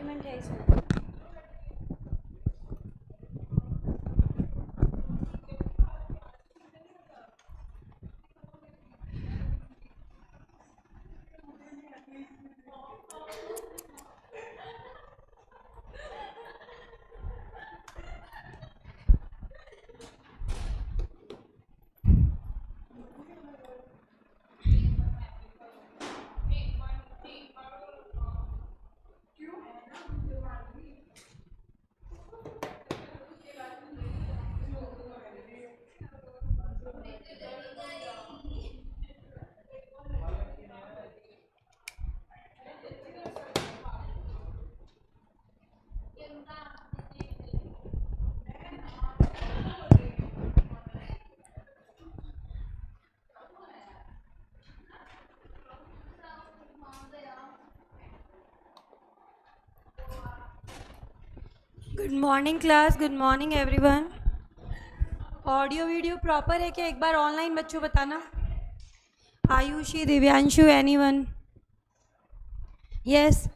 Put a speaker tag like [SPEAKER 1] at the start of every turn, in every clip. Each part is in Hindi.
[SPEAKER 1] डॉक्यूमेंट है इसमें। Good morning class, good morning everyone. Audio video proper है क्या? एक बार ऑनलाइन बच्चों बताना। आयुषी, दिव्यांशु, एनीवन? यस।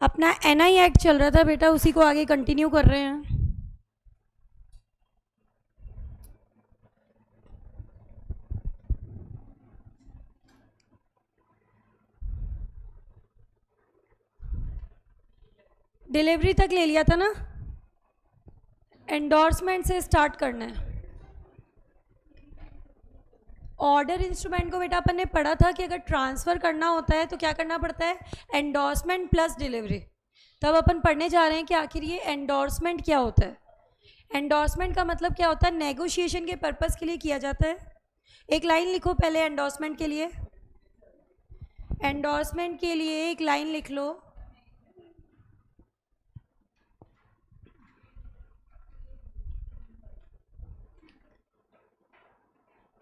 [SPEAKER 1] अपना एनआई एक्ट चल रहा था बेटा, उसी को आगे कंटिन्यू कर रहे हैं। डिलीवरी तक ले लिया था ना, एंडोर्समेंट से स्टार्ट करना है। ऑर्डर इंस्ट्रूमेंट को बेटा अपन ने पढ़ा था कि अगर ट्रांसफ़र करना होता है तो क्या करना पड़ता है, एंडोर्समेंट प्लस डिलीवरी। तब अपन पढ़ने जा रहे हैं कि आखिर ये एंडोर्समेंट क्या होता है। एंडोर्समेंट का मतलब क्या होता है? नेगोशिएशन के पर्पस के लिए किया जाता है। एक लाइन लिखो पहले एंडोर्समेंट के लिए। एंडोर्समेंट के लिए एक लाइन लिख लो।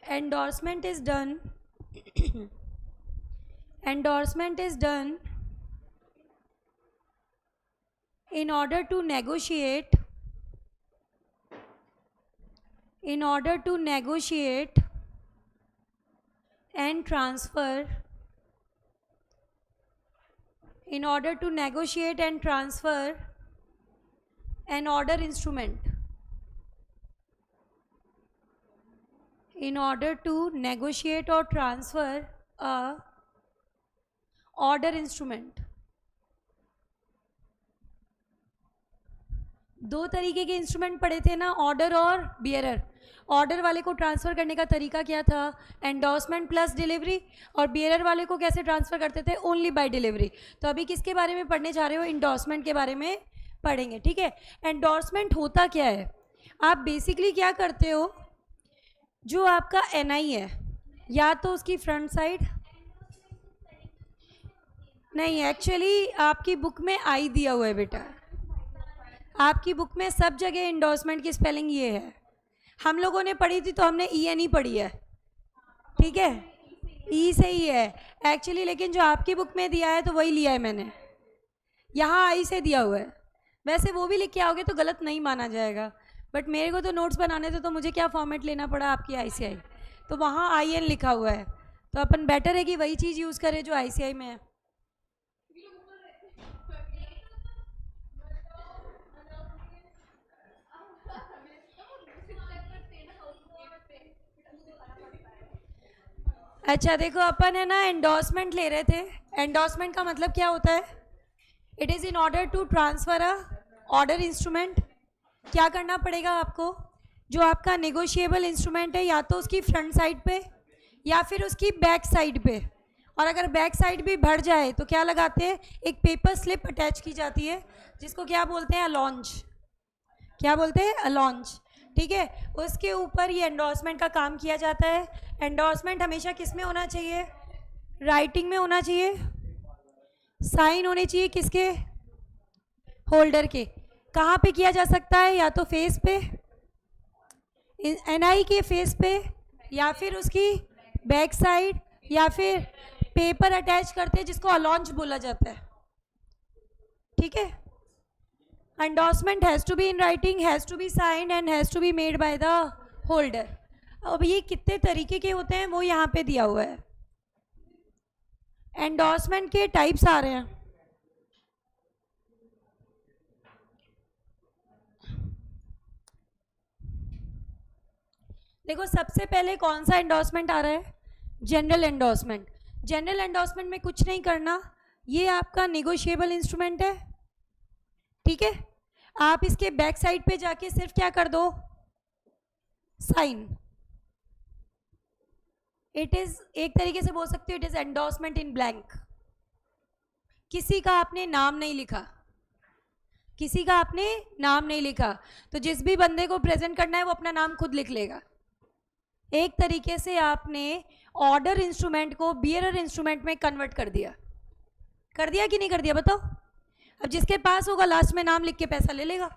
[SPEAKER 1] Endorsement is done endorsement is done in order to negotiate and transfer an order instrument. In order to negotiate or transfer a order instrument. दो तरीके के इंस्ट्रूमेंट पढ़े थे ना, ऑर्डर और बियरर। ऑर्डर वाले को ट्रांसफ़र करने का तरीका क्या था? Endorsement plus delivery. और बियरर वाले को कैसे ट्रांसफ़र करते थे? Only by delivery. तो अभी किसके बारे में पढ़ने जा रहे हो? एंडोर्समेंट के बारे में पढ़ेंगे, ठीक है। एंडोर्समेंट होता क्या है? आप बेसिकली क्या करते हो, जो आपका एनआई है या तो उसकी फ्रंट साइड, नहीं एक्चुअली आपकी बुक में आई दिया हुआ है बेटा, आपकी बुक में सब जगह एंडोर्समेंट की स्पेलिंग ये है। हम लोगों ने पढ़ी थी तो हमने ई एन ही पढ़ी है, ठीक है, ई से ही है एक्चुअली, लेकिन जो आपकी बुक में दिया है तो वही लिया है मैंने। यहाँ आई से दिया हुआ है, वैसे वो भी लिख के आओगे तो गलत नहीं माना जाएगा, बट मेरे को तो नोट्स बनाने थे तो मुझे क्या फॉर्मेट लेना पड़ा, आपकी आईसीआई, तो वहाँ आई एन लिखा हुआ है। तो अपन बेटर है कि वही चीज़ यूज़ करें जो आईसीआई में है। अच्छा देखो, अपन है ना एंडोर्समेंट ले रहे थे। एंडोर्समेंट का मतलब क्या होता है? It is in order to transfer a order instrument. क्या करना पड़ेगा आपको? जो आपका नेगोशिएबल इंस्ट्रूमेंट है या तो उसकी फ्रंट साइड पे या फिर उसकी बैक साइड पे, और अगर बैक साइड भी भर जाए तो क्या लगाते हैं, एक पेपर स्लिप अटैच की जाती है जिसको क्या बोलते हैं, अलॉन्च। क्या बोलते हैं? अलॉन्च, ठीक है। उसके ऊपर ये एंडोर्समेंट का काम किया जाता है। एंडोर्समेंट हमेशा किस में होना चाहिए? राइटिंग में होना चाहिए। साइन होने चाहिए किसके? होल्डर के। कहाँ पे किया जा सकता है? या तो फेस पे, एनआई के फेस पे, या फिर उसकी बैक साइड, या फिर पेपर अटैच करते हैं जिसको अलॉन्च बोला जाता है, ठीक है। Endorsement has to be in writing, has to be signed and has to be made by the holder. अब ये कितने तरीके के होते हैं वो यहाँ पे दिया हुआ है। एंडोर्समेंट के टाइप्स आ रहे हैं। देखो सबसे पहले कौन सा एंडोर्समेंट आ रहा है, जनरल एंडोर्समेंट। जनरल एंडोर्समेंट में कुछ नहीं करना, ये आपका नेगोशिएबल इंस्ट्रूमेंट है, ठीक है। आप इसके बैक साइड पे जाके सिर्फ क्या कर दो, साइन। इट इज एक तरीके से बोल सकते हो it is endorsement in blank. किसी का आपने नाम नहीं लिखा, किसी का आपने नाम नहीं लिखा, तो जिस भी बंदे को प्रेजेंट करना है वो अपना नाम खुद लिख लेगा। एक तरीके से आपने ऑर्डर इंस्ट्रूमेंट को बियरर इंस्ट्रूमेंट में कन्वर्ट कर दिया कि नहीं कर दिया बताओ। अब जिसके पास होगा लास्ट में नाम लिख के पैसा ले लेगा।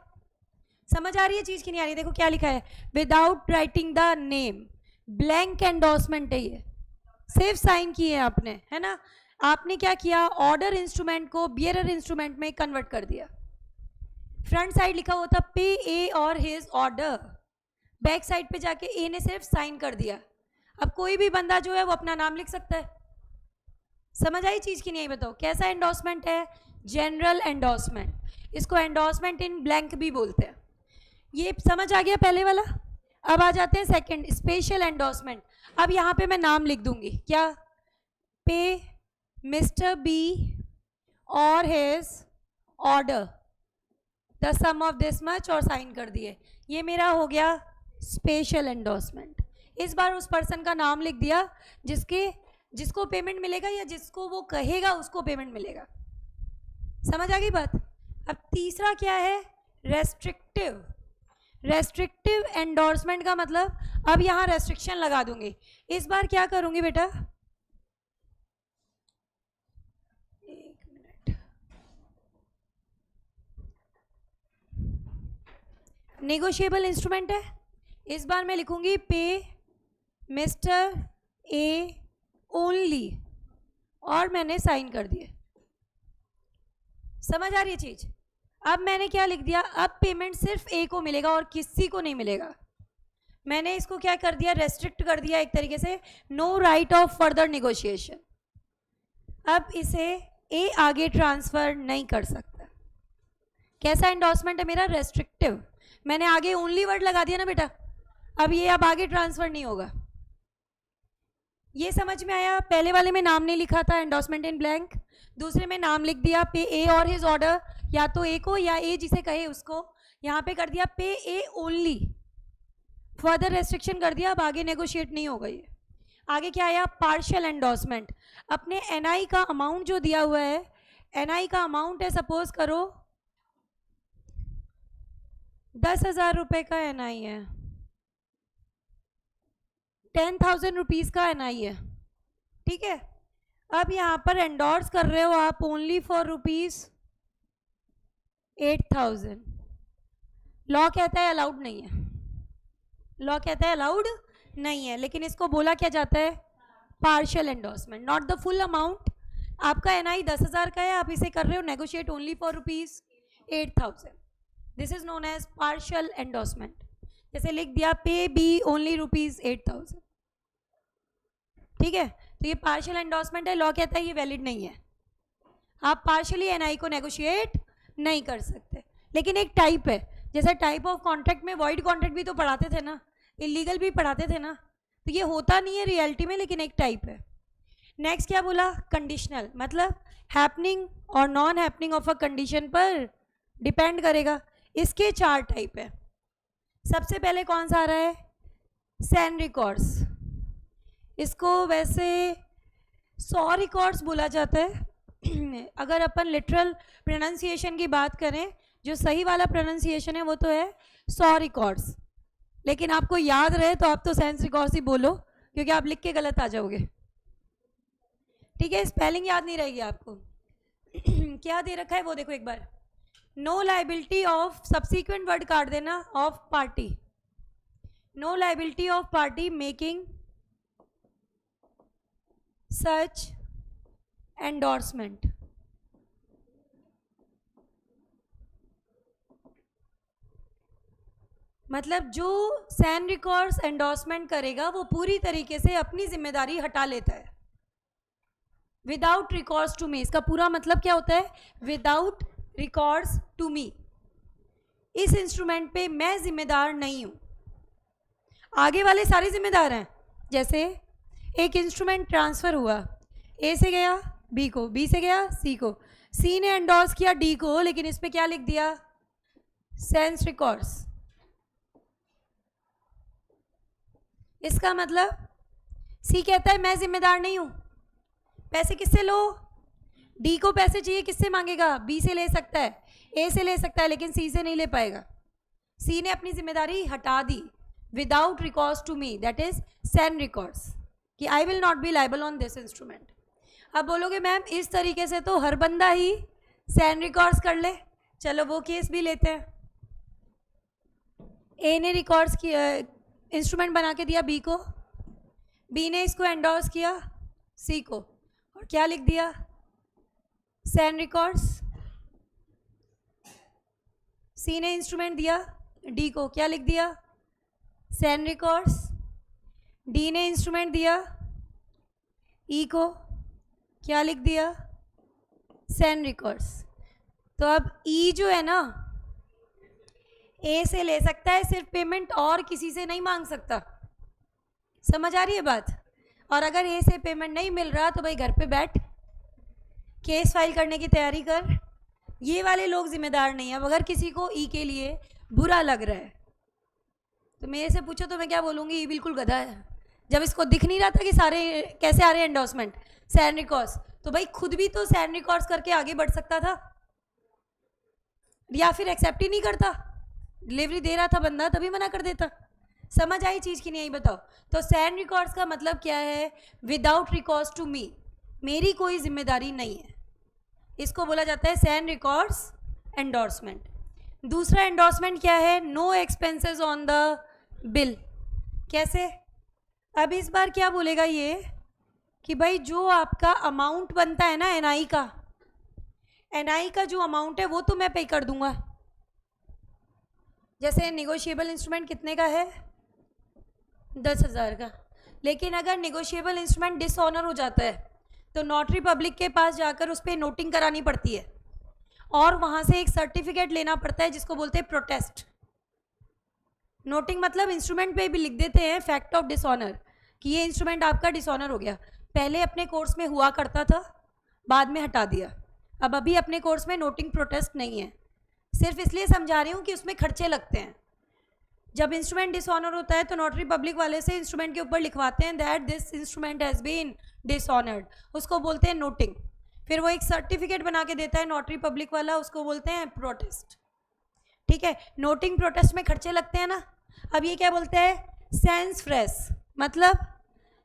[SPEAKER 1] समझ आ रही है चीज की नहीं आ रही? देखो क्या लिखा है, without writing the name, blank endorsement है ये, सिर्फ साइन किए आपने, है ना। आपने क्या किया, ऑर्डर इंस्ट्रूमेंट को बियरर इंस्ट्रूमेंट में कन्वर्ट कर दिया। फ्रंट साइड लिखा होता पे ए और हिज ऑर्डर, बैक साइड पे जाके ए ने सिर्फ साइन कर दिया। अब कोई भी बंदा जो है वो अपना नाम लिख सकता है। समझ आई चीज की नहीं आई? बताओ कैसा एंडोर्समेंट है, जनरल एंडोर्समेंट। इसको एंडोर्समेंट इन ब्लैंक भी बोलते हैं। ये समझ आ गया पहले वाला। अब आ जाते हैं सेकंड, स्पेशल एंडोर्समेंट। अब यहाँ पे मैं नाम लिख दूंगी, क्या, पे मिस्टर बी और his order the sum of this much और साइन कर दिए। ये मेरा हो गया स्पेशल एंडोर्समेंट। इस बार उस पर्सन का नाम लिख दिया जिसको पेमेंट मिलेगा या जिसको वो कहेगा उसको पेमेंट मिलेगा। समझ आ गई बात? अब तीसरा क्या है, रेस्ट्रिक्टिव। रेस्ट्रिक्टिव एंडोर्समेंट का मतलब, अब यहां रेस्ट्रिक्शन लगा दूंगी। इस बार क्या करूंगी बेटा, एक मिनट, नेगोशिएबल इंस्ट्रूमेंट है। इस बार मैं लिखूंगी पे मिस्टर ए ओनली और मैंने साइन कर दिए। समझ आ रही है चीज? अब मैंने क्या लिख दिया, अब पेमेंट सिर्फ ए को मिलेगा और किसी को नहीं मिलेगा। मैंने इसको क्या कर दिया, रेस्ट्रिक्ट कर दिया एक तरीके से, no right of further negotiation. अब इसे ए आगे ट्रांसफर नहीं कर सकता। कैसा एंडोर्समेंट है मेरा, रेस्ट्रिक्टिव। मैंने आगे ओनली वर्ड लगा दिया ना बेटा, अब ये अब आगे ट्रांसफर नहीं होगा। ये समझ में आया? पहले वाले में नाम नहीं लिखा था, एंडोर्समेंट इन ब्लैंक। दूसरे में नाम लिख दिया, पे ए और हिज ऑर्डर, या तो ए को या ए जिसे कहे उसको। यहाँ पे कर दिया पे ए ओनली, फर्दर रेस्ट्रिक्शन कर दिया, अब आगे नेगोशिएट नहीं होगा ये। आगे क्या आया, पार्शियल एंडोर्समेंट। अपने एनआई का अमाउंट जो दिया हुआ है, एनआई का अमाउंट है, सपोज करो 10,000 रुपये का एनआई है, 10,000 रुपीज़ का एनआई है, ठीक है। अब यहाँ पर एंडोर्स कर रहे हो आप ओनली फॉर ₹8,000। लॉ कहता है अलाउड नहीं है, लॉ कहता है अलाउड नहीं है, लेकिन इसको बोला क्या जाता है, partial endorsement, not the full amount. आपका एनआई 10,000 का है, आप इसे कर रहे हो negotiate only for ₹8,000। This is known as partial endorsement. जैसे लिख दिया पे बी ओनली ₹8,000, ठीक है। तो ये पार्शियल एंडोर्समेंट है, लॉ कहता है ये वैलिड नहीं है, आप पार्शियली एनआई को नेगोशिएट नहीं कर सकते। लेकिन एक टाइप है, जैसे टाइप ऑफ कॉन्ट्रैक्ट में वॉइड कॉन्ट्रैक्ट भी तो पढ़ाते थे ना, इलीगल भी पढ़ाते थे ना, तो ये होता नहीं है रियलिटी में, लेकिन एक टाइप है। नेक्स्ट क्या बोला, कंडीशनल, मतलब हैपनिंग और non happening of a condition पर डिपेंड करेगा। इसके 4 टाइप है। सबसे पहले कौन सा आ रहा है, सैन रिकॉर्ड्स। इसको वैसे 100 रिकॉर्ड्स बोला जाता है। अगर अपन लिटरल प्रोनाउंसिएशन की बात करें, जो सही वाला प्रोनाउंसिएशन है वो तो है 100 रिकॉर्ड्स, लेकिन आपको याद रहे तो आप तो सेंस रिकॉर्ड्स ही बोलो, क्योंकि आप लिख के गलत आ जाओगे, ठीक है। स्पेलिंग याद नहीं रहेगी आपको। क्या दे रखा है वो देखो एक बार, no liability of, subsequent word काट देना, of party, no liability of party making such endorsement. मतलब जो सैन रिकॉर्ड्स एंडोर्समेंट करेगा वो पूरी तरीके से अपनी जिम्मेदारी हटा लेता है। विदाउट रिकॉर्ड्स टू मी, इसका पूरा मतलब क्या होता है, विदाउट रिकॉर्ड्स टू मी, इस इंस्ट्रूमेंट पे मैं जिम्मेदार नहीं हूं। आगे वाले सारे जिम्मेदार हैं। जैसे एक इंस्ट्रूमेंट ट्रांसफ़र हुआ, ए से गया बी को, बी से गया सी को, सी ने एंडोर्स किया डी को, लेकिन इस पे क्या लिख दिया, सेंस रिकॉर्ड्स। इसका मतलब सी कहता है मैं जिम्मेदार नहीं हूँ, पैसे किससे लो, डी को पैसे चाहिए किससे मांगेगा, बी से ले सकता है, ए से ले सकता है, लेकिन सी से नहीं ले पाएगा। सी ने अपनी जिम्मेदारी हटा दी without recourse to me, that is sans recourse, कि I will not be liable on this instrument. अब बोलोगे मैम इस तरीके से तो हर बंदा ही सेंड रिकॉर्ड्स कर ले, चलो वो केस भी लेते हैं। ए ने रिकॉर्ड्स किया, इंस्ट्रूमेंट बना के दिया बी को, बी ने इसको एंडोर्स किया सी को, और क्या लिख दिया, सेंड रिकॉर्ड्स। सी ने इंस्ट्रूमेंट दिया डी को, क्या लिख दिया, सेंड रिकॉर्ड्स। डी ने इंस्ट्रूमेंट दिया ई को, क्या लिख दिया, सेंड रिकॉर्ड्स। तो अब ई जो है ना ए से ले सकता है सिर्फ पेमेंट, और किसी से नहीं मांग सकता। समझ आ रही है बात? और अगर ए से पेमेंट नहीं मिल रहा तो भाई घर पे बैठ केस फाइल करने की तैयारी कर। ये वाले लोग जिम्मेदार नहीं है। अब अगर किसी को ई के लिए बुरा लग रहा है तो मेरे से पूछो तो मैं क्या बोलूँगी, ये बिल्कुल गधा है। जब इसको दिख नहीं रहा था कि सारे कैसे आ रहे हैं एंडोर्समेंट, सैन रिकॉर्ड्स, तो भाई खुद भी तो सैन रिकॉर्ड्स करके आगे बढ़ सकता था, या फिर एक्सेप्ट ही नहीं करता, डिलीवरी दे रहा था बंदा तभी मना कर देता। समझ आई चीज़ की नहीं आई बताओ? तो सैन रिकॉर्ड्स का मतलब क्या है, विदाउट रिकॉर्ड्स टू मी, मेरी कोई जिम्मेदारी नहीं है। इसको बोला जाता है सैन रिकॉर्ड्स एंडोर्समेंट। दूसरा एंडोर्समेंट क्या है, no expenses on the bill. कैसे? अब इस बार क्या बोलेगा ये कि भाई जो आपका अमाउंट बनता है ना एनआई का, एनआई का जो अमाउंट है वो तो मैं पे कर दूंगा। जैसे नेगोशिएबल इंस्ट्रूमेंट कितने का है, 10,000 का, लेकिन अगर नेगोशिएबल इंस्ट्रूमेंट डिसऑनर हो जाता है तो नोटरी पब्लिक के पास जाकर उस पर नोटिंग करानी पड़ती है और वहाँ से एक सर्टिफिकेट लेना पड़ता है जिसको बोलते हैं प्रोटेस्ट। नोटिंग मतलब इंस्ट्रूमेंट पे भी लिख देते हैं फैक्ट ऑफ डिसऑनर कि ये इंस्ट्रूमेंट आपका डिसऑनर हो गया। पहले अपने कोर्स में हुआ करता था, बाद में हटा दिया। अब अभी अपने कोर्स में नोटिंग प्रोटेस्ट नहीं है, सिर्फ इसलिए समझा रही हूँ कि उसमें खर्चे लगते हैं। जब इंस्ट्रूमेंट डिसऑनर होता है तो नोटरी पब्लिक वाले से इंस्ट्रूमेंट के ऊपर लिखवाते हैं that this instrument has been dishonoured, उसको बोलते हैं नोटिंग। फिर वो एक सर्टिफिकेट बना के देता है नोटरी पब्लिक वाला, उसको बोलते हैं प्रोटेस्ट। ठीक है, नोटिंग प्रोटेस्ट में खर्चे लगते हैं ना। अब ये क्या बोलते हैं, सेंस फ्रेश, मतलब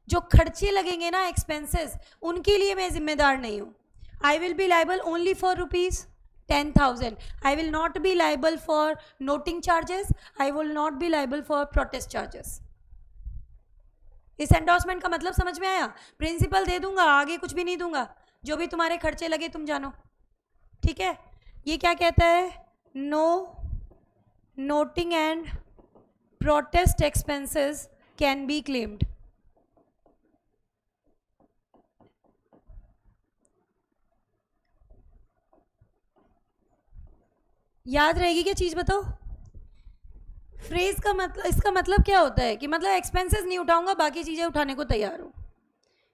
[SPEAKER 1] जो खर्चे लगेंगे ना एक्सपेंसेस, उनके लिए मैं जिम्मेदार नहीं हूँ। I will be liable only for ₹10,000। I will not be liable for noting charges. I will not be liable for protest charges. इस एंडोर्समेंट का मतलब समझ में आया? प्रिंसिपल दे दूंगा, आगे कुछ भी नहीं दूंगा, जो भी तुम्हारे खर्चे लगे तुम जानो। ठीक है, ये क्या कहता है, no noting and protest expenses can be claimed. याद रहेगी क्या चीज़ बताओ? फ्रेज का मतलब, इसका मतलब क्या होता है कि मतलब एक्सपेंसेस नहीं उठाऊंगा, बाकी चीज़ें उठाने को तैयार हूँ।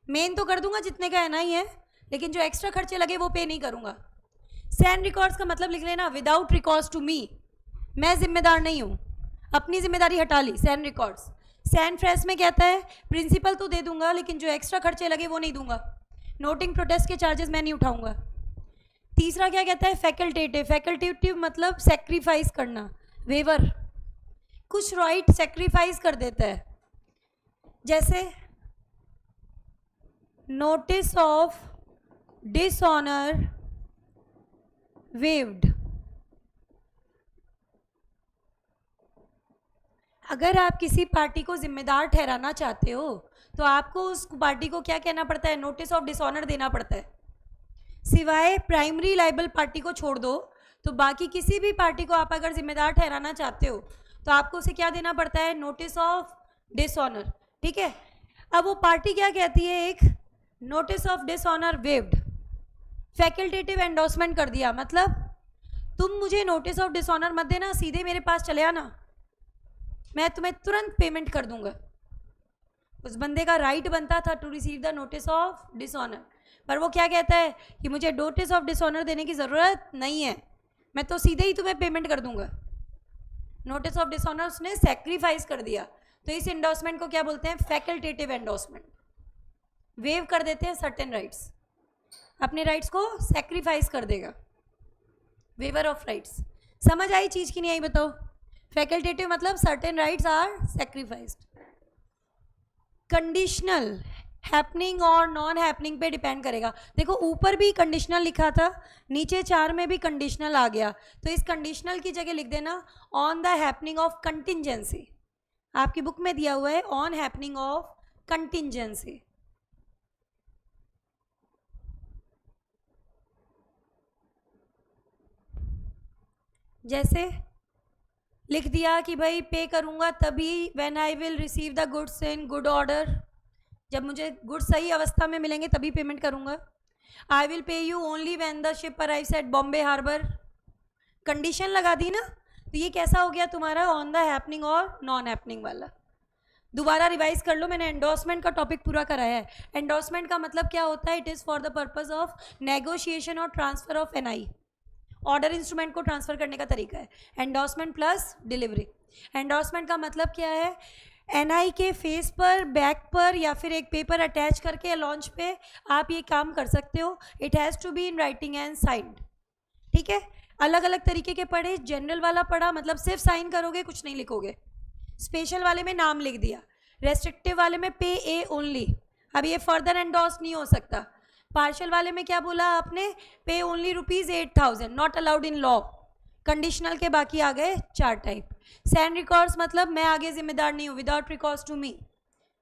[SPEAKER 1] मेन तो कर दूंगा जितने का है ना ही है, लेकिन जो एक्स्ट्रा खर्चे लगे वो पे नहीं करूँगा। सैन रिकॉर्ड्स का मतलब लिख लेना, विदाउट रिकॉर्ड्स टू मी, मैं जिम्मेदार नहीं हूँ, अपनी जिम्मेदारी हटा ली। Sans recourse. सैन फ्रेश में कहता है प्रिंसिपल तो दे दूंगा, लेकिन जो एक्स्ट्रा खर्चे लगे वो नहीं दूंगा। नोटिंग प्रोटेस्ट के चार्जेस मैं नहीं उठाऊंगा। तीसरा क्या कहता है, फैकल्टेटिव। फैकल्टेटिव मतलब सेक्रीफाइस करना, वेवर, कुछ राइट सेक्रीफाइस कर देता है। जैसे नोटिस ऑफ डिसऑनर वेव्ड। अगर आप किसी पार्टी को जिम्मेदार ठहराना चाहते हो तो आपको उस पार्टी को क्या कहना पड़ता है, नोटिस ऑफ डिसऑनर देना पड़ता है। सिवाय प्राइमरी लाइबल पार्टी को छोड़ दो तो बाकी किसी भी पार्टी को आप अगर जिम्मेदार ठहराना चाहते हो तो आपको उसे क्या देना पड़ता है, नोटिस ऑफ डिसऑनर। ठीक है, अब वो पार्टी क्या कहती है, एक notice of dishonour waived, facultative endorsement कर दिया, मतलब तुम मुझे नोटिस ऑफ डिसऑनर मत देना, सीधे मेरे पास चले आना, मैं तुम्हें तुरंत पेमेंट कर दूंगा। उस बंदे का राइट बनता था to receive the notice of dishonour, पर वो क्या कहता है कि मुझे नोटिस ऑफ डिसऑनर देने की ज़रूरत नहीं है, मैं तो सीधे ही तुम्हें पेमेंट कर दूंगा। नोटिस ऑफ डिसऑनर उसने सेक्रीफाइस कर दिया, तो इस एंडोर्समेंट को क्या बोलते हैं? Facultative endorsement. वेव कर देते हैं सर्टेन राइट्स, अपने राइट्स को सेक्रीफाइस कर देगा, वेवर ऑफ राइट्स। समझ आई चीज़ की नहीं आई बताओ? फैकल्टेटिव मतलब certain rights are sacrificed. Conditional happening और नॉन हैपनिंग पे डिपेंड करेगा। देखो ऊपर भी कंडीशनल लिखा था, नीचे 4 में भी कंडीशनल आ गया, तो इस कंडीशनल की जगह लिख देना on the happening of contingency. आपकी बुक में दिया हुआ है ऑन हैपनिंग ऑफ कंटिंजेंसी। जैसे लिख दिया कि भाई पे करूँगा तभी, when I will receive the goods in good order, जब मुझे गुड्स सही अवस्था में मिलेंगे तभी पेमेंट करूँगा। I will pay you only when the ship arrives at Bombay harbour. Condition लगा दी ना, तो ये कैसा हो गया तुम्हारा? ऑन द हैपनिंग और नॉन हैपनिंग वाला। दोबारा रिवाइज कर लो, मैंने एंडोर्समेंट का टॉपिक पूरा कराया है। एंडोर्समेंट का मतलब क्या होता है? It is for the purpose of negotiation और transfer of NI. Order instrument को ट्रांसफर करने का तरीका है एंडोर्समेंट प्लस डिलीवरी। एंडोर्समेंट का मतलब क्या है? एनआई के फेस पर, बैक पर या फिर एक पेपर अटैच करके लॉन्च पे आप ये काम कर सकते हो। It has to be in writing and signed. ठीक है, अलग अलग तरीके के पढ़े। जनरल वाला पढ़ा मतलब सिर्फ साइन करोगे, कुछ नहीं लिखोगे। स्पेशल वाले में नाम लिख दिया, रेस्ट्रिक्टिव वाले में पे ए ओनली। अब ये फर्दर एंडोर्स नहीं हो सकता। पार्शियल वाले में क्या बोला आपने? पे only ₹8,000, not allowed in law. Conditional के बाकी आ गए 4 टाइप। सैंड रिकॉर्ड्स मतलब मैं आगे जिम्मेदार नहीं हूँ, विदाउट रिकॉर्ड्स टू मी।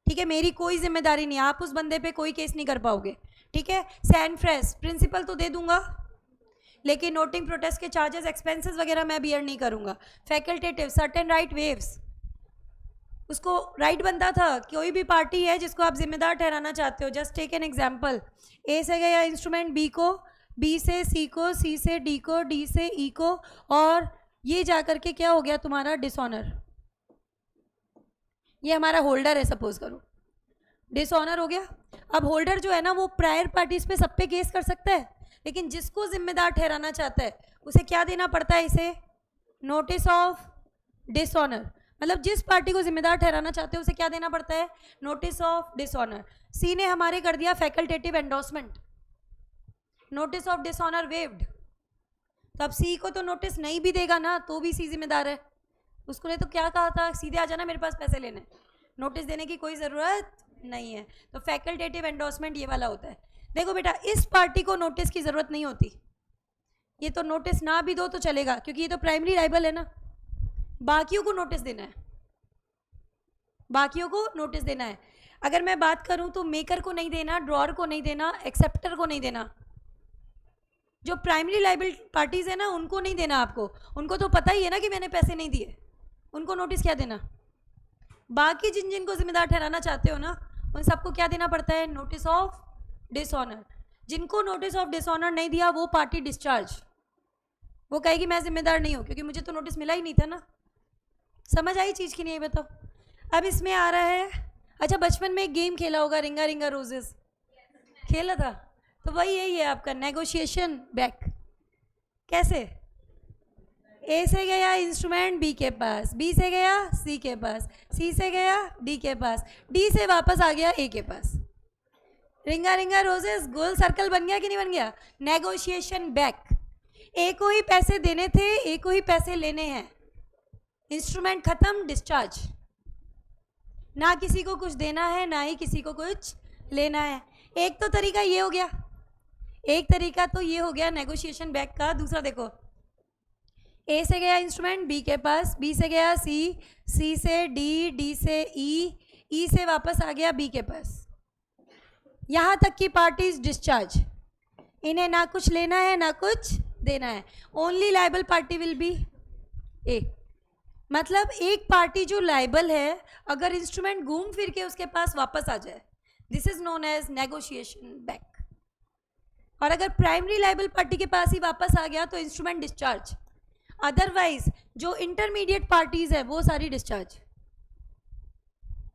[SPEAKER 1] ठीक है, मेरी कोई जिम्मेदारी नहीं, आप उस बंदे पे कोई केस नहीं कर पाओगे। ठीक है, सैंड फ्रेश प्रिंसिपल तो दे दूंगा, लेकिन नोटिंग प्रोटेस्ट के चार्जेस, एक्सपेंसेस वगैरह मैं बियर नहीं करूँगा। फैकल्टेटिव सर्टेन राइट वेव्स, उसको राइट बनता था। कोई भी पार्टी है जिसको आप जिम्मेदार ठहराना चाहते हो, जस्ट टेक एन एग्जाम्पल। ए से गया इंस्ट्रूमेंट बी को, बी से सी को, सी से डी को, डी से ई को, और ये जा करके क्या हो गया तुम्हारा? डिसऑनर। ये हमारा होल्डर है, सपोज करो, डिसऑनर हो गया। अब होल्डर जो है ना, वो प्रायर पार्टीज पे सब पे केस कर सकता है, लेकिन जिसको जिम्मेदार ठहराना चाहता है उसे क्या देना पड़ता है? इसे नोटिस ऑफ डिसऑनर। मतलब जिस पार्टी को जिम्मेदार ठहराना चाहते हो उसे क्या देना पड़ता है? Notice of dishonour. सी ने हमारे कर दिया facultative endorsement, notice of dishonour waived. तो अब सी को तो नोटिस नहीं भी देगा ना, तो भी सी जिम्मेदार है। उसको ने तो क्या कहा था? सीधे आ जाना, मेरे पास पैसे लेने, नोटिस देने की कोई ज़रूरत नहीं है। तो फैकल्टेटिव एंडोर्समेंट ये वाला होता है। देखो बेटा, इस पार्टी को नोटिस की ज़रूरत नहीं होती, ये तो नोटिस ना भी दो तो चलेगा, क्योंकि ये तो प्राइमरी लाइबल है ना। बाकियों को नोटिस देना है, बाकियों को नोटिस देना है। अगर मैं बात करूं तो मेकर को नहीं देना, ड्रॉअर को नहीं देना, एक्सेप्टर को नहीं देना। जो प्राइमरी लाइबल पार्टीज है ना, उनको नहीं देना आपको। उनको तो पता ही है ना कि मैंने पैसे नहीं दिए, उनको नोटिस क्या देना। बाकी जिन जिनको जिम्मेदार ठहराना चाहते हो ना, उन सबको क्या देना पड़ता है? Notice of dishonour. जिनको नोटिस ऑफ डिसऑनर नहीं दिया वो पार्टी डिस्चार्ज। वो कहेगी मैं जिम्मेदार नहीं हूँ, क्योंकि मुझे तो नोटिस मिला ही नहीं था ना। समझ आई चीज़ की नहीं? बताओ। अब इसमें आ रहा है, अच्छा बचपन में एक गेम खेला होगा, रिंगा रिंगा रोजेस, खेला था? तो वही यही है आपका नेगोशिएशन बैक। कैसे? ए से गया इंस्ट्रूमेंट बी के पास, बी से गया सी के पास, सी से गया डी के पास, डी से वापस आ गया ए के पास। रिंगा रिंगा रोजेस, गोल सर्कल बन गया कि नहीं बन गया? Negotiation back. ए को ही पैसे देने थे, ए को ही पैसे लेने हैं। इंस्ट्रूमेंट खत्म, डिस्चार्ज। ना किसी को कुछ देना है, ना ही किसी को कुछ लेना है। एक तो तरीका ये हो गया, एक तरीका तो ये हो गया नेगोशिएशन बैक का। दूसरा देखो, ए से गया इंस्ट्रूमेंट बी के पास, बी से गया सी, सी से डी, डी से ई, ई से वापस आ गया बी के पास। यहाँ तक की पार्टीज डिस्चार्ज, इन्हें ना कुछ लेना है ना कुछ देना है। Only liable party will be A. मतलब एक पार्टी जो लाइबल है, अगर इंस्ट्रूमेंट घूम फिर के उसके पास वापस आ जाए, this is known as negotiation back. और अगर प्राइमरी लाइबल पार्टी के पास ही वापस आ गया तो इंस्ट्रूमेंट डिस्चार्ज। अदरवाइज जो इंटरमीडिएट पार्टीज है वो सारी डिस्चार्ज।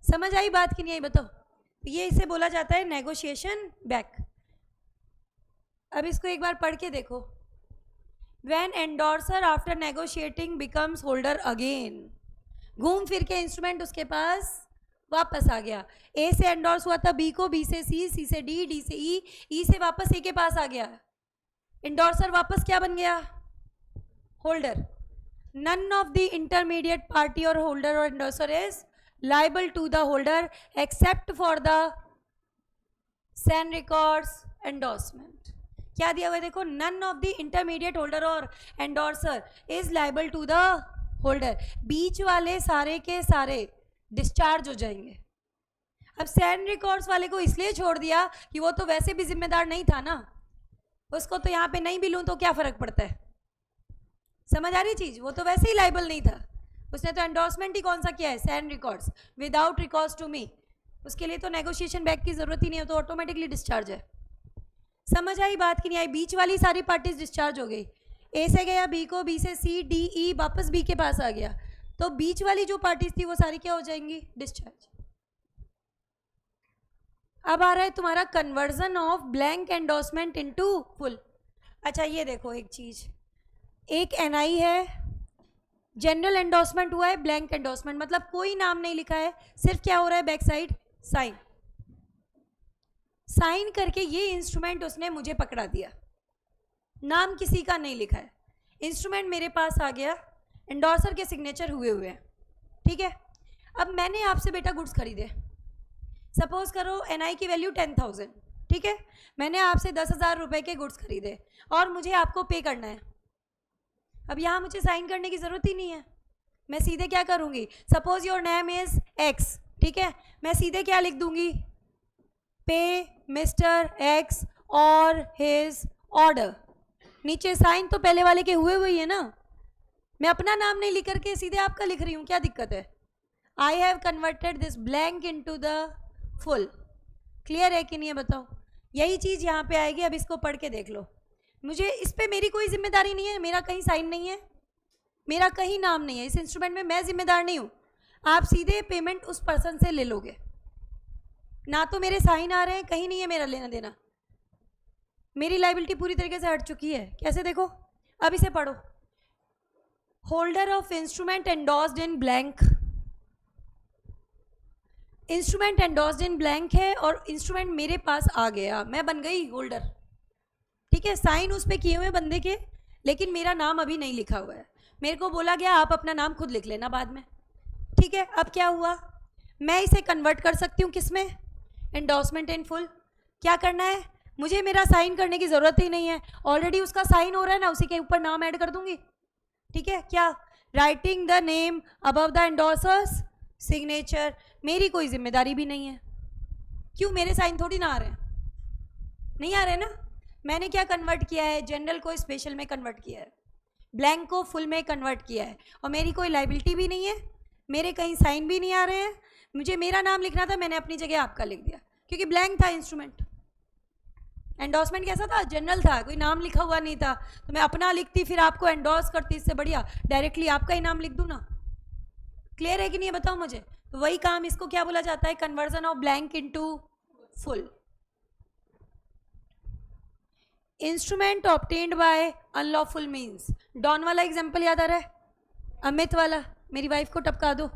[SPEAKER 1] समझ आई बात कि नहीं आई बताओ? ये इसे बोला जाता है नेगोशिएशन बैक। अब इसको एक बार पढ़ के देखो। When endorser after negotiating becomes holder again, घूम फिर के इंस्ट्रूमेंट उसके पास वापस आ गया। ए से एंडोर्स हुआ था बी को, बी से सी, सी से डी, डी से ई, ई से वापस ए के पास आ गया। एंडोर्सर वापस क्या बन गया? Holder. None of the intermediate party और होल्डर और endorser is liable to the holder except for the sans records endorsement. क्या दिया हुआ है देखो, none of the intermediate holder और endorser is liable to the holder. बीच वाले सारे के सारे डिस्चार्ज हो जाएंगे। अब सैन रिकॉर्ड्स वाले को इसलिए छोड़ दिया कि वो तो वैसे भी जिम्मेदार नहीं था ना, उसको तो यहाँ पे नहीं भी लूँ तो क्या फर्क पड़ता है। समझ आ रही चीज? वो तो वैसे ही लाइबल नहीं था, उसने तो एंडोर्समेंट ही कौन सा किया है? Sans recours, without recourse to me. उसके लिए तो नेगोशिएशन बैक की जरूरत ही नहीं है, तो ऑटोमेटिकली डिस्चार्ज है। समझ आई बात कि नहीं आई? बीच वाली सारी पार्टीज डिस्चार्ज हो गई। ए से गया बी को, बी से सी, डी, ई, वापस बी के पास आ गया, तो बीच वाली जो पार्टीज थी वो सारी क्या हो जाएंगी? डिस्चार्ज। अब आ रहा है तुम्हारा conversion of blank endorsement into full. अच्छा ये देखो एक चीज, एक एनआई है, जनरल एंडोर्समेंट हुआ है, ब्लैंक एंडोर्समेंट मतलब कोई नाम नहीं लिखा है, सिर्फ क्या हो रहा है? Back side sign. साइन करके ये इंस्ट्रूमेंट उसने मुझे पकड़ा दिया, नाम किसी का नहीं लिखा है, इंस्ट्रूमेंट मेरे पास आ गया, एंडोर्सर के सिग्नेचर हुए हुए हैं, ठीक है। अब मैंने आपसे बेटा गुड्स खरीदे, सपोज करो एनआई की वैल्यू 10,000, ठीक है। मैंने आपसे 10,000 रुपये के गुड्स खरीदे और मुझे आपको पे करना है। अब यहाँ मुझे साइन करने की ज़रूरत ही नहीं है, मैं सीधे क्या करूँगी? Suppose your name is x, ठीक है, मैं सीधे क्या लिख दूँगी? पे मिस्टर एक्स और हिज ऑर्डर। नीचे साइन तो पहले वाले के हुए हुई है ना, मैं अपना नाम नहीं लिख करके सीधे आपका लिख रही हूँ, क्या दिक्कत है? I have converted this blank into the full. Clear है कि नहीं है बताओ? यही चीज़ यहाँ पे आएगी। अब इसको पढ़ के देख लो। मुझे इस पर मेरी कोई जिम्मेदारी नहीं है, मेरा कहीं साइन नहीं है, मेरा कहीं नाम नहीं है, इस इंस्ट्रूमेंट में मैं जिम्मेदार नहीं हूँ। आप सीधे पेमेंट उस पर्सन से ले लोगे, ना तो मेरे साइन आ रहे हैं, कहीं नहीं है मेरा लेना देना, मेरी लाइबिलिटी पूरी तरीके से हट चुकी है। कैसे देखो, अब इसे पढ़ो। Holder of instrument endorsed in blank, instrument endorsed in blank है और इंस्ट्रूमेंट मेरे पास आ गया, मैं बन गई होल्डर, ठीक है। साइन उस पे किए हुए बंदे के, लेकिन मेरा नाम अभी नहीं लिखा हुआ है। मेरे को बोला गया आप अपना नाम खुद लिख लेना बाद में, ठीक है। अब क्या हुआ, मैं इसे कन्वर्ट कर सकती हूँ किस में? Endorsement in full. क्या करना है मुझे? मेरा साइन करने की ज़रूरत ही नहीं है, ऑलरेडी उसका साइन हो रहा है ना, उसी के ऊपर नाम ऐड कर दूंगी, ठीक है। क्या? Writing the name above the endorser's signature. मेरी कोई जिम्मेदारी भी नहीं है, क्यों? मेरे साइन थोड़ी ना आ रहे हैं, नहीं आ रहे ना। मैंने क्या कन्वर्ट किया है? जनरल को स्पेशल में कन्वर्ट किया है, ब्लैंक को फुल में कन्वर्ट किया है, और मेरी कोई लाइबिलिटी भी नहीं है, मेरे कहीं साइन भी नहीं आ रहे हैं। मुझे मेरा नाम लिखना था, मैंने अपनी जगह आपका लिख दिया, क्योंकि ब्लैंक था इंस्ट्रूमेंट। एंडोर्समेंट कैसा था? जनरल था, कोई नाम लिखा हुआ नहीं था, तो मैं अपना लिखती फिर आपको एंडोर्स करती, इससे बढ़िया डायरेक्टली आपका ही नाम लिख दूँ ना। क्लियर है कि नहीं है बताओ मुझे? तो वही काम, इसको क्या बोला जाता है? Conversion of blank into full. Instrument obtained by unlawful means. Don वाला एग्जाम्पल याद आ रहा है? अमित वाला, मेरी वाइफ को टपका दो,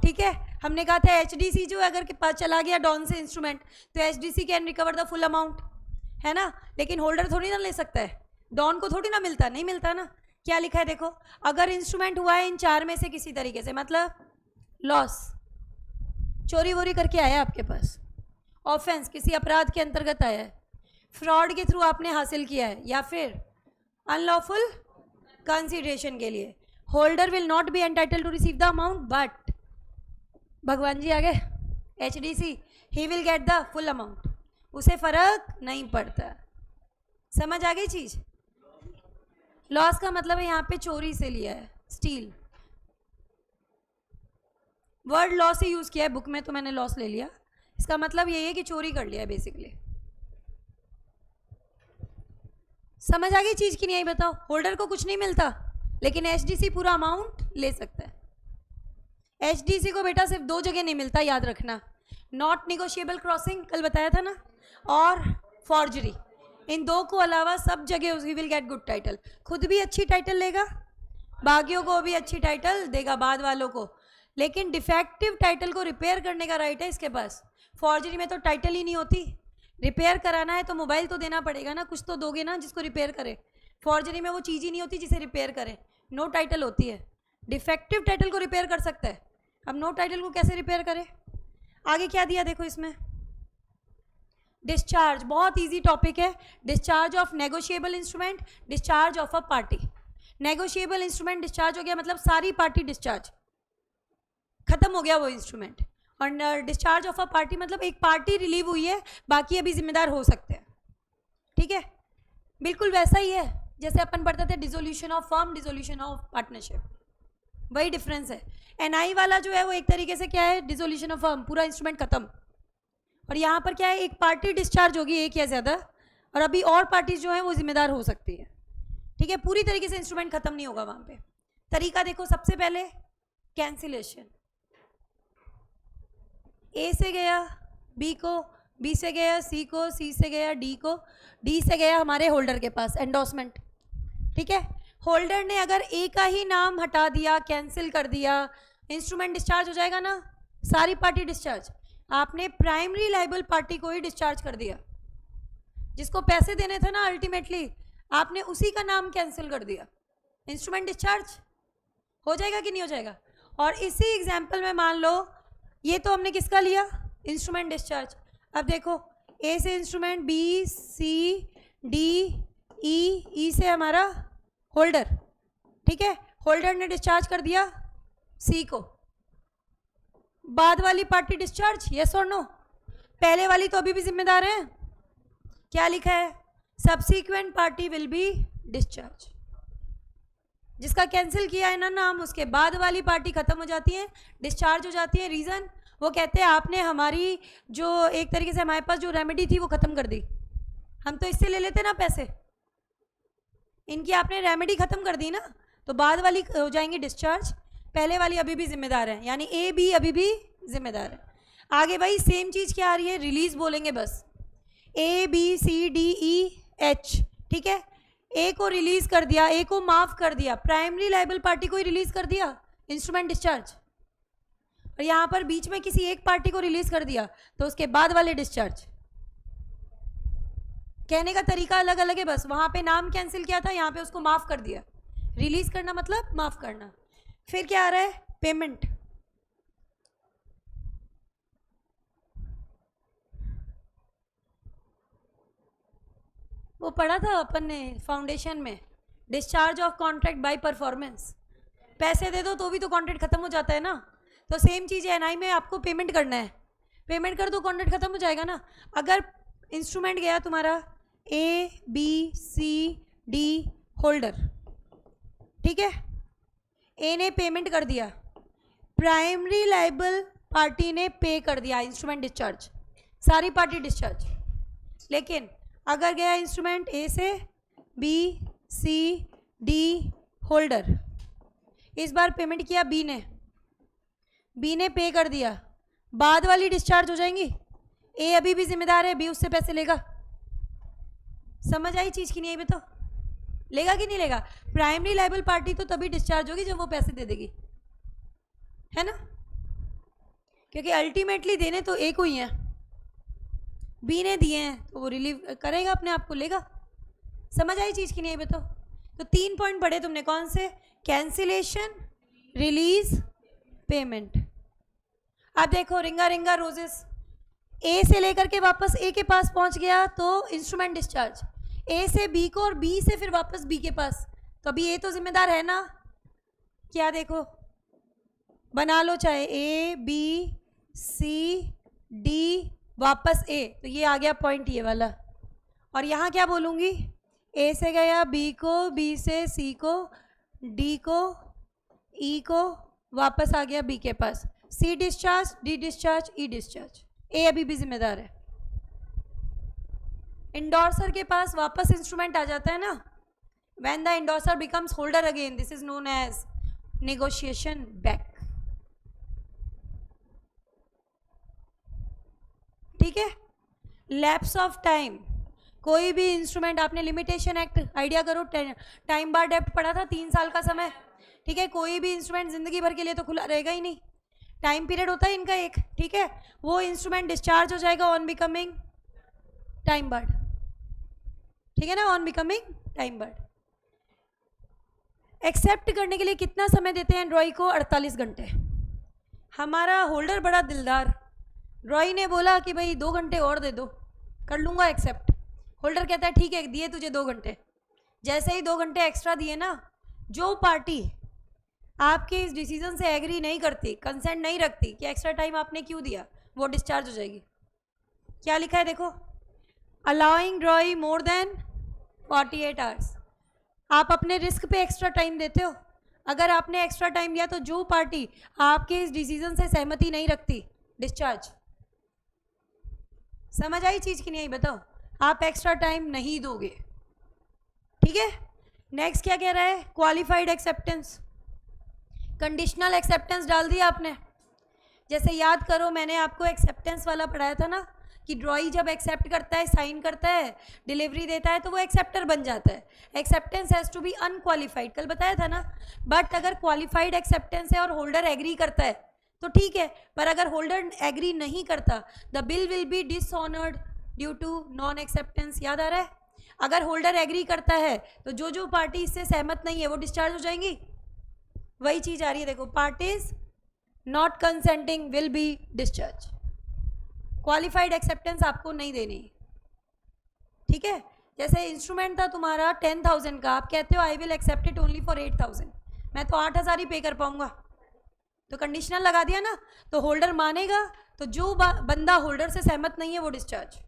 [SPEAKER 1] ठीक है। हमने कहा था एचडीसी जो अगर के पास चला गया डॉन से इंस्ट्रूमेंट, तो HDC can recover the full amount, है ना। लेकिन होल्डर थोड़ी ना ले सकता है, डॉन को थोड़ी ना मिलता, नहीं मिलता ना। क्या लिखा है देखो, अगर इंस्ट्रूमेंट हुआ है इन चार में से किसी तरीके से, मतलब लॉस, चोरी वोरी करके आया आपके पास, ऑफेंस किसी अपराध के अंतर्गत आया है, फ्रॉड के थ्रू आपने हासिल किया है, या फिर अनलॉफुल कंसीडरेशन के लिए, holder will not be entitle to receive the amount, but भगवान जी आ गए HDC, he will get the full amount, उसे फर्क नहीं पड़ता। समझ आ गई चीज? लॉस का मतलब है यहाँ पे चोरी से लिया है, स्टील। वर्ड लॉस ही यूज किया है बुक में, तो मैंने लॉस ले लिया, इसका मतलब यही है कि चोरी कर लिया है बेसिकली। समझ आ गई चीज की नहीं आई बताओ? होल्डर को कुछ नहीं मिलता, लेकिन एचडीसी पूरा अमाउंट ले सकता है। HDC को बेटा सिर्फ 2 जगह नहीं मिलता, याद रखना, नॉट निगोशिएबल क्रॉसिंग कल बताया था ना, और फॉर्जरी। इन 2 को अलावा सब जगह उसकी विल गेट गुड टाइटल, खुद भी अच्छी टाइटल लेगा, बाकियों को भी अच्छी टाइटल देगा, बाद वालों को। लेकिन डिफेक्टिव टाइटल को रिपेयर करने का राइट है इसके पास। फॉर्जरी में तो टाइटल ही नहीं होती, रिपेयर कराना है तो मोबाइल तो देना पड़ेगा ना, कुछ तो दोगे ना जिसको रिपेयर करे। फॉर्जरी में वो चीज़ ही नहीं होती जिसे रिपेयर करे, नो टाइटल होती है। डिफेक्टिव टाइटल को रिपेयर कर सकता है, अब नो टाइटल को कैसे रिपेयर करे। आगे क्या दिया देखो इसमें, डिस्चार्ज, बहुत इजी टॉपिक है। Discharge of negotiable instrument, discharge of a party. Negotiable instrument discharge हो गया मतलब सारी पार्टी डिस्चार्ज, खत्म हो गया वो इंस्ट्रूमेंट। और डिस्चार्ज ऑफ अ पार्टी मतलब एक पार्टी रिलीव हुई है, बाकी अभी जिम्मेदार हो सकते हैं, ठीक है। बिल्कुल वैसा ही है जैसे अपन पढ़ते थे dissolution of firm, dissolution of partnership, वही डिफरेंस है। NI वाला जो है वो एक तरीके से क्या है, डिसोल्यूशन ऑफ फर्म, पूरा इंस्ट्रूमेंट खत्म। और यहाँ पर क्या है, एक पार्टी डिस्चार्ज होगी, एक या ज़्यादा, और अभी और पार्टीज जो हैं वो जिम्मेदार हो सकती है, ठीक है। पूरी तरीके से इंस्ट्रूमेंट खत्म नहीं होगा वहाँ पे। तरीका देखो, सबसे पहले कैंसिलेशन, A से गया B को, B से गया C को, C से गया D को, D से गया हमारे होल्डर के पास, एंडोर्समेंट, ठीक है। होल्डर ने अगर A का ही नाम हटा दिया, कैंसिल कर दिया, इंस्ट्रूमेंट डिस्चार्ज हो जाएगा ना, सारी पार्टी डिस्चार्ज। आपने प्राइमरी लाइबल पार्टी को ही डिस्चार्ज कर दिया, जिसको पैसे देने थे ना अल्टीमेटली, आपने उसी का नाम कैंसिल कर दिया, इंस्ट्रूमेंट डिस्चार्ज हो जाएगा कि नहीं हो जाएगा। और इसी एग्जाम्पल में मान लो ये तो हमने किसका लिया, इंस्ट्रूमेंट डिस्चार्ज। अब देखो A से instrument, B C D E से हमारा होल्डर, ठीक है। होल्डर ने डिस्चार्ज कर दिया C को, बाद वाली पार्टी डिस्चार्ज, यस और नो। पहले वाली तो अभी भी जिम्मेदार है, क्या लिखा है, subsequent party will be discharge. जिसका कैंसिल किया है ना नाम, उसके बाद वाली पार्टी खत्म हो जाती है, डिस्चार्ज हो जाती है। रीज़न वो कहते हैं आपने हमारी जो एक तरीके से हमारे पास जो रेमेडी थी वो ख़त्म कर दी, हम तो इससे ले लेते ना पैसे, इनकी आपने रेमेडी ख़त्म कर दी ना, तो बाद वाली हो जाएंगी डिस्चार्ज, पहले वाली अभी भी जिम्मेदार है, यानी A B अभी भी जिम्मेदार है। आगे भाई सेम चीज़ क्या आ रही है, रिलीज बोलेंगे बस, A B C D E H, ठीक है। A को रिलीज कर दिया, A को माफ कर दिया, प्राइमरी लाइबल पार्टी को ही रिलीज कर दिया, इंस्ट्रूमेंट डिस्चार्ज। और यहाँ पर बीच में किसी एक पार्टी को रिलीज कर दिया तो उसके बाद वाले डिस्चार्ज। कहने का तरीका अलग अलग है, बस वहाँ पे नाम कैंसिल किया था, यहाँ पे उसको माफ कर दिया। रिलीज करना मतलब माफ करना। फिर क्या आ रहा है, पेमेंट। वो पढ़ा था अपन ने फाउंडेशन में, discharge of contract by performance. पैसे दे दो तो भी तो कॉन्ट्रैक्ट खत्म हो जाता है ना, तो सेम चीज़ है NI में, आपको पेमेंट करना है, पेमेंट कर दो कॉन्ट्रैक्ट खत्म हो जाएगा ना। अगर इंस्ट्रूमेंट गया तुम्हारा A B C D holder, ठीक है, A ने पेमेंट कर दिया, प्राइमरी लाइबल पार्टी ने पे कर दिया, इंस्ट्रूमेंट डिस्चार्ज, सारी पार्टी डिस्चार्ज। लेकिन अगर गया इंस्ट्रूमेंट A से B C D होल्डर, इस बार पेमेंट किया B ने पे कर दिया, बाद वाली डिस्चार्ज हो जाएंगी। A अभी भी जिम्मेदार है, B उससे पैसे लेगा। समझ आई चीज़ की नहीं आई बताओ, लेगा कि नहीं लेगा। प्राइमरी लाइबल पार्टी तो तभी डिस्चार्ज होगी जब वो पैसे दे देगी, है ना, क्योंकि अल्टीमेटली देने तो A को ही हैं, B ने दिए हैं तो वो रिलीव करेगा अपने आप को, लेगा। समझ आई चीज़ की नहीं आई बताओ। तो 3 पॉइंट पढ़े तुमने, कौन से, कैंसिलेशन, रिलीज, पेमेंट। अब देखो रिंगा रिंगा रोजेस, A से लेकर के वापस A के पास पहुंच गया तो इंस्ट्रूमेंट डिस्चार्ज, A से B को और B से फिर वापस B के पास, तो अभी A तो जिम्मेदार है ना। क्या देखो बना लो, चाहे A B C D वापस A, तो ये आ गया पॉइंट ये वाला। और यहाँ क्या बोलूँगी, A से गया B को, B से C को, D को, E को, वापस आ गया B के पास, C discharge, D discharge, E discharge, A अभी भी जिम्मेदार है। इंडोर्सर के पास वापस इंस्ट्रूमेंट आ जाता है ना, when the indorser becomes holder again, this is known as negotiation back. ठीक है। लैप्स ऑफ टाइम, कोई भी इंस्ट्रूमेंट, आपने लिमिटेशन एक्ट आइडिया करो, टाइम बार डेप्ट पढ़ा था, 3 साल का समय, ठीक है। कोई भी इंस्ट्रूमेंट जिंदगी भर के लिए तो खुला रहेगा ही नहीं, टाइम पीरियड होता है इनका एक, ठीक है। वो इंस्ट्रूमेंट डिस्चार्ज हो जाएगा ऑन बिकमिंग टाइम बार्ड, ठीक है ना, on becoming time barred. Accept करने के लिए कितना समय देते हैं ड्रॉई को? 48 घंटे। हमारा होल्डर बड़ा दिलदार, ड्रॉई ने बोला कि भाई 2 घंटे और दे दो, कर लूँगा एक्सेप्ट। होल्डर कहता है ठीक है, दिए तुझे 2 घंटे। जैसे ही 2 घंटे एक्स्ट्रा दिए ना, जो पार्टी आपके इस डिसीजन से एग्री नहीं करती, कंसेंट नहीं रखती कि एक्स्ट्रा टाइम आपने क्यों दिया, वो डिस्चार्ज हो जाएगी। क्या लिखा है देखो, अलाउइंग ड्रॉई मोर देन 48 आवर्स। आप अपने रिस्क पे एक्स्ट्रा टाइम देते हो। अगर आपने एक्स्ट्रा टाइम दिया तो जो पार्टी आपके इस डिसीजन से सहमति नहीं रखती, डिस्चार्ज। समझ आई चीज कि नहीं आई बताओ? आप एक्स्ट्रा टाइम नहीं दोगे, ठीक है। नेक्स्ट क्या कह रहा है? क्वालिफाइड एक्सेप्टेंस, कंडीशनल एक्सेप्टेंस डाल दिया आपने। जैसे याद करो, मैंने आपको एक्सेप्टेंस वाला पढ़ाया था ना, कि ड्रॉई जब एक्सेप्ट करता है, साइन करता है, डिलीवरी देता है, तो वो एक्सेप्टर बन जाता है। Acceptance has to be unqualified, कल बताया था ना। बट अगर क्वालिफाइड एक्सेप्टेंस है और होल्डर एग्री करता है तो ठीक है, पर अगर होल्डर एग्री नहीं करता, the bill will be dishonoured due to non acceptance. याद आ रहा है? अगर होल्डर एग्री करता है तो जो जो पार्टी इससे सहमत नहीं है वो डिस्चार्ज हो जाएंगी। वही चीज आ रही है देखो, parties not consenting will be discharge. Qualified acceptance आपको नहीं देनी, ठीक है। जैसे इंस्ट्रूमेंट था तुम्हारा 10,000 का, आप कहते हो I will accept it only for 8,000, मैं तो 8,000 ही पे कर पाऊंगा, तो कंडीशनल लगा दिया ना, तो होल्डर मानेगा, तो जो बंदा होल्डर से सहमत नहीं है वो discharge.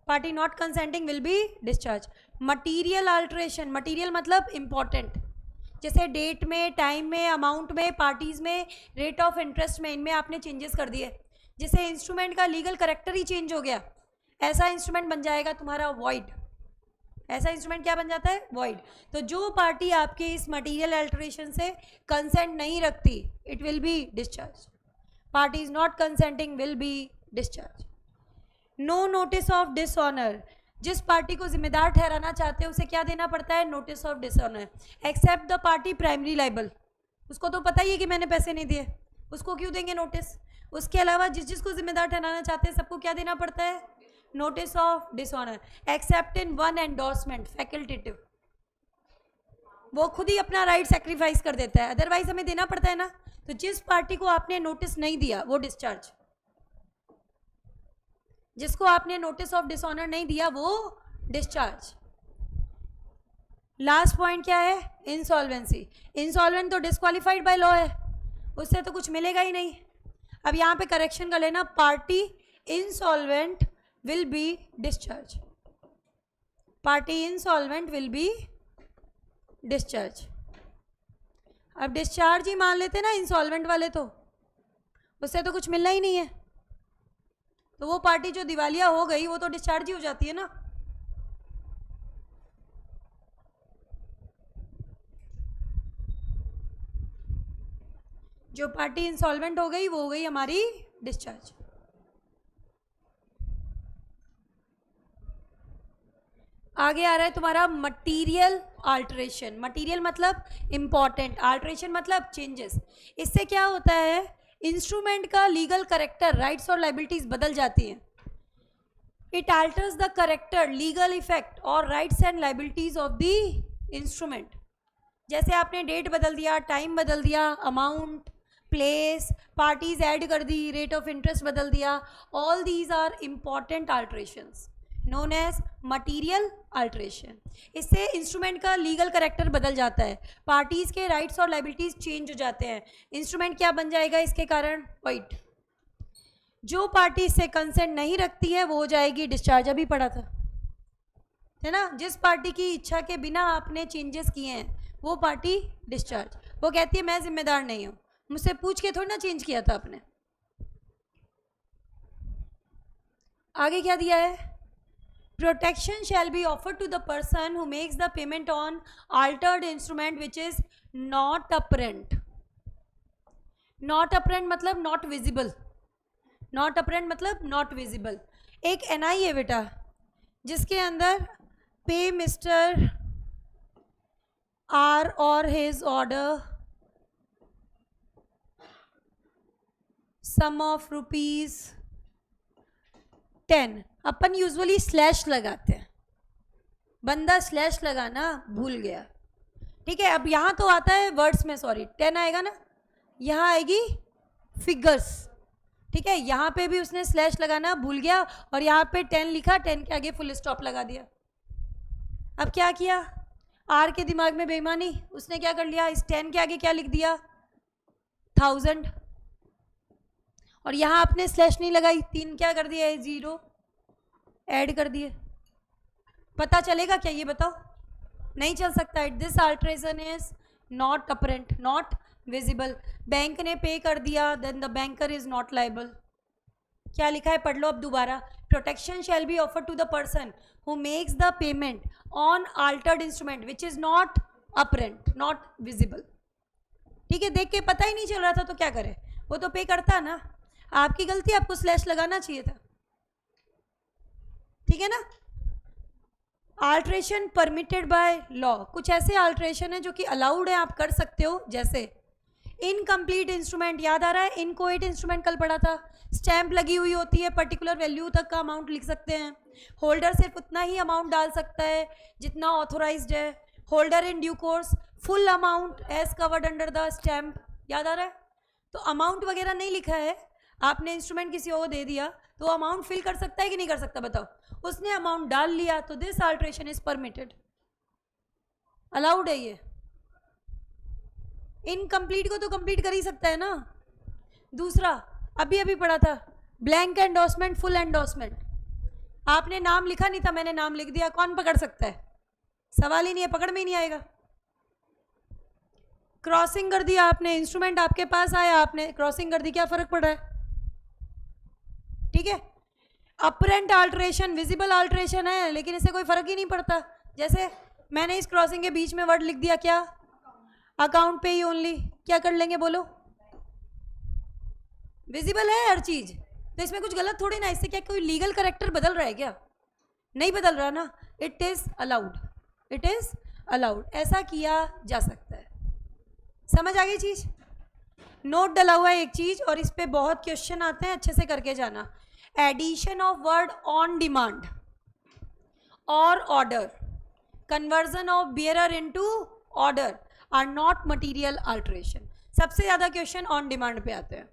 [SPEAKER 1] Party not consenting will be discharge. Material alteration, material मतलब इंपॉर्टेंट, जैसे डेट में, टाइम में, अमाउंट में, पार्टीज में, रेट ऑफ इंटरेस्ट में, इनमें आपने चेंजेस कर दिए, जिससे इंस्ट्रूमेंट का लीगल करेक्टर ही चेंज हो गया, ऐसा इंस्ट्रूमेंट बन जाएगा तुम्हारा वॉइड। ऐसा इंस्ट्रूमेंट क्या बन जाता है? वॉइड। तो जो पार्टी आपके इस मटेरियल अल्टरेशन से कंसेंट नहीं रखती, it will be discharge. Party is not consenting will be discharge. No notice of dishonour, जिस पार्टी को जिम्मेदार ठहराना चाहते हैं उसे क्या देना पड़ता है? Notice of dishonour. Except the party primary liable, उसको तो पता ही है कि मैंने पैसे नहीं दिए, उसको क्यों देंगे नोटिस? उसके अलावा जिस जिसको जिम्मेदार ठहराना चाहते हैं सबको क्या देना पड़ता है? Notice of dishonour. Accept in one endorsement, facultative, वो खुद ही अपना राइट सेक्रीफाइस कर देता है, अदरवाइज हमें देना पड़ता है ना। तो जिस पार्टी को आपने नोटिस नहीं दिया वो डिस्चार्ज, जिसको आपने नोटिस ऑफ डिसऑनर नहीं दिया वो डिस्चार्ज। लास्ट पॉइंट क्या है? इंसॉल्वेंसी। इंसॉल्वेंट तो डिस्क्वालिफाइड बाय लॉ है, उससे तो कुछ मिलेगा ही नहीं। अब यहाँ पे करेक्शन कर लेना, party insolvent will be discharge. Party insolvent will be discharge. अब डिस्चार्ज ही मान लेते ना इंसॉल्वेंट वाले, तो उससे तो कुछ मिलना ही नहीं है, तो वो पार्टी जो दिवालिया हो गई वो तो डिस्चार्ज ही हो जाती है ना। जो पार्टी इंसॉल्वेंट हो गई वो हो गई हमारी डिस्चार्ज। आगे आ रहा है तुम्हारा मटीरियल अल्टरेशन। मटीरियल मतलब इंपॉर्टेंट, अल्टरेशन मतलब चेंजेस। इससे क्या होता है? इंस्ट्रूमेंट का लीगल करेक्टर, राइट्स और लाइबिलिटीज बदल जाती हैं। It alters the character, legal effect और rights and liabilities of the instrument. जैसे आपने डेट बदल दिया, टाइम बदल दिया, अमाउंट, प्लेस, पार्टीज ऐड कर दी, रेट ऑफ इंटरेस्ट बदल दिया, all these are important alterations known as material alteration. इससे इंस्ट्रूमेंट का लीगल करेक्टर बदल जाता है, पार्टीज के राइट्स और लाइबिलिटीज चेंज हो जाते हैं। इंस्ट्रूमेंट क्या बन जाएगा इसके कारण? वाइट। जो पार्टी इससे कंसेंट नहीं रखती है वो हो जाएगी डिस्चार्ज। अभी पढ़ा था है ना, जिस पार्टी की इच्छा के बिना आपने चेंजेस किए हैं वो पार्टी डिस्चार्ज। वो कहती है मैं जिम्मेदार नहीं हूँ, मुझसे पूछ के थोड़ी ना चेंज किया था आपने। आगे क्या दिया है? Protection shall be offered to the person who makes the payment on altered instrument which is not apparent. Not apparent मतलब not visible, नॉट अपरेंट मतलब नॉट विजिबल। एक एनआई है बेटा जिसके अंदर पे मिस्टर आर और हिज ऑर्डर सम ऑफ ₹10। अपन यूजुअली स्लैश लगाते हैं, बंदा स्लैश लगाना भूल गया, ठीक है। अब यहाँ तो आता है वर्ड्स में, सॉरी 10 आएगा ना, यहाँ आएगी फिगर्स, ठीक है। यहाँ पे भी उसने स्लैश लगाना भूल गया और यहाँ पे 10 लिखा, 10 के आगे फुल स्टॉप लगा दिया। अब क्या किया, आर के दिमाग में बेईमानी, उसने क्या कर लिया, इस 10 के आगे क्या लिख दिया 1000, और यहाँ आपने स्लैश नहीं लगाई, 3 क्या कर दिया 0 ऐड कर दिए। पता चलेगा क्या ये बताओ, नहीं चल सकता। It this alteration is not apparent, not visible. Bank ने पे कर दिया, then the banker is not liable. क्या लिखा है पढ़ लो अब दोबारा। Protection shall be afforded to the person who makes the payment on altered instrument which is not apparent, not visible, ठीक है। देख के पता ही नहीं चल रहा था तो क्या करे, वो तो पे करता ना, आपकी गलती, आपको स्लैश लगाना चाहिए था, ठीक है ना। अल्ट्रेशन परमिटेड बाय लॉ, कुछ ऐसे अल्ट्रेशन है जो कि अलाउड है, आप कर सकते हो, जैसे इनकम्प्लीट इंस्ट्रूमेंट, याद आ रहा है इनकोएट इंस्ट्रूमेंट कल पढ़ा था, स्टैंप लगी हुई होती है, पर्टिकुलर वैल्यू तक का अमाउंट लिख सकते हैं, होल्डर सिर्फ उतना ही अमाउंट डाल सकता है जितना ऑथोराइज्ड है, holder in due course full amount as covered under the stamp, याद आ रहा है। तो अमाउंट वगैरह नहीं लिखा है, आपने इंस्ट्रूमेंट किसी को दे दिया तो अमाउंट फिल कर सकता है कि नहीं कर सकता बताओ, उसने अमाउंट डाल लिया तो this alteration is permitted, allowed है ये। इनकम्प्लीट को तो कंप्लीट कर ही सकता है ना। दूसरा अभी अभी पढ़ा था, ब्लैंक एंडोर्समेंट फुल एंडोर्समेंट, आपने नाम लिखा नहीं था, मैंने नाम लिख दिया, कौन पकड़ सकता है, सवाल ही नहीं है, पकड़ में ही नहीं आएगा। क्रॉसिंग कर दिया आपने, इंस्ट्रूमेंट आपके पास आया, आपने क्रॉसिंग कर दी, क्या फर्क पड़ रहा है, ठीक है। अपरेंट अल्ट्रेशन विजिबल अल्ट्रेशन है लेकिन इससे कोई फर्क ही नहीं पड़ता, जैसे मैंने इस क्रॉसिंग के बीच में वर्ड लिख दिया, क्या अकाउंट पे ही ओनली, क्या कर लेंगे बोलो, विजिबल है हर चीज, तो इसमें कुछ गलत थोड़ी ना, इससे क्या कोई लीगल करेक्टर बदल रहा है क्या, नहीं बदल रहा ना। It is allowed, it is allowed, ऐसा किया जा सकता है। समझ आ गई चीज। नोट डला हुआ है एक चीज, और इस पे बहुत क्वेश्चन आते हैं, अच्छे से करके जाना। Addition of word on demand और order, conversion of bearer into order are not material alteration. सबसे ज्यादा क्वेश्चन ऑन डिमांड पे आते हैं।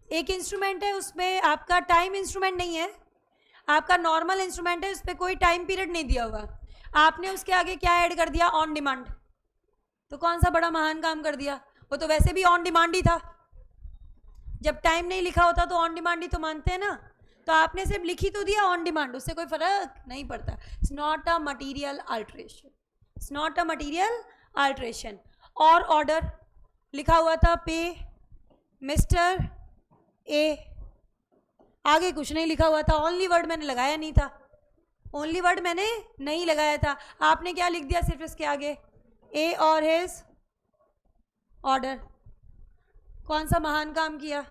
[SPEAKER 1] एक इंस्ट्रूमेंट है, उसमें आपका टाइम इंस्ट्रूमेंट नहीं है, आपका नॉर्मल इंस्ट्रूमेंट है, उस पर कोई टाइम पीरियड नहीं दिया हुआ, आपने उसके आगे क्या ऐड कर दिया ऑन डिमांड, तो कौन सा बड़ा महान काम कर दिया, वो तो वैसे भी ऑन डिमांड ही था, जब टाइम नहीं लिखा होता तो ऑन डिमांड ही तो मानते हैं ना, तो आपने सिर्फ लिखी तो दिया ऑन डिमांड, उससे कोई फर्क नहीं पड़ता। It's not a material alteration, it's not a material alteration. और ऑर्डर लिखा हुआ था पे मिस्टर ए, आगे कुछ नहीं लिखा हुआ था, ओनली वर्ड मैंने लगाया नहीं था, ओनली वर्ड मैंने नहीं लगाया था, आपने क्या लिख दिया सिर्फ इसके आगे ए और हिज ऑर्डर। कौन सा महान काम किया,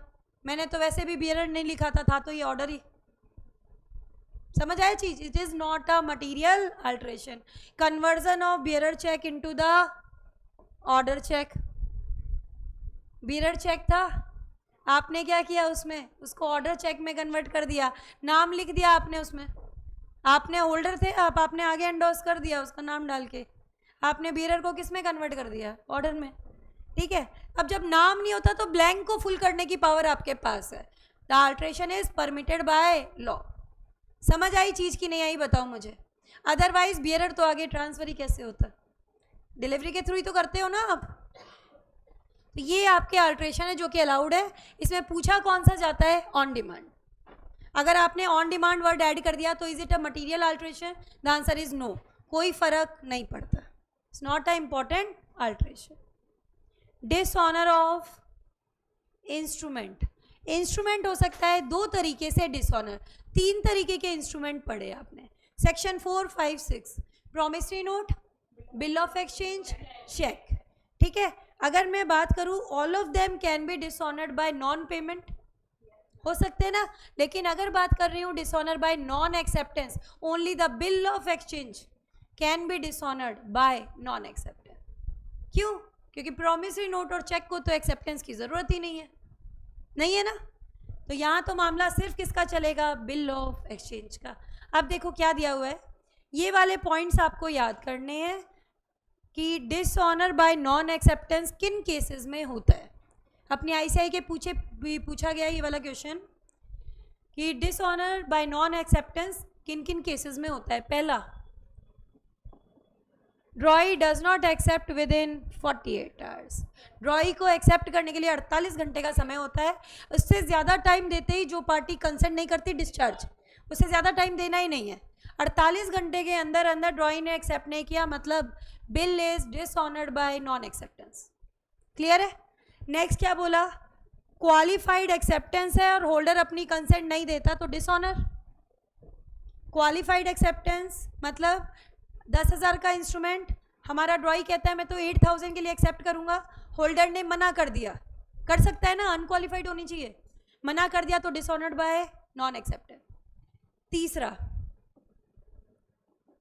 [SPEAKER 1] मैंने तो वैसे भी बियरर नहीं लिखा था तो ये ऑर्डर ही। समझ आया चीज। It is not a material alteration. Conversion of bearer cheque into the order cheque, bearer cheque था, आपने क्या किया उसमें, उसको ऑर्डर चेक में कन्वर्ट कर दिया, नाम लिख दिया आपने उसमें, आपने होल्डर थे आप, आपने आगे एंडोर्स कर दिया उसका नाम डाल के, आपने बियरर को किस में कन्वर्ट कर दिया ऑर्डर में, ठीक है। अब जब नाम नहीं होता तो ब्लैंक को फुल करने की पावर आपके पास है। The alteration is permitted by law. समझ आई चीज की नहीं आई बताओ मुझे, अदरवाइज बियरर तो आगे ट्रांसफर ही कैसे होता, डिलीवरी के थ्रू ही तो करते हो ना आप। तो ये आपके अल्ट्रेशन है जो कि अलाउड है। इसमें पूछा कौन सा जाता है, ऑन डिमांड। अगर आपने ऑन डिमांड वर्ड ऐड कर दिया तो is it a material alteration, the answer is no, कोई फर्क नहीं पड़ता, it's not a important alteration. Dishonour of instrument, instrument हो सकता है दो तरीके से डिसऑनर, 3 तरीके के इंस्ट्रूमेंट पढ़े आपने, section 4, 5, 6, promissory note, bill of exchange, cheque, ठीक है। अगर मैं बात करूं all of them can be dishonoured by non payment, हो सकते हैं ना, लेकिन अगर बात कर रही हूँ dishonour bye non acceptance, only the bill of exchange can be dishonoured by non acceptance. क्यों? क्योंकि प्रॉमिसरी नोट और चेक को तो एक्सेप्टेंस की ज़रूरत ही नहीं है, नहीं है ना। तो यहाँ तो मामला सिर्फ किसका चलेगा, बिल ऑफ एक्सचेंज का। अब देखो क्या दिया हुआ है, ये वाले पॉइंट्स आपको याद करने हैं कि डिसऑनर बाय नॉन एक्सेप्टेंस किन केसेस में होता है। अपनी आईसीआई के पूछा गया ये वाला क्वेश्चन कि डिसऑनर बाय नॉन एक्सेप्टेंस किन किन केसेस में होता है। पहला, drawee does not accept within 48 hours. Drawee को एक्सेप्ट करने के लिए 48 घंटे का समय होता है। उससे ज़्यादा टाइम देते ही जो पार्टी कंसेंट नहीं करती डिस्चार्ज, उससे ज़्यादा टाइम देना ही नहीं है। 48 घंटे के अंदर अंदर ड्रॉई ने एक्सेप्ट नहीं किया, मतलब bill is dishonoured by non acceptance. Clear है? नेक्स्ट क्या बोला, क्वालिफाइड एक्सेप्टेंस है और होल्डर अपनी कंसेंट नहीं देता तो डिसऑनर। क्वालिफाइड एक्सेप्टेंस मतलब 10,000 का इंस्ट्रूमेंट, हमारा ड्रॉई कहता है मैं तो 8,000 के लिए एक्सेप्ट करूंगा, होल्डर ने मना कर दिया, कर सकता है ना, अनक्वालिफाइड होनी चाहिए, मना कर दिया तो डिसऑनर्ड बाय नॉन एक्सेप्टेंस। तीसरा,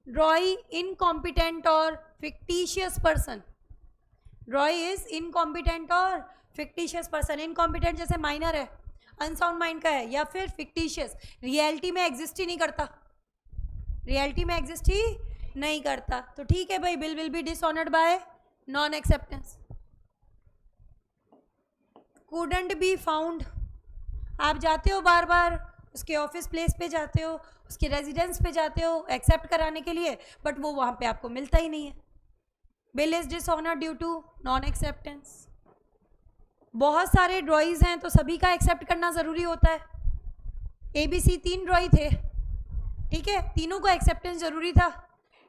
[SPEAKER 1] ड्रॉई इनकॉम्पिटेंट और फिक्टिशियस पर्सन। ड्रॉई इज इनकॉम्पिटेंट और फिक्टिशियस पर्सन। इनकॉम्पिटेंट जैसे माइनर है, अनसाउंड माइंड का है, या फिर फिक्टिशियस रियलिटी में एग्जिस्ट ही नहीं करता, रियलिटी में एग्जिस्ट ही नहीं करता, तो ठीक है भाई, bill will be dishonoured by non acceptance. couldn't be found, आप जाते हो बार बार उसके ऑफिस प्लेस पे जाते हो, उसके रेजिडेंस पे जाते हो एक्सेप्ट कराने के लिए, बट वो वहाँ पे आपको मिलता ही नहीं है, bill is dishonoured due to non acceptance. बहुत सारे ड्रॉइज हैं तो सभी का एक्सेप्ट करना ज़रूरी होता है। ABC 3 ड्रॉई थे, ठीक है, तीनों को एक्सेप्टेंस ज़रूरी था,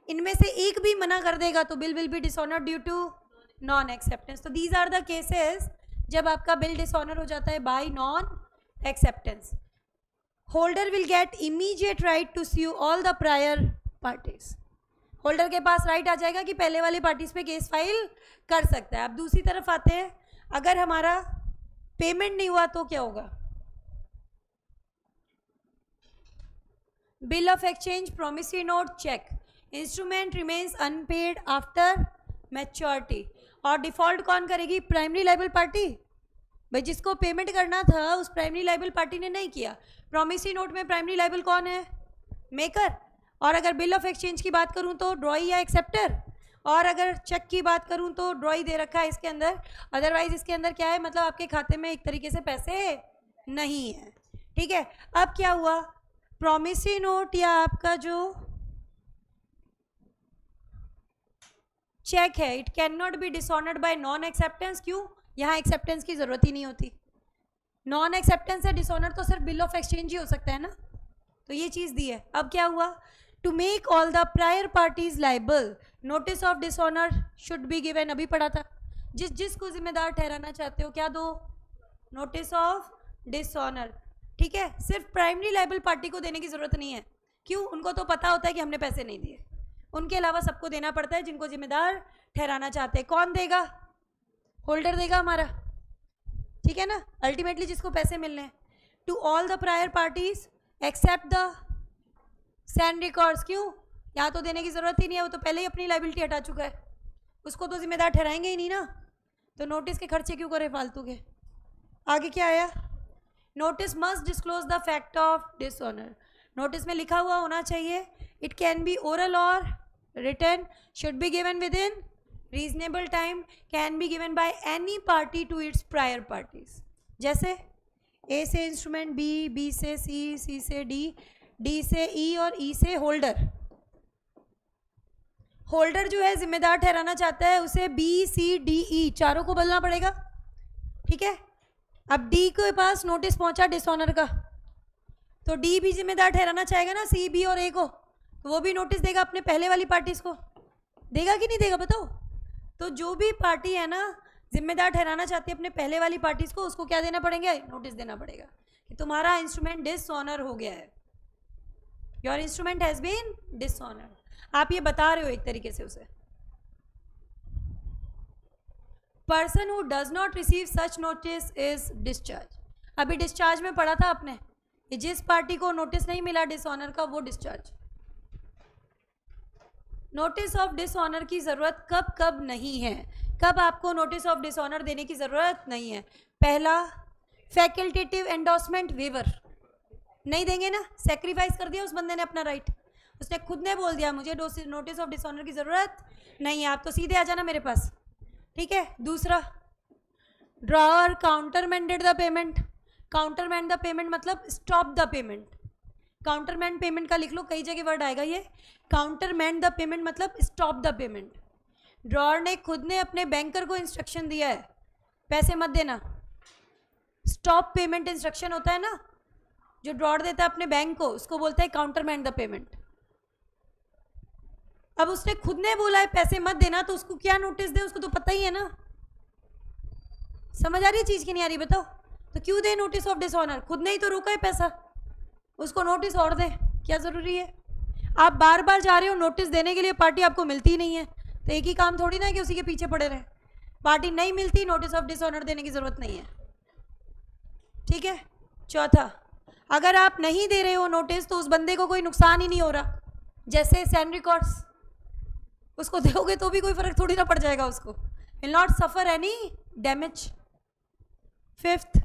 [SPEAKER 1] इनमें से एक भी मना कर देगा तो bill will be dishonoured due to non acceptance. तो दीज आर द केसेस जब आपका बिल डिसऑनर हो जाता है by non acceptance. Holder will get immediate right to sue all the prior parties. Holder के पास राइट आ जाएगा कि पहले वाली पार्टीज पे केस फाइल कर सकता है। अब दूसरी तरफ आते हैं, अगर हमारा पेमेंट नहीं हुआ तो क्या होगा, bill of exchange, promissory note, cheque, instrument remains unpaid after maturity. और डिफॉल्ट कौन करेगी, प्राइमरी लायबल पार्टी। भाई जिसको पेमेंट करना था उस प्राइमरी लायबल पार्टी ने नहीं किया। प्रॉमिसरी नोट में प्राइमरी लायबल कौन है, मेकर। और अगर बिल ऑफ एक्सचेंज की बात करूं तो ड्रॉई या एक्सेप्टर, और अगर चेक की बात करूं तो ड्रॉई दे रखा है इसके अंदर, अदरवाइज इसके अंदर क्या है, मतलब आपके खाते में एक तरीके से पैसे नहीं है, ठीक है। अब क्या हुआ, प्रॉमिसरी नोट या आपका जो चेक है, it can not be dishonoured by non acceptance. क्यों, यहाँ एक्सेप्टेंस की जरूरत ही नहीं होती, नॉन एक्सेप्टेंस से डिसऑनर तो सिर्फ बिल ऑफ एक्सचेंज ही हो सकता है ना, तो ये चीज़ दी है। अब क्या हुआ, to make all the prior parties liable notice of dishonour should be given. अभी पढ़ा था, जिसको जिम्मेदार ठहराना चाहते हो क्या दो, नोटिस ऑफ डिसऑनर, ठीक है। सिर्फ प्राइमरी लायबल पार्टी को देने की जरूरत नहीं है, क्यों, उनको तो पता होता है कि हमने पैसे नहीं दिए, उनके अलावा सबको देना पड़ता है जिनको जिम्मेदार ठहराना चाहते हैं। कौन देगा, होल्डर देगा हमारा, ठीक है ना, अल्टीमेटली जिसको पैसे मिलने हैं। To all the prior parties except the sans recours. क्यों, यहाँ तो देने की जरूरत ही नहीं है, वो तो पहले ही अपनी लाइबिलिटी हटा चुका है, उसको तो जिम्मेदार ठहराएंगे ही नहीं ना, तो नोटिस के खर्चे क्यों करे फालतू के। आगे क्या आया, notice must disclose the fact of dishonour. Notice में लिखा हुआ होना चाहिए, इट कैन बी ओरल और written, should be given within reasonable time, can be given by any party to its prior parties. जैसे ए से इंस्ट्रूमेंट बी, बी से सी, सी से डी, डी से ई और ई से होल्डर। होल्डर जो है जिम्मेदार ठहराना चाहता है, उसे बी सी डी ई चारों को बोलना पड़ेगा, ठीक है। अब डी के पास नोटिस पहुंचा डिसऑनर का, तो डी भी जिम्मेदार ठहराना चाहेगा ना सी, बी और ए को, तो वो भी नोटिस देगा अपने पहले वाली पार्टीज को, देगा कि नहीं देगा बताओ। तो जो भी पार्टी है ना जिम्मेदार ठहराना चाहती है अपने पहले वाली पार्टीज को, उसको क्या देना पड़ेगा, नोटिस देना पड़ेगा कि तुम्हारा इंस्ट्रूमेंट डिसऑनर हो गया है, your instrument has been dishonoured. आप ये बता रहे हो एक तरीके से उसे। Person who does not receive such notice is discharge. अभी डिस्चार्ज में पढ़ा था आपने, कि जिस पार्टी को नोटिस नहीं मिला डिसऑनर का वो डिस्चार्ज। नोटिस ऑफ डिसऑनर की ज़रूरत कब कब नहीं है, कब आपको नोटिस ऑफ डिसऑनर देने की ज़रूरत नहीं है? पहला, फैकल्टेटिव एंडोर्समेंट वेवर नहीं देंगे ना, सेक्रीफाइस कर दिया उस बंदे ने अपना राइट, उसने खुद ने बोल दिया मुझे नोटिस ऑफ डिसऑनर की ज़रूरत नहीं है, आप तो सीधे आ जाना मेरे पास, ठीक है। दूसरा, drawer countermanded the payment. Countermand the payment मतलब stop the payment. Countermand payment का लिख लो, कई जगह वर्ड आएगा ये। काउंटरमैंड द पेमेंट मतलब स्टॉप द पेमेंट। ड्रॉअर ने खुद ने अपने बैंकर को इंस्ट्रक्शन दिया है पैसे मत देना, स्टॉप पेमेंट इंस्ट्रक्शन होता है ना जो ड्रॉअर देता है अपने बैंक को, उसको बोलता है काउंटरमैंड द पेमेंट। अब उसने खुद ने बोला है पैसे मत देना, तो उसको क्या नोटिस दे, उसको तो पता ही है ना। समझ आ रही है चीज की नहीं आ रही बताओ? तो क्यों दे नोटिस ऑफ डिसऑनर? खुद ने ही तो रोका है पैसा, उसको नोटिस और दे, क्या जरूरी है? आप बार बार जा रहे हो नोटिस देने के लिए, पार्टी आपको मिलती ही नहीं है, तो एक ही काम थोड़ी ना है कि उसी के पीछे पड़े रहे। पार्टी नहीं मिलती, नोटिस ऑफ डिसऑनर देने की जरूरत नहीं है, ठीक है। चौथा, अगर आप नहीं दे रहे हो नोटिस तो उस बंदे को कोई नुकसान ही नहीं हो रहा, जैसे सैंड रिकॉर्ड्स, उसको दोगे तो भी कोई फर्क थोड़ी ना पड़ जाएगा, उसको will not suffer any damage. Fifth,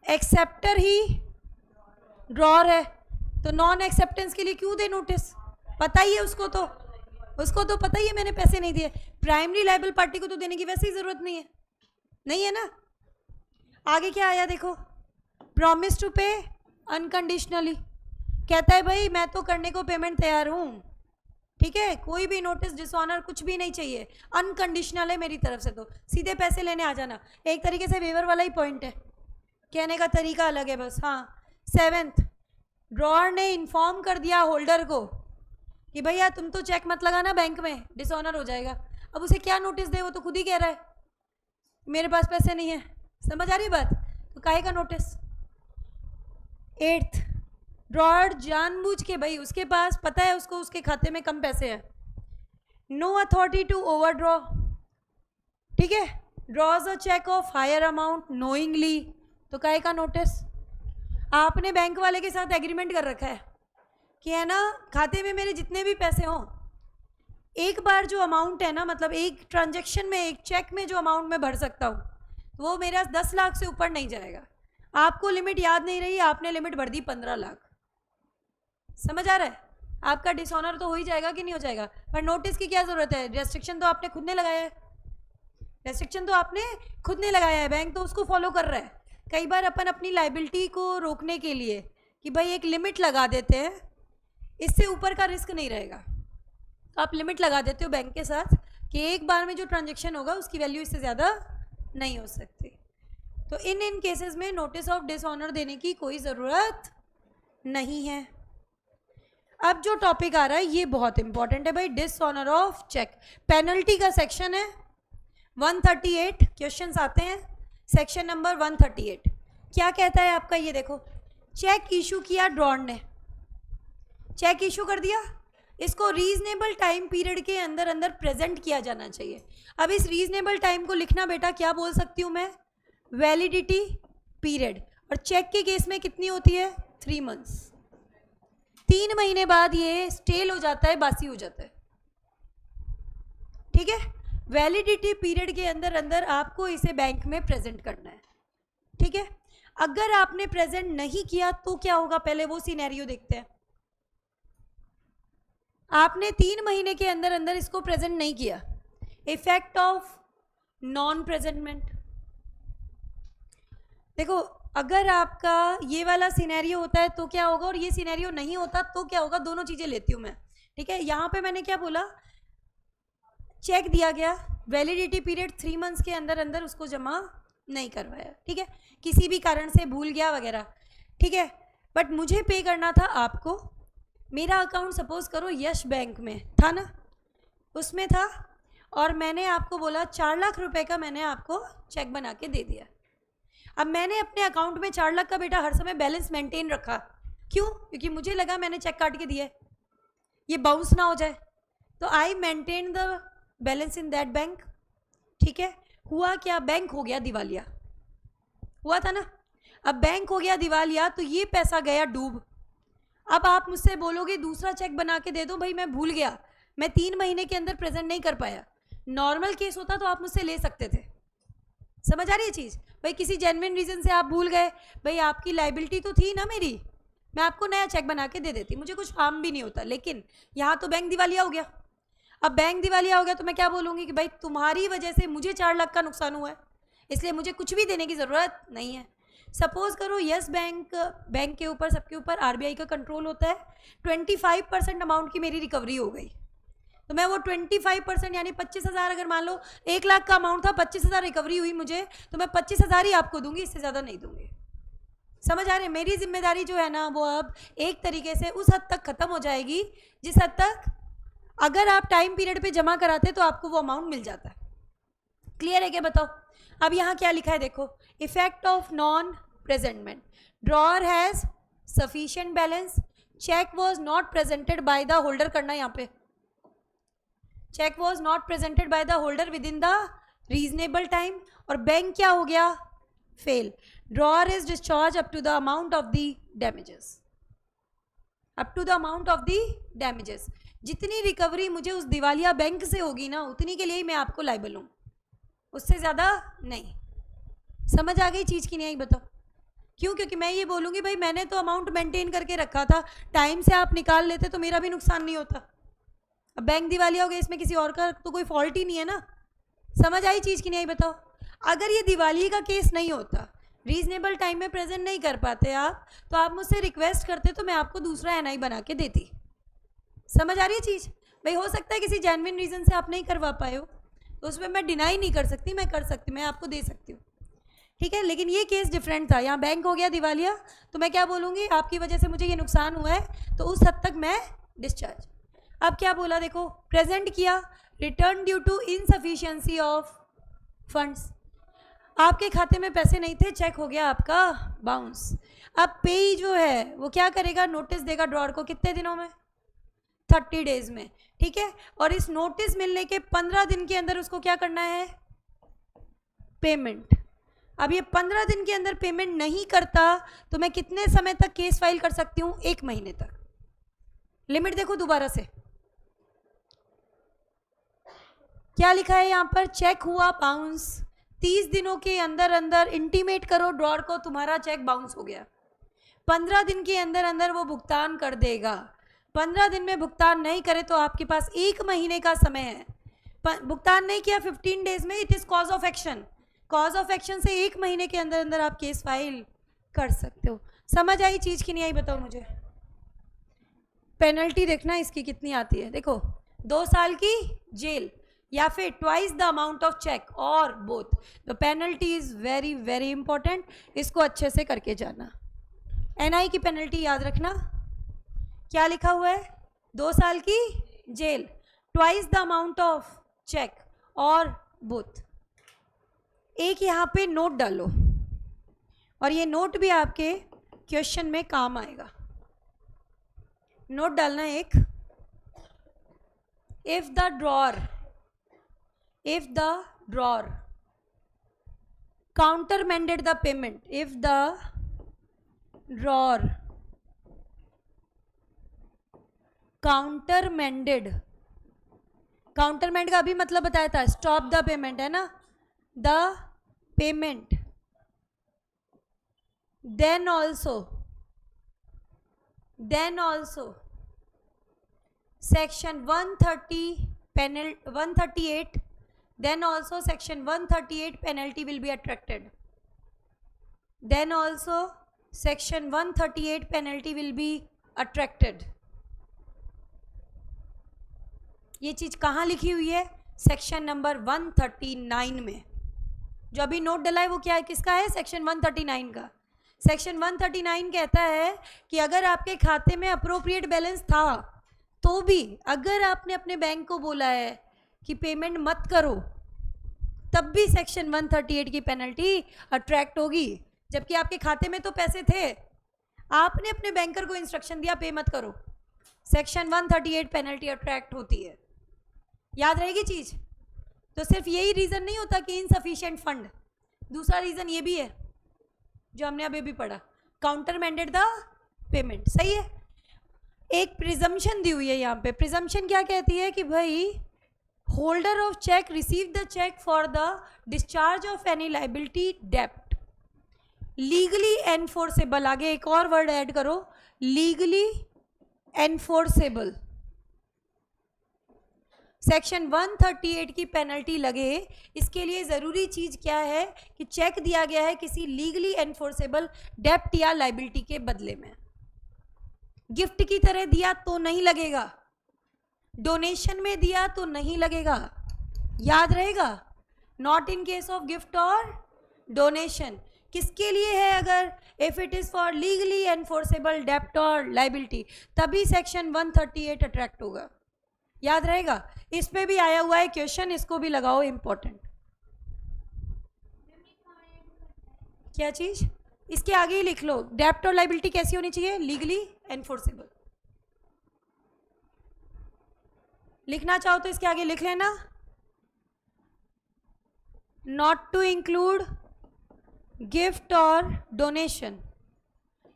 [SPEAKER 1] acceptor he drawer है, तो नॉन एक्सेप्टेंस के लिए क्यों दे नोटिस? पता ही है उसको तो पता ही है मैंने पैसे नहीं दिए। प्राइमरी लायबल पार्टी को तो देने की वैसे ही जरूरत नहीं है ना। आगे क्या आया देखो, प्रॉमिस टू पे अनकंडीशनली, कहता है भाई मैं तो करने को पेमेंट तैयार हूँ, ठीक है, कोई भी नोटिस डिसऑनर कुछ भी नहीं चाहिए, अनकंडीशनल है मेरी तरफ से, तो सीधे पैसे लेने आ जाना। एक तरीके से वेवर वाला ही पॉइंट है, कहने का तरीका अलग है बस। हाँ। सेवेंथ, ड्रॉअर ने इन्फॉर्म कर दिया होल्डर को कि भैया तुम तो चेक मत लगाना बैंक में, डिसऑनर हो जाएगा। अब उसे क्या नोटिस दे, वो तो खुद ही कह रहा है मेरे पास पैसे नहीं है। समझ आ रही बात? तो काहे का नोटिस। एट्थ, ड्रॉअर जानबूझ के, भाई उसके पास पता है उसको उसके खाते में कम पैसे हैं, नो अथॉरिटी टू ओवरड्रॉ, ठीक है, draws a cheque of higher amount knowingly, तो काहे का नोटिस। आपने बैंक वाले के साथ एग्रीमेंट कर रखा है कि है ना खाते में मेरे जितने भी पैसे हों, एक बार जो अमाउंट है ना, मतलब एक ट्रांजैक्शन में एक चेक में जो अमाउंट मैं भर सकता हूँ वो मेरा 10 लाख से ऊपर नहीं जाएगा। आपको लिमिट याद नहीं रही, आपने लिमिट भर दी 15 लाख। समझ आ रहा है? आपका डिसऑनर तो हो ही जाएगा कि नहीं हो जाएगा, पर नोटिस की क्या जरूरत है? रेस्ट्रिक्शन तो आपने खुद ने लगाया है, बैंक तो उसको फॉलो कर रहा है। कई बार अपन अपनी लाइबिलिटी को रोकने के लिए कि भाई एक लिमिट लगा देते हैं, इससे ऊपर का रिस्क नहीं रहेगा, तो आप लिमिट लगा देते हो बैंक के साथ कि एक बार में जो ट्रांजैक्शन होगा उसकी वैल्यू इससे ज़्यादा नहीं हो सकती। तो इन केसेस में नोटिस ऑफ डिसऑनर देने की कोई ज़रूरत नहीं है। अब जो टॉपिक आ रहा है ये बहुत इंपॉर्टेंट है भाई, डिसऑनर ऑफ चेक। पेनल्टी का सेक्शन है 138, क्वेश्चंस आते हैं सेक्शन नंबर 138। क्या कहता है आपका, ये देखो, चेक इशू किया ड्रॉअर ने, चेक इशू कर दिया, इसको रीजनेबल टाइम पीरियड के अंदर अंदर प्रेजेंट किया जाना चाहिए। अब इस रीजनेबल टाइम को लिखना बेटा क्या बोल सकती हूँ मैं, वैलिडिटी पीरियड, और चेक के केस में कितनी होती है 3 मंथ्स। 3 महीने बाद ये स्टेल हो जाता है, बासी हो जाता है, ठीक है। वैलिडिटी पीरियड के अंदर अंदर आपको इसे बैंक में प्रेजेंट करना है, ठीक है। अगर आपने प्रेजेंट नहीं किया तो क्या होगा, पहले वो सिनेरियो देखते हैं। आपने 3 महीने के अंदर अंदर इसको प्रेजेंट नहीं किया, इफेक्ट ऑफ नॉन प्रेजेंटमेंट। देखो, अगर आपका ये वाला सिनेरियो होता है तो क्या होगा, और ये सिनेरियो नहीं होता तो क्या होगा, दोनों चीजें लेती हूं मैं, ठीक है। यहां पे मैंने क्या बोला, चेक दिया गया, वैलिडिटी पीरियड 3 मंथ्स के अंदर अंदर उसको जमा नहीं करवाया, ठीक है, किसी भी कारण से भूल गया वगैरह, ठीक है, बट मुझे पे करना था आपको। मेरा अकाउंट सपोज करो यश बैंक में था ना, उसमें था, और मैंने आपको बोला 4 लाख रुपए का मैंने आपको चेक बना के दे दिया। अब मैंने अपने अकाउंट में 4 लाख का बेटा हर समय बैलेंस मेंटेन रखा, क्यों? क्योंकि मुझे लगा मैंने चेक काट के दिया है, ये बाउंस ना हो जाए, तो I maintain the balance in that bank, ठीक है। हुआ क्या, बैंक हो गया दिवालिया, हुआ था ना। अब बैंक हो गया दिवालिया तो ये पैसा गया डूब। अब आप मुझसे बोलोगे दूसरा चेक बना के दे दो, भाई मैं भूल गया, मैं 3 महीने के अंदर प्रेजेंट नहीं कर पाया। नॉर्मल केस होता तो आप मुझसे ले सकते थे, समझ आ रही है चीज़। भाई किसी जेन्युइन रीज़न से आप भूल गए, भाई आपकी लाइबिलिटी तो थी ना मेरी, मैं आपको नया चेक बना के दे देती, मुझे कुछ हार्म भी नहीं होता। लेकिन यहाँ तो बैंक दिवालिया हो गया। अब बैंक दिवालिया हो गया तो मैं क्या बोलूँगी कि भाई तुम्हारी वजह से मुझे 4 लाख का नुकसान हुआ है, इसलिए मुझे कुछ भी देने की ज़रूरत नहीं है। सपोज करो यस बैंक के ऊपर, सबके ऊपर आरबीआई का कंट्रोल होता है, 25% अमाउंट की मेरी रिकवरी हो गई, तो मैं वो 25% यानी 25,000, अगर मान लो 1 लाख का अमाउंट था, 25,000 रिकवरी हुई मुझे, तो मैं 25,000 ही आपको दूंगी, इससे ज़्यादा नहीं दूंगी। समझ आ रहे हैं, मेरी जिम्मेदारी जो है ना वो अब एक तरीके से उस हद तक ख़त्म हो जाएगी जिस हद तक अगर आप टाइम पीरियड पे जमा कराते तो आपको वो अमाउंट मिल जाता है। क्लियर है क्या, बताओ। अब यहाँ क्या लिखा है देखो, effect of non presentment, drawer has sufficient balance, cheque was not presented by the holder, करना यहाँ पे, cheque was not presented by the holder within the reasonable time, और बैंक क्या हो गया, fail. Drawer is discharge up to the amount of the damages, up to the amount of the damages. जितनी रिकवरी मुझे उस दिवालिया बैंक से होगी ना, उतनी के लिए ही मैं आपको लायबल हूँ, उससे ज़्यादा नहीं। समझ आ गई चीज़ की नहीं आई, बताओ क्यों? क्योंकि मैं ये बोलूँगी भाई मैंने तो अमाउंट मेंटेन करके रखा था, टाइम से आप निकाल लेते तो मेरा भी नुकसान नहीं होता। अब बैंक दिवालिया हो गया, इसमें किसी और का तो कोई फॉल्ट ही नहीं है ना। समझ आई चीज़ की नहीं आई, बताओ। अगर ये दिवाली का केस नहीं होता, रीजनेबल टाइम में प्रेजेंट नहीं कर पाते आप, तो आप मुझसे रिक्वेस्ट करते तो मैं आपको दूसरा एनआई बना के देती। समझ आ रही है चीज़। भाई हो सकता है किसी जेन्युइन रीज़न से आप नहीं करवा पाए हो, तो उसमें मैं डिनाई नहीं कर सकती, मैं कर सकती, मैं आपको दे सकती हूँ, ठीक है। लेकिन ये केस डिफरेंट था, यहाँ बैंक हो गया दिवालिया, तो मैं क्या बोलूँगी, आपकी वजह से मुझे ये नुकसान हुआ है, तो उस हद तक मैं डिस्चार्ज। अब क्या बोला देखो, प्रेजेंट किया, return due to insufficiency of funds, आपके खाते में पैसे नहीं थे, चेक हो गया आपका बाउंस। अब पेई जो है वो क्या करेगा, नोटिस देगा ड्रॉअर को, कितने दिनों में, 30 डेज में, ठीक है। और इस नोटिस मिलने के 15 दिन के अंदर उसको क्या करना है, पेमेंट। अब ये 15 दिन के अंदर पेमेंट नहीं करता तो मैं कितने समय तक केस फाइल कर सकती हूँ, 1 महीने तक। लिमिट देखो दोबारा से क्या लिखा है यहाँ पर, चेक हुआ बाउंस, 30 दिनों के अंदर अंदर इंटीमेट करो ड्रॉअर को तुम्हारा चेक बाउंस हो गया, 15 दिन के अंदर अंदर वो भुगतान कर देगा। 15 दिन में भुगतान नहीं करे तो आपके पास 1 महीने का समय है। भुगतान नहीं किया 15 डेज में, it is cause of action, cause of action से 1 महीने के अंदर अंदर आप केस फाइल कर सकते हो। समझ आई चीज़ की नहीं आई, बताओ मुझे। पेनल्टी देखना इसकी कितनी आती है, देखो 2 साल की जेल या फिर twice the amount of cheque और both. The penalty is very very important, इसको अच्छे से करके जाना। एनआई की पेनल्टी याद रखना, क्या लिखा हुआ है, 2 साल की जेल, twice the amount of cheque और बोथ। एक यहाँ पे नोट डालो, और ये नोट भी आपके क्वेश्चन में काम आएगा। नोट डालना एक, if the drawer countermanded the payment, if the drawer countermanded का भी मतलब बताया था, स्टॉप द पेमेंट है ना, the payment, then also section 138, then also section 138 penalty will be attracted, then also section 138 penalty will be attracted। ये चीज़ कहाँ लिखी हुई है, सेक्शन नंबर 139 में। जो अभी नोट डला है वो क्या है, किसका है, सेक्शन 139 का। सेक्शन 139 कहता है कि अगर आपके खाते में अप्रोप्रिएट बैलेंस था तो भी अगर आपने अपने बैंक को बोला है कि पेमेंट मत करो, तब भी सेक्शन 138 की पेनल्टी अट्रैक्ट होगी, जबकि आपके खाते में तो पैसे थे, आपने अपने बैंकर को इंस्ट्रक्शन दिया पे मत करो, सेक्शन 138 पेनल्टी अट्रैक्ट होती है। याद रहेगी चीज़, तो सिर्फ यही रीज़न नहीं होता कि इनसफिशिएंट फंड, दूसरा रीज़न ये भी है जो हमने अभी भी पढ़ा, काउंटरमैंडेड द पेमेंट। सही है। एक प्रिजम्पशन दी हुई है यहाँ पे। प्रिजम्पशन क्या कहती है कि भाई holder of cheque receive the cheque for the discharge of any liability डेप्ट लीगली एनफोर्सेबल। आगे एक और वर्ड ऐड करो, लीगली एनफोर्सेबल। सेक्शन 138 की पेनल्टी लगे, इसके लिए ज़रूरी चीज़ क्या है कि चेक दिया गया है किसी लीगली एनफोर्सेबल डेप्ट या लाइबिलिटी के बदले में। गिफ्ट की तरह दिया तो नहीं लगेगा, डोनेशन में दिया तो नहीं लगेगा, याद रहेगा। Not in case of gift और डोनेशन। किसके लिए है? अगर if it is for legally enforceable डेप्ट और लाइबिलिटी, तभी सेक्शन 138 अट्रैक्ट होगा, याद रहेगा। इस पे भी आया हुआ है क्वेश्चन, इसको भी लगाओ, इंपॉर्टेंट। क्या चीज? इसके आगे ही लिख लो, डेप्ट और लाइबिलिटी कैसी होनी चाहिए? Legally enforceable. लिखना चाहो तो इसके आगे लिख लेना, नॉट टू इंक्लूड गिफ्ट और donation,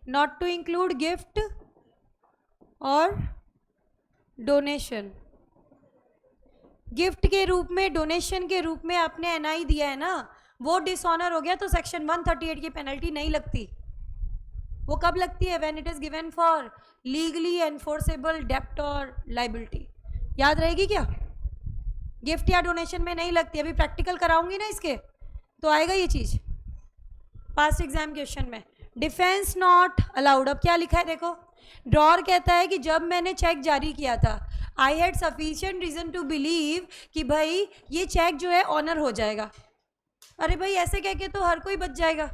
[SPEAKER 1] not to include gift और डोनेशन। गिफ्ट के रूप में, डोनेशन के रूप में आपने एनआई दिया है ना, वो डिसऑनर हो गया तो सेक्शन 138 की पेनल्टी नहीं लगती। वो कब लगती है? When it is given for legally enforceable डेप्ट और लाइबिलिटी। याद रहेगी क्या? गिफ्ट या डोनेशन में नहीं लगती। अभी प्रैक्टिकल कराऊंगी ना इसके, तो आएगा ये चीज पास्ट एग्जाम क्वेश्चन में। Defence not allowed. अब क्या लिखा है देखो, ड्रॉर कहता है कि जब मैंने चेक जारी किया था, I had sufficient reason to believe कि भाई ये चेक जो है ऑनर हो जाएगा। अरे भाई ऐसे कह के तो हर कोई बच जाएगा,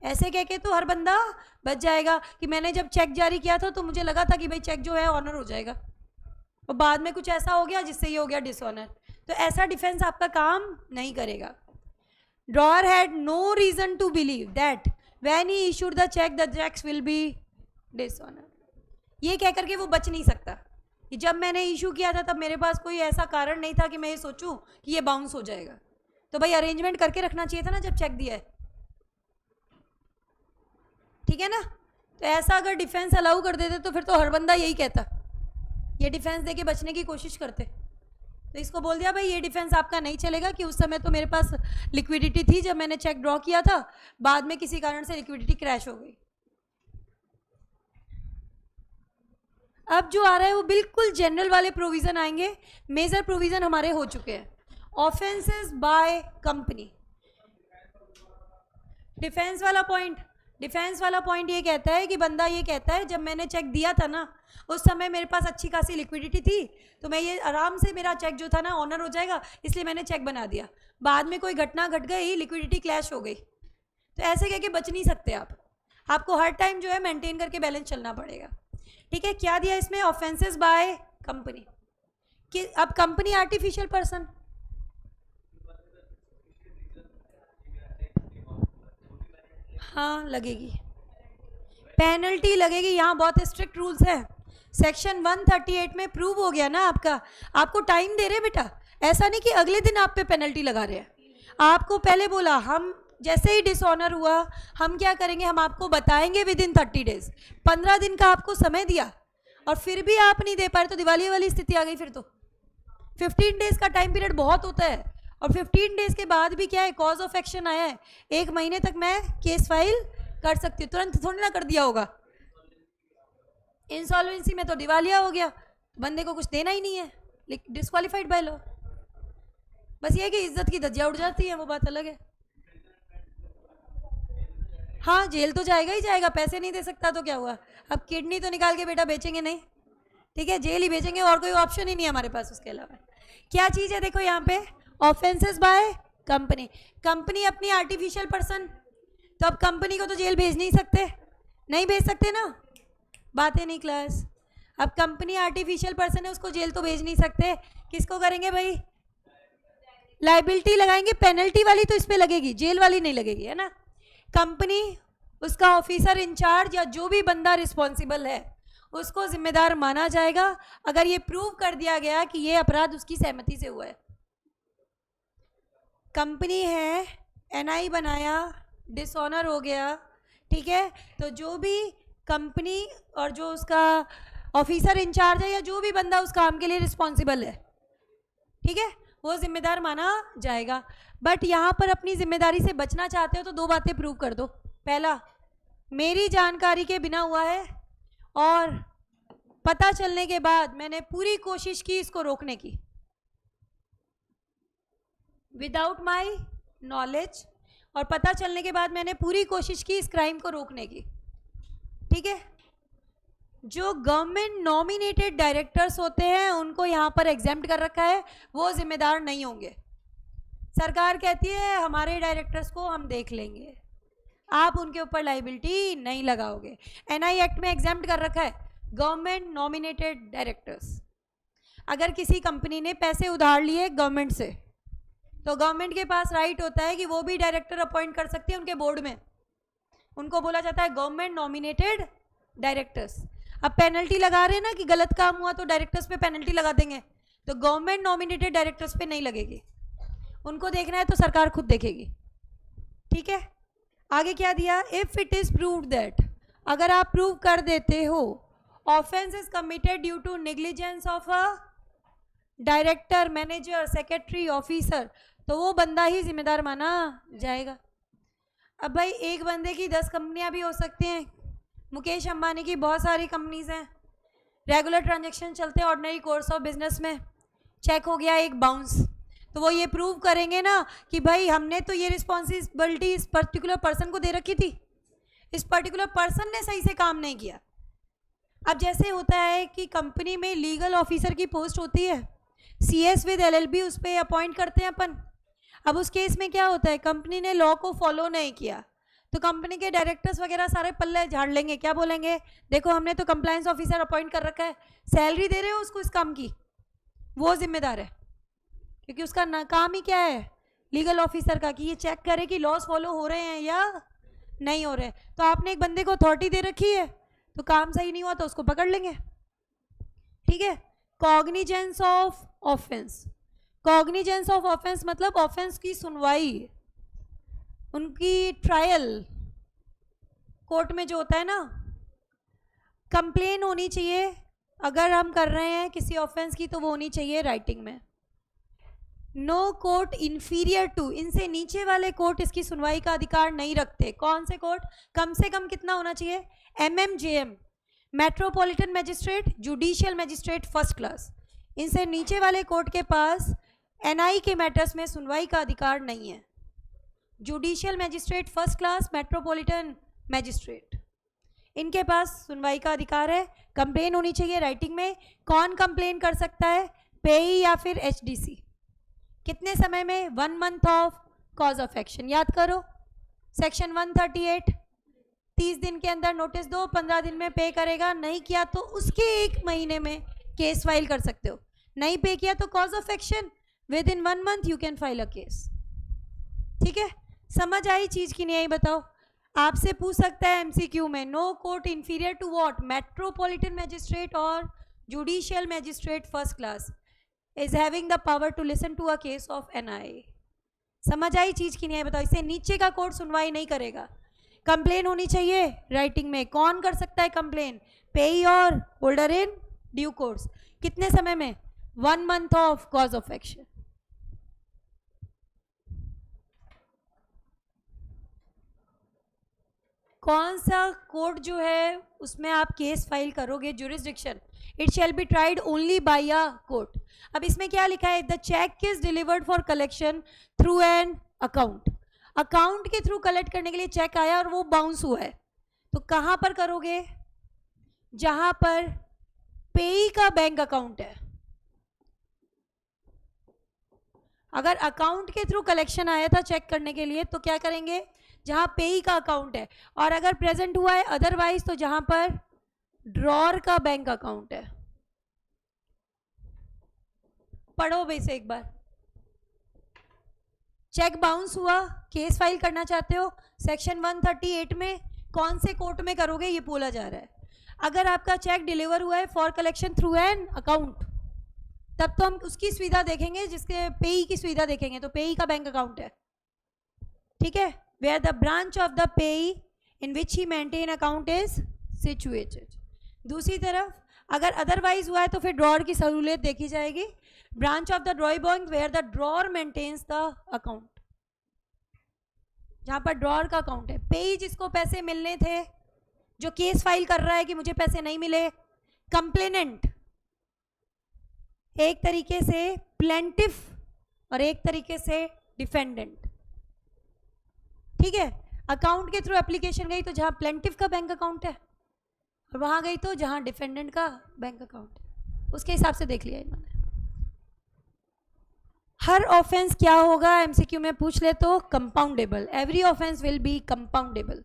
[SPEAKER 1] ऐसे कह के तो हर बंदा बच जाएगा कि मैंने जब चेक जारी किया था तो मुझे लगा था कि भाई चेक जो है ऑनर हो जाएगा, और बाद में कुछ ऐसा हो गया जिससे ये हो गया डिसऑनर। तो ऐसा डिफेंस आपका काम नहीं करेगा। Drawer had no reason to believe that when he issued the cheques will be dishonour. ये कह करके वो बच नहीं सकता कि जब मैंने इशू किया था तब मेरे पास कोई ऐसा कारण नहीं था कि मैं ये सोचूं कि ये बाउंस हो जाएगा। तो भाई अरेंजमेंट करके रखना चाहिए था ना जब चेक दिया है, ठीक है ना। तो ऐसा अगर डिफेंस अलाउ कर देते तो फिर तो हर बंदा यही कहता, ये डिफेंस देके बचने की कोशिश करते। तो इसको बोल दिया भाई ये डिफेंस आपका नहीं चलेगा कि उस समय तो मेरे पास लिक्विडिटी थी जब मैंने चेक ड्रॉ किया था, बाद में किसी कारण से लिक्विडिटी क्रैश हो गई। अब जो आ रहा है वो बिल्कुल जनरल वाले प्रोविजन आएंगे, मेजर प्रोविजन हमारे हो चुके हैं। Offences by company. डिफेंस वाला पॉइंट ये कहता है कि बंदा ये कहता है जब मैंने चेक दिया था ना उस समय मेरे पास अच्छी खासी लिक्विडिटी थी, तो मैं ये आराम से मेरा चेक जो था ना ऑनर हो जाएगा, इसलिए मैंने चेक बना दिया। बाद में कोई घटना घट गई, लिक्विडिटी क्लैश हो गई, तो ऐसे कह के बच नहीं सकते आप। आपको हर टाइम जो है मेंटेन करके बैलेंस चलना पड़ेगा, ठीक है। क्या दिया इसमें? Offences by company. कि अब कंपनी आर्टिफिशियल पर्सन, हाँ लगेगी, पेनल्टी लगेगी। यहाँ बहुत स्ट्रिक्ट रूल्स है। सेक्शन 138 में प्रूव हो गया ना आपका, आपको टाइम दे रहे बेटा, ऐसा नहीं कि अगले दिन आप पे पेनल्टी लगा रहे हैं। आपको पहले बोला हम जैसे ही डिसऑनर हुआ हम क्या करेंगे, हम आपको बताएंगे विद इन 30 डेज। 15 दिन का आपको समय दिया और फिर भी आप नहीं दे पाए तो दिवाली वाली स्थिति आ गई। फिर तो 15 डेज का टाइम पीरियड बहुत होता है, और 15 डेज के बाद भी क्या है, कॉज ऑफ एक्शन आया है, 1 महीने तक मैं केस फाइल कर सकती हूँ, तुरंत थोड़ी ना कर दिया होगा। इंसॉल्वेंसी में तो दिवालिया हो गया, बंदे को कुछ देना ही नहीं है, डिस्क्वालीफाइड बाय लॉ। बस ये है कि इज्जत की धज्जियां उड़ जाती है, वो बात अलग है। हाँ जेल तो जाएगा ही जाएगा, पैसे नहीं दे सकता तो क्या हुआ। अब किडनी तो निकाल के बेटा बेचेंगे नहीं, ठीक है, जेल ही बेचेंगे, और कोई ऑप्शन ही नहीं है हमारे पास उसके अलावा। क्या चीज़ है देखो यहाँ पे, ऑफेंसेस बाय कंपनी। कंपनी अपनी आर्टिफिशियल पर्सन, तो अब कंपनी को तो जेल भेज नहीं सकते, नहीं भेज सकते ना, बात है नहीं क्लास। अब कंपनी आर्टिफिशियल पर्सन है, उसको जेल तो भेज नहीं सकते, किसको करेंगे भाई, लाइबिलिटी लगाएंगे। पेनल्टी वाली तो इस पे लगेगी, जेल वाली नहीं लगेगी, है ना। कंपनी, उसका ऑफिसर इंचार्ज या जो भी बंदा रिस्पॉन्सिबल है उसको जिम्मेदार माना जाएगा अगर ये प्रूव कर दिया गया कि ये अपराध उसकी सहमति से हुआ है। कंपनी है, एनआई बनाया, डिसऑनर हो गया, ठीक है, तो जो भी कंपनी और जो उसका ऑफिसर इंचार्ज है या जो भी बंदा उस काम के लिए रिस्पॉन्सिबल है, ठीक है, वो जिम्मेदार माना जाएगा। बट यहाँ पर अपनी जिम्मेदारी से बचना चाहते हो तो दो बातें प्रूव कर दो। पहला, मेरी जानकारी के बिना हुआ है और पता चलने के बाद मैंने पूरी कोशिश की इसको रोकने की, विदाउट माई नॉलेज, और पता चलने के बाद मैंने पूरी कोशिश की इस क्राइम को रोकने की, ठीक है। जो गवर्नमेंट नॉमिनेटेड डायरेक्टर्स होते हैं उनको यहाँ पर एग्जेम्प्ट कर रखा है, वो जिम्मेदार नहीं होंगे। सरकार कहती है हमारे डायरेक्टर्स को हम देख लेंगे, आप उनके ऊपर लाइबिलिटी नहीं लगाओगे। एनआई एक्ट में एग्जेम्प्ट कर रखा है गवर्नमेंट नॉमिनेटेड डायरेक्टर्स। अगर किसी कंपनी ने पैसे उधार लिए गवर्नमेंट से तो गवर्नमेंट के पास राइट होता है कि वो भी डायरेक्टर अपॉइंट कर सकती है उनके बोर्ड में, उनको बोला जाता है गवर्नमेंट नॉमिनेटेड डायरेक्टर्स। अब पेनल्टी लगा रहे हैं ना कि गलत काम हुआ तो डायरेक्टर्स पे पेनल्टी लगा देंगे, तो गवर्नमेंट नॉमिनेटेड डायरेक्टर्स पे नहीं लगेगी, उनको देखना है तो सरकार खुद देखेगी, ठीक है। आगे क्या दिया, if it is proved that, अगर आप प्रूव कर देते हो offence is committed due to negligence of a director, manager, secretary, officer, तो वो बंदा ही जिम्मेदार माना जाएगा। अब भाई एक बंदे की 10 कंपनियां भी हो सकती हैं, मुकेश अंबानी की बहुत सारी कंपनीज हैं, रेगुलर ट्रांजैक्शन चलते हैं ऑर्डिनरी कोर्स ऑफ बिजनेस में, चेक हो गया एक बाउंस, तो वो ये प्रूव करेंगे ना कि भाई हमने तो ये रिस्पॉन्सिबिलिटी इस पर्टिकुलर पर्सन को दे रखी थी, इस पर्टिकुलर पर्सन ने सही से काम नहीं किया। अब जैसे होता है कि कंपनी में लीगल ऑफिसर की पोस्ट होती है, CS विद LLB उस पर अपॉइंट करते हैं अपन। अब उस केस में क्या होता है, कंपनी ने लॉ को फॉलो नहीं किया तो कंपनी के डायरेक्टर्स वगैरह सारे पल्ले झाड़ लेंगे, क्या बोलेंगे, देखो हमने तो कंप्लायंस ऑफिसर अपॉइंट कर रखा है, सैलरी दे रहे हो उसको इस काम की, वो जिम्मेदार है, क्योंकि उसका काम ही क्या है लीगल ऑफिसर का कि ये चेक करे कि लॉस फॉलो हो रहे हैं या नहीं हो रहे। तो आपने एक बंदे को अथॉरिटी दे रखी है तो काम सही नहीं हुआ तो उसको पकड़ लेंगे, ठीक है। Cognizance of offence, cognizance of offence मतलब ऑफेंस की सुनवाई, उनकी ट्रायल कोर्ट में जो होता है ना, कंप्लेन होनी चाहिए अगर हम कर रहे हैं किसी ऑफेंस की तो वो होनी चाहिए राइटिंग में। नो कोर्ट इन्फीरियर टू, इनसे नीचे वाले कोर्ट इसकी सुनवाई का अधिकार नहीं रखते। कौन से कोर्ट, कम से कम कितना होना चाहिए, MMJM, metropolitan magistrate, judicial magistrate first class, इनसे नीचे वाले कोर्ट के पास NI के मैटर्स में सुनवाई का अधिकार नहीं है। Judicial magistrate first class, metropolitan magistrate, इनके पास सुनवाई का अधिकार है। कंप्लेन होनी चाहिए राइटिंग में। कौन कंप्लेन कर सकता है, पेई या फिर HDC, कितने समय में, 1 month of cause of action. याद करो सेक्शन 138, 30 दिन के अंदर नोटिस दो, 15 दिन में पे करेगा, नहीं किया तो उसके 1 महीने में केस फाइल कर सकते हो, नहीं पे किया तो cause of action with in 1 month you can file a case, ठीक है। समझ आई चीज की नहीं आई बताओ। आपसे पूछ सकता है MCQ में, no court inferior to what, metropolitan magistrate और judicial magistrate first class is having the power to listen to a case of NI। समझ आई चीज की नहीं आई बताओ। इससे नीचे का कोर्ट सुनवाई नहीं करेगा। कंप्लेन होनी चाहिए राइटिंग में। कौन कर सकता है कंप्लेन, पेई और होल्डर इन ड्यू कोर्स, कितने समय में, 1 month of cause of action. कौन सा कोर्ट जो है उसमें आप केस फाइल करोगे, jurisdiction, it shall be tried only by a court. अब इसमें क्या लिखा है, the cheque is delivered for collection through an account, account के थ्रू कलेक्ट करने के लिए चेक आया और वो बाउंस हुआ है, तो कहां पर करोगे, जहां पर पेई का बैंक अकाउंट है। अगर अकाउंट के थ्रू कलेक्शन आया था चेक करने के लिए तो क्या करेंगे, जहां पेई का अकाउंट है, और अगर प्रेजेंट हुआ है अदरवाइज तो जहां पर ड्रॉर का बैंक अकाउंट है। पढ़ो भाई से एक बार, चेक बाउंस हुआ, केस फाइल करना चाहते हो, सेक्शन 138 में कौन से कोर्ट में करोगे ये बोला जा रहा है। अगर आपका चेक डिलीवर हुआ है for collection through an account तब तो हम उसकी सुविधा देखेंगे जिसके पेई की सुविधा देखेंगे, तो पेई का बैंक अकाउंट है, ठीक है, where the branch of the payee in which he maintain account is situated. दूसरी तरफ अगर अदरवाइज हुआ है तो फिर ड्रॉअर की सहूलियत देखी जाएगी, branch of the drawing bank where the drawer maintains the account, जहां पर ड्रॉअर का अकाउंट है। पेई जिसको पैसे मिलने थे, जो केस फाइल कर रहा है कि मुझे पैसे नहीं मिले, कंप्लेनेंट एक तरीके से प्लेंटिफ और एक तरीके से डिफेंडेंट, ठीक है। अकाउंट के थ्रू एप्लीकेशन गई तो जहां प्लेंटिफ का बैंक अकाउंट है, और वहां गई तो जहां डिफेंडेंट का बैंक अकाउंट है, उसके हिसाब से देख लिया इन्होंने। हर ऑफेंस क्या होगा, एमसीक्यू में पूछ ले तो compoundable, every offence will be compoundable.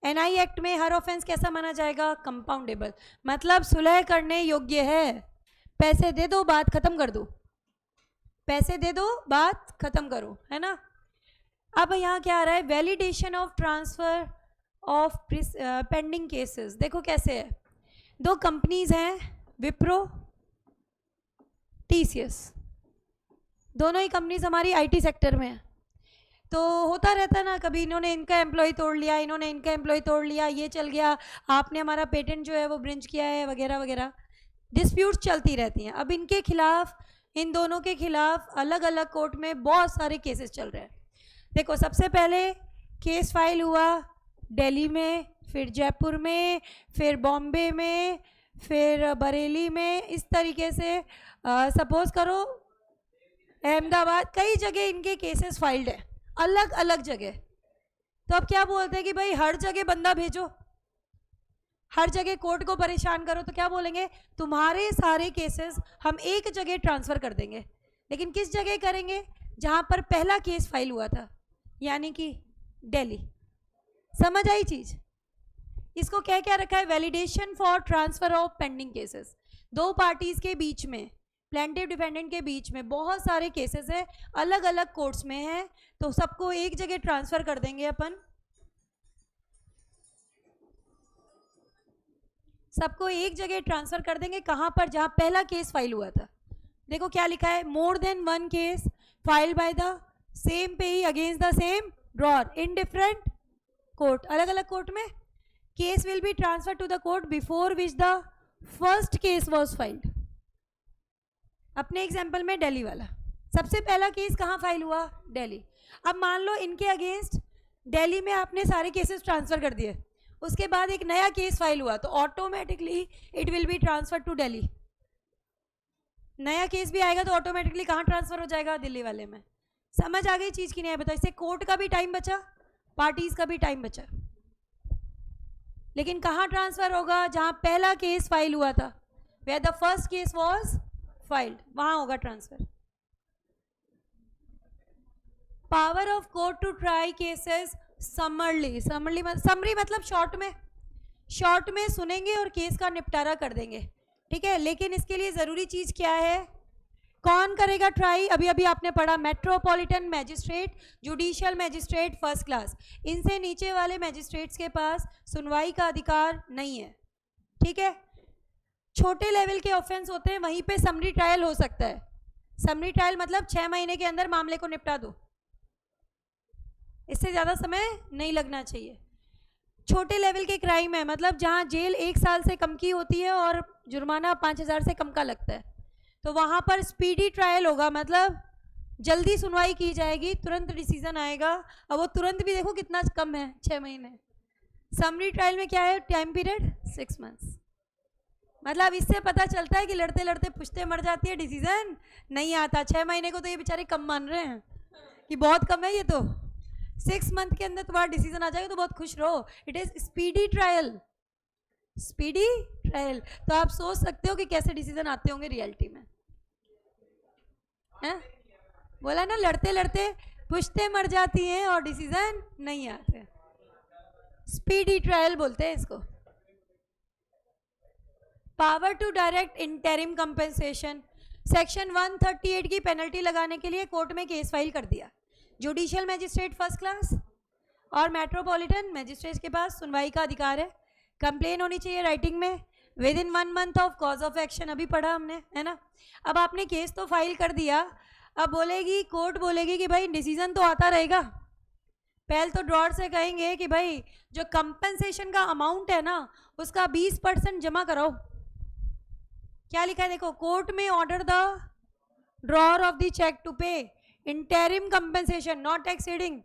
[SPEAKER 1] NI act में हर ऑफेंस कैसा माना जाएगा, कंपाउंडेबल, मतलब सुलह करने योग्य है, पैसे दे दो बात खत्म कर दो, पैसे दे दो बात खत्म करो, है ना। अब यहाँ क्या आ रहा है, validation of transfer of pending cases. देखो कैसे है, दो कंपनीज हैं, विप्रो, टीसीएस, दोनों ही कंपनीज हमारी आईटी सेक्टर में है। तो होता रहता है ना, कभी इन्होंने इनका एम्प्लॉय तोड़ लिया, इन्होंने इनका एम्प्लॉय तोड़ लिया, ये चल गया, आपने हमारा पेटेंट जो है वो ब्रिंच किया है, वगैरह वगैरह, डिस्प्यूट्स चलती रहती हैं। अब इनके खिलाफ, इन दोनों के खिलाफ अलग अलग कोर्ट में बहुत सारे केसेस चल रहे हैं। देखो सबसे पहले केस फाइल हुआ दिल्ली में, फिर जयपुर में, फिर बॉम्बे में, फिर बरेली में, इस तरीके से सपोज करो अहमदाबाद, कई जगह इनके केसेस फाइल्ड है, अलग अलग जगह। तो अब क्या बोलते हैं कि भाई हर जगह बंदा भेजो, हर जगह कोर्ट को परेशान करो, तो क्या बोलेंगे, तुम्हारे सारे केसेस हम एक जगह ट्रांसफ़र कर देंगे, लेकिन किस जगह करेंगे, जहां पर पहला केस फाइल हुआ था, यानी कि दिल्ली। समझ आई चीज़। इसको क्या क्या रखा है, validation for transfer of pending cases. दो पार्टीज़ के बीच में, प्लेंटिव डिफेंडेंट के बीच में बहुत सारे केसेस हैं, अलग अलग कोर्ट्स में हैं, तो सबको एक जगह ट्रांसफ़र कर देंगे अपन, सबको एक जगह ट्रांसफ़र कर देंगे। कहाँ पर, जहाँ पहला केस फाइल हुआ था। देखो क्या लिखा है, more than one case filed by the same payee against the same drawer in different court, अलग अलग कोर्ट में, case will be transfer to the court before which the first case was filed. अपने एग्जाम्पल में दिल्ली वाला, सबसे पहला केस कहाँ फाइल हुआ, दिल्ली। अब मान लो इनके अगेंस्ट दिल्ली में आपने सारे केसेस ट्रांसफ़र कर दिए, उसके बाद एक नया केस फाइल हुआ, तो automatically it will be transfer to Delhi. नया केस भी आएगा तो ऑटोमेटिकली कहाँ ट्रांसफर हो जाएगा, दिल्ली वाले में। समझ आ गई चीज़ की नहीं है, बताओ। इससे कोर्ट का भी टाइम बचा, पार्टीज का भी टाइम बचा, लेकिन कहाँ ट्रांसफर होगा, जहाँ पहला केस फाइल हुआ था, where the first case was filed, वहाँ होगा transfer. Power of court to try cases summarily, summary मतलब शॉर्ट में सुनेंगे और केस का निपटारा कर देंगे, ठीक है। लेकिन इसके लिए ज़रूरी चीज़ क्या है, कौन करेगा ट्राई, अभी अभी आपने पढ़ा, metropolitan magistrate, judicial magistrate first class, इनसे नीचे वाले मैजिस्ट्रेट्स के पास सुनवाई का अधिकार नहीं है, ठीक है। छोटे लेवल के ऑफेंस होते हैं, वहीं पे समरी ट्रायल हो सकता है। समरी ट्रायल मतलब 6 महीने के अंदर मामले को निपटा दो, इससे ज़्यादा समय नहीं लगना चाहिए। छोटे लेवल के क्राइम है, मतलब जहाँ जेल 1 साल से कम की होती है और जुर्माना 5,000 से कम का लगता है, तो वहाँ पर स्पीडी ट्रायल होगा, मतलब जल्दी सुनवाई की जाएगी, तुरंत डिसीजन आएगा। अब वो तुरंत भी देखो कितना कम है, 6 महीने। समरी ट्रायल में क्या है, टाइम पीरियड 6 मंथ्स। मतलब इससे पता चलता है कि लड़ते लड़ते पुश्ते मर जाती है, डिसीजन नहीं आता। 6 महीने को तो ये बेचारे कम मान रहे हैं कि बहुत कम है, ये तो 6 मंथ के अंदर तुम्हारा डिसीजन आ जाएगा, तो बहुत खुश रहो। It is speedy trial, speedy trial. तो आप सोच सकते हो कि कैसे डिसीजन आते होंगे रियलिटी में, है? बोला ना, लड़ते लड़ते पुश्ते मर जाती हैं और डिसीजन नहीं आते, स्पीडी ट्रायल बोलते हैं इसको। Power to direct interim compensation, section 138 की पेनल्टी लगाने के लिए कोर्ट में केस फाइल कर दिया। जुडिशियल मैजिस्ट्रेट फर्स्ट क्लास और मेट्रोपॉलिटन मैजिस्ट्रेट के पास सुनवाई का अधिकार है। कंप्लेन होनी चाहिए राइटिंग में, with in 1 month of cause of action, अभी पढ़ा हमने, है ना। अब आपने केस तो फाइल कर दिया, अब बोलेगी कोर्ट बोलेगी कि भाई डिसीजन तो आता रहेगा। पहले तो ड्रॉर से कहेंगे कि भाई जो कंपनसेशन का अमाउंट है ना उसका 20% जमा कराओ। क्या लिखा है देखो, कोर्ट में order the drawer of the cheque to pay interim compensation not exceeding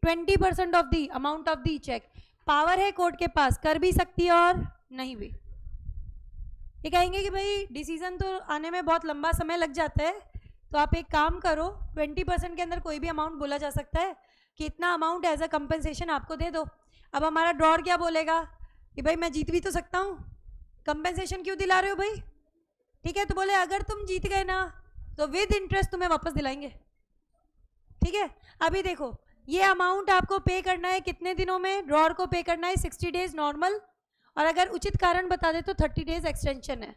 [SPEAKER 1] 20% of the amount of the cheque. Power है कोर्ट के पास, कर भी सकती है और नहीं भी। ये कहेंगे कि भाई डिसीजन तो आने में बहुत लंबा समय लग जाता है, तो आप एक काम करो 20% के अंदर कोई भी अमाउंट बोला जा सकता है कि इतना अमाउंट एज अ कंपनसेशन आपको दे दो। अब हमारा ड्रॉर क्या बोलेगा कि भाई मैं जीत भी तो सकता हूँ, कंपनसेशन क्यों दिला रहे हो भाई, ठीक है। तो बोले अगर तुम जीत गए ना तो विद इंटरेस्ट तुम्हें वापस दिलाएंगे, ठीक है। अभी देखो ये अमाउंट आपको पे करना है कितने दिनों में, ड्रॉर को पे करना है 60 डेज नॉर्मल, और अगर उचित कारण बता दे तो 30 डेज एक्सटेंशन है,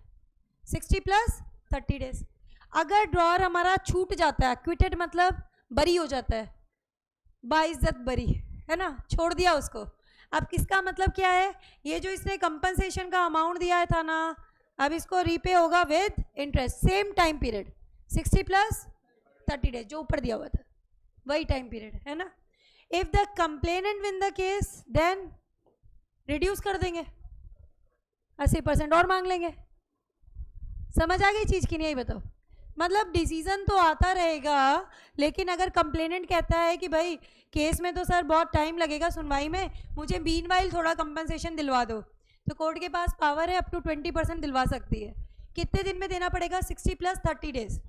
[SPEAKER 1] 60 प्लस 30 डेज। अगर ड्रॉर हमारा छूट जाता है, एक्विटेड मतलब बरी हो जाता है, बाइज्जत बरी, है ना, छोड़ दिया उसको। अब किसका मतलब क्या है, ये जो इसने कंपनसेशन का अमाउंट दिया था ना, अब इसको रीपे होगा with interest, same time period 60 plus 30 days, जो ऊपर दिया हुआ था वही टाइम पीरियड, है ना। If the complainant win the case then reduce कर देंगे, 80% और मांग लेंगे। समझ आ गई चीज़ की नहीं आई बताओ। मतलब डिसीजन तो आता रहेगा, लेकिन अगर कंप्लेनेंट कहता है कि भाई केस में तो सर बहुत टाइम लगेगा सुनवाई में, मुझे मीनवाइल थोड़ा कंपनसेशन दिलवा दो, तो कोर्ट के पास पावर है अप टू 20% दिलवा सकती है। कितने दिन में देना पड़ेगा, 60 प्लस 30 डेज।